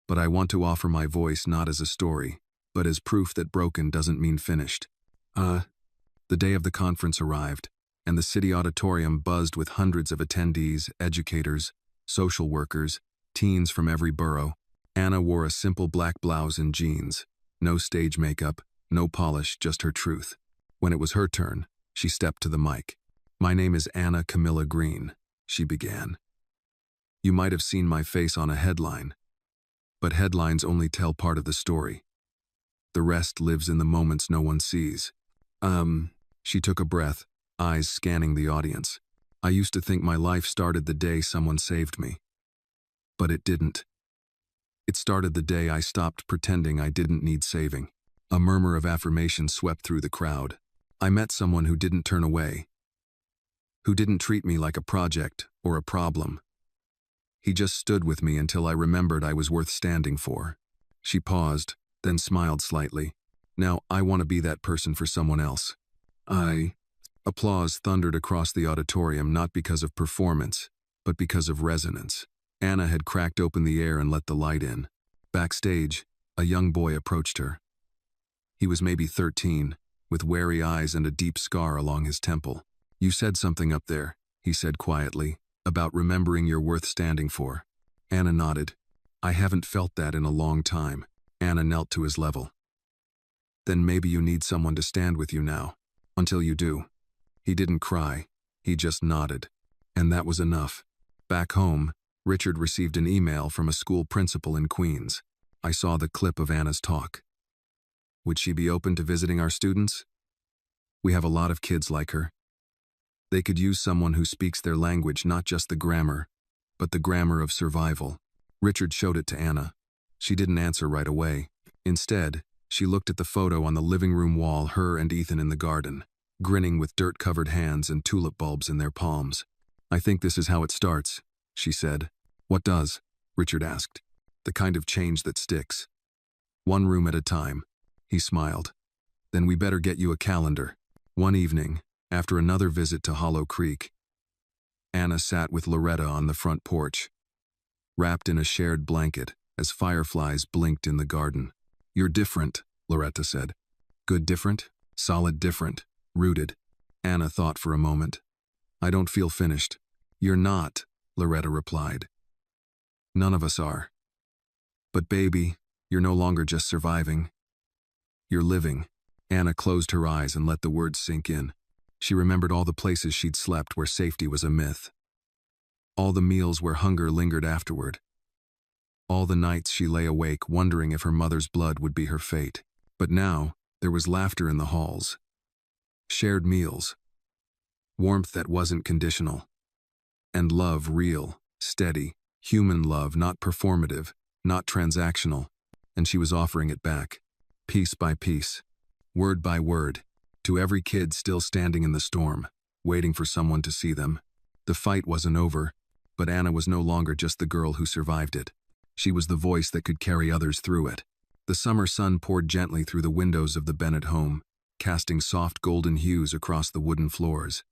But I want to offer my voice not as a story, but as proof that broken doesn't mean finished. The day of the conference arrived, and the city auditorium buzzed with hundreds of attendees, educators, social workers, teens from every borough. Anna wore a simple black blouse and jeans. No stage makeup, no polish, just her truth. When it was her turn, she stepped to the mic. My name is Anna Camilla Green, she began. You might have seen my face on a headline, but headlines only tell part of the story. The rest lives in the moments no one sees. She took a breath, eyes scanning the audience. I used to think my life started the day someone saved me. But it didn't. It started the day I stopped pretending I didn't need saving. A murmur of affirmation swept through the crowd. I met someone who didn't turn away, who didn't treat me like a project or a problem. He just stood with me until I remembered I was worth standing for. She paused, then smiled slightly. Now I want to be that person for someone else. Applause thundered across the auditorium, not because of performance, but because of resonance. Anna had cracked open the air and let the light in. Backstage, a young boy approached her. He was maybe 13, with wary eyes and a deep scar along his temple. You said something up there, he said quietly, about remembering you're worth standing for. Anna nodded. I haven't felt that in a long time. Anna knelt to his level. Then maybe you need someone to stand with you now. Until you do. He didn't cry. He just nodded. And that was enough. Back home, Richard received an email from a school principal in Queens. I saw the clip of Anna's talk. Would she be open to visiting our students? We have a lot of kids like her. They could use someone who speaks their language, not just the grammar, but the grammar of survival. Richard showed it to Anna. She didn't answer right away. Instead, she looked at the photo on the living room wall, her and Ethan in the garden, grinning with dirt-covered hands and tulip bulbs in their palms. I think this is how it starts, she said. What does? Richard asked. The kind of change that sticks. One room at a time. He smiled. Then we better get you a calendar. One evening, after another visit to Hollow Creek, Anna sat with Loretta on the front porch, wrapped in a shared blanket as fireflies blinked in the garden. You're different, Loretta said. Good different, solid different, rooted. Anna thought for a moment. I don't feel finished. You're not, Loretta replied. None of us are. But baby, you're no longer just surviving. You're living. Anna closed her eyes and let the words sink in. She remembered all the places she'd slept where safety was a myth. All the meals where hunger lingered afterward. All the nights she lay awake wondering if her mother's blood would be her fate. But now, there was laughter in the halls. Shared meals. Warmth that wasn't conditional. And love real, steady, human love, not performative, not transactional. And she was offering it back, piece by piece, word by word, to every kid still standing in the storm, waiting for someone to see them. The fight wasn't over, but Anna was no longer just the girl who survived it. She was the voice that could carry others through it. The summer sun poured gently through the windows of the Bennett home, casting soft golden hues across the wooden floors.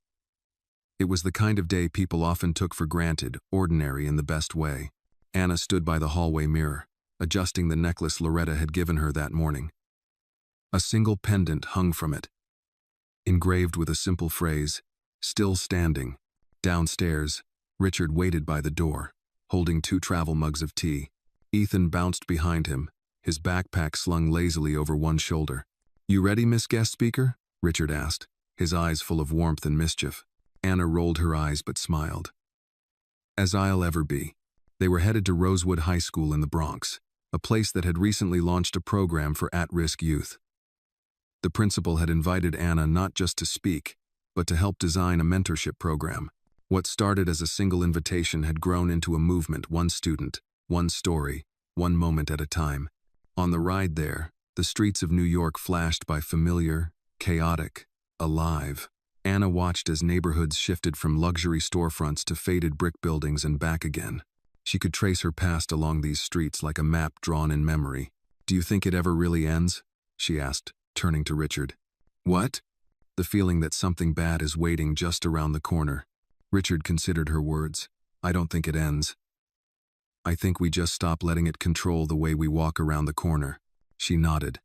It was the kind of day people often took for granted, ordinary in the best way. Anna stood by the hallway mirror, adjusting the necklace Loretta had given her that morning. A single pendant hung from it, engraved with a simple phrase, "Still standing." Downstairs, Richard waited by the door, holding 2 travel mugs of tea. Ethan bounced behind him, his backpack slung lazily over one shoulder. "You ready, Miss Guest Speaker?" Richard asked, his eyes full of warmth and mischief. Anna rolled her eyes but smiled. "As I'll ever be." They were headed to Rosewood High School in the Bronx, a place that had recently launched a program for at-risk youth. The principal had invited Anna not just to speak, but to help design a mentorship program. What started as a single invitation had grown into a movement, one student, one story, one moment at a time. On the ride there, the streets of New York flashed by familiar, chaotic, alive. Anna watched as neighborhoods shifted from luxury storefronts to faded brick buildings and back again. She could trace her past along these streets like a map drawn in memory. "Do you think it ever really ends?" she asked, turning to Richard. "What?" "The feeling that something bad is waiting just around the corner." Richard considered her words. "I don't think it ends. I think we just stop letting it control the way we walk around the corner." She nodded,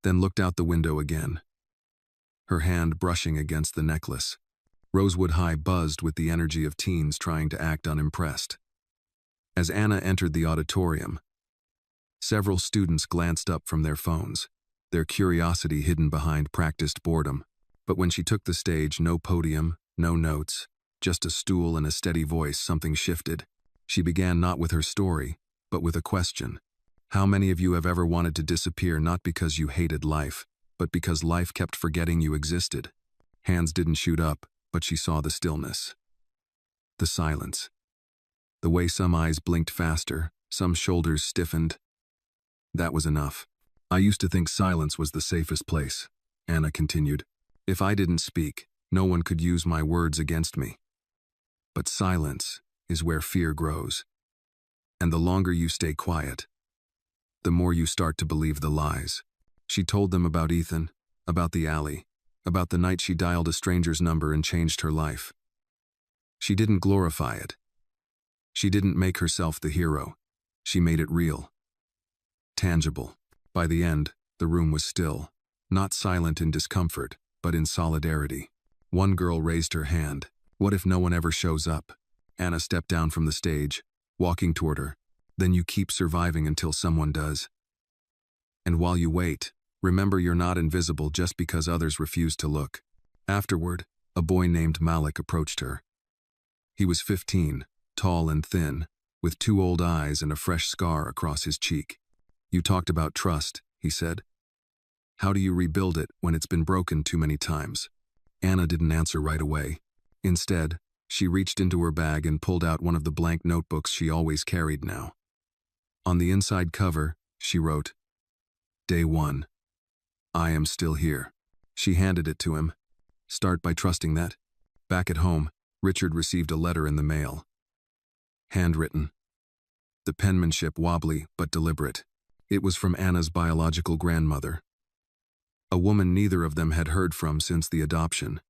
then looked out the window again, her hand brushing against the necklace. Rosewood High buzzed with the energy of teens trying to act unimpressed. As Anna entered the auditorium, several students glanced up from their phones, their curiosity hidden behind practiced boredom. But when she took the stage, no podium, no notes, just a stool and a steady voice, something shifted. She began not with her story, but with a question. How many of you have ever wanted to disappear not because you hated life, but because life kept forgetting you existed? Hands didn't shoot up, but she saw the stillness. The silence. The way some eyes blinked faster, some shoulders stiffened. That was enough. "I used to think silence was the safest place," Anna continued. "If I didn't speak, no one could use my words against me. But silence is where fear grows. And the longer you stay quiet, the more you start to believe the lies." She told them about Ethan, about the alley, about the night she dialed a stranger's number and changed her life. She didn't glorify it. She didn't make herself the hero. She made it real. Tangible. By the end, the room was still, not silent in discomfort, but in solidarity. One girl raised her hand. "What if no one ever shows up?" Anna stepped down from the stage, walking toward her. "Then you keep surviving until someone does. And while you wait, remember you're not invisible just because others refuse to look." Afterward, a boy named Malik approached her. He was 15, tall and thin, with 2 old eyes and a fresh scar across his cheek. "You talked about trust," he said. "How do you rebuild it when it's been broken too many times?" Anna didn't answer right away. Instead, she reached into her bag and pulled out one of the blank notebooks she always carried now. On the inside cover, she wrote, "Day 1. I am still here." She handed it to him. "Start by trusting that." Back at home, Richard received a letter in the mail. Handwritten. The penmanship wobbly but deliberate. It was from Anna's biological grandmother, a woman neither of them had heard from since the adoption.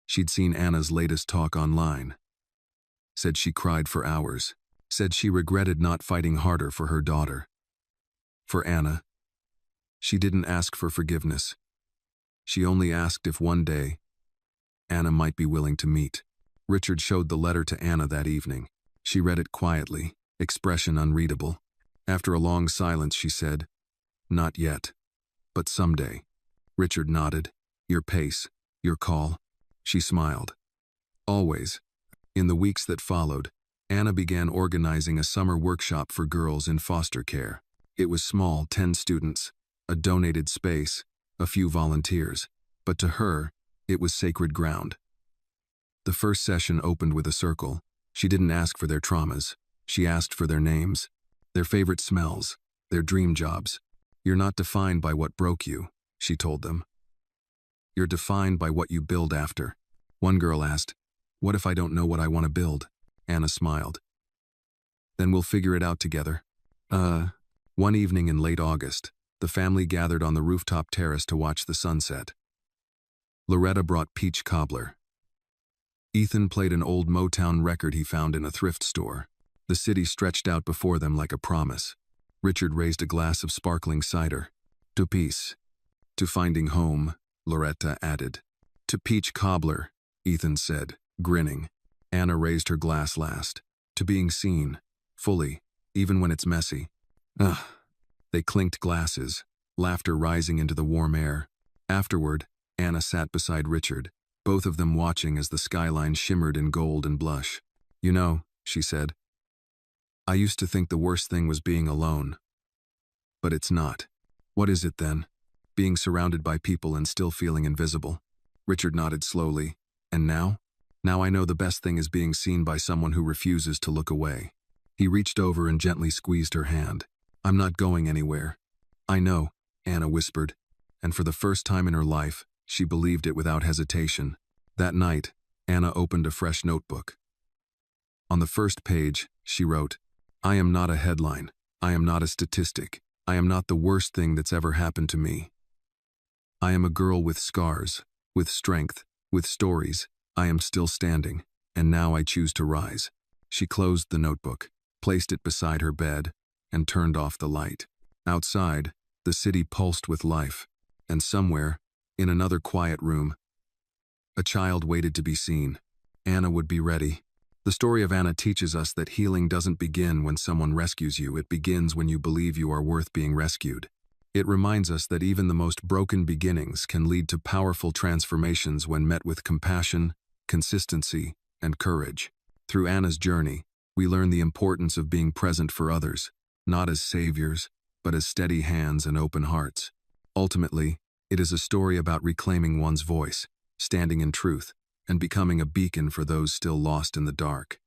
She'd seen Anna's latest talk online. Said she cried for hours. Said she regretted not fighting harder for her daughter. For Anna, she didn't ask for forgiveness. She only asked if one day, Anna might be willing to meet. Richard showed the letter to Anna that evening. She read it quietly, expression unreadable. After a long silence, she said, "Not yet, but someday." Richard nodded. "Your pace, your call." She smiled. Always. In the weeks that followed, Anna began organizing a summer workshop for girls in foster care. It was small, 10 students, a donated space, a few volunteers, but to her, it was sacred ground. The first session opened with a circle. She didn't ask for their traumas. She asked for their names, their favorite smells, their dream jobs. "You're not defined by what broke you," she told them. "You're defined by what you build after." One girl asked, "What if I don't know what I want to build?" Anna smiled. Then we'll figure it out together. One evening in late August, the family gathered on the rooftop terrace to watch the sunset. Loretta brought peach cobbler. Ethan played an old Motown record he found in a thrift store. The city stretched out before them like a promise. Richard raised a glass of sparkling cider. To peace. To finding home, Loretta added. To peach cobbler, Ethan said, grinning. Anna raised her glass last. To being seen, fully, even when it's messy. Ugh. They clinked glasses, laughter rising into the warm air. Afterward, Anna sat beside Richard, both of them watching as the skyline shimmered in gold and blush. You know, she said, I used to think the worst thing was being alone. But it's not. What is it then? Being surrounded by people and still feeling invisible. Richard nodded slowly. And now? Now I know the best thing is being seen by someone who refuses to look away. He reached over and gently squeezed her hand. I'm not going anywhere. I know, Anna whispered, and for the first time in her life, she believed it without hesitation. That night, Anna opened a fresh notebook. On the first page, she wrote, I am not a headline. I am not a statistic. I am not the worst thing that's ever happened to me. I am a girl with scars, with strength, with stories. I am still standing, and now I choose to rise. She closed the notebook, placed it beside her bed, and turned off the light. Outside, the city pulsed with life, and somewhere, in another quiet room, a child waited to be seen. Anna would be ready. The story of Anna teaches us that healing doesn't begin when someone rescues you, it begins when you believe you are worth being rescued. It reminds us that even the most broken beginnings can lead to powerful transformations when met with compassion, consistency, and courage. Through Anna's journey, we learn the importance of being present for others, not as saviors, but as steady hands and open hearts. Ultimately, it is a story about reclaiming one's voice, standing in truth, and becoming a beacon for those still lost in the dark.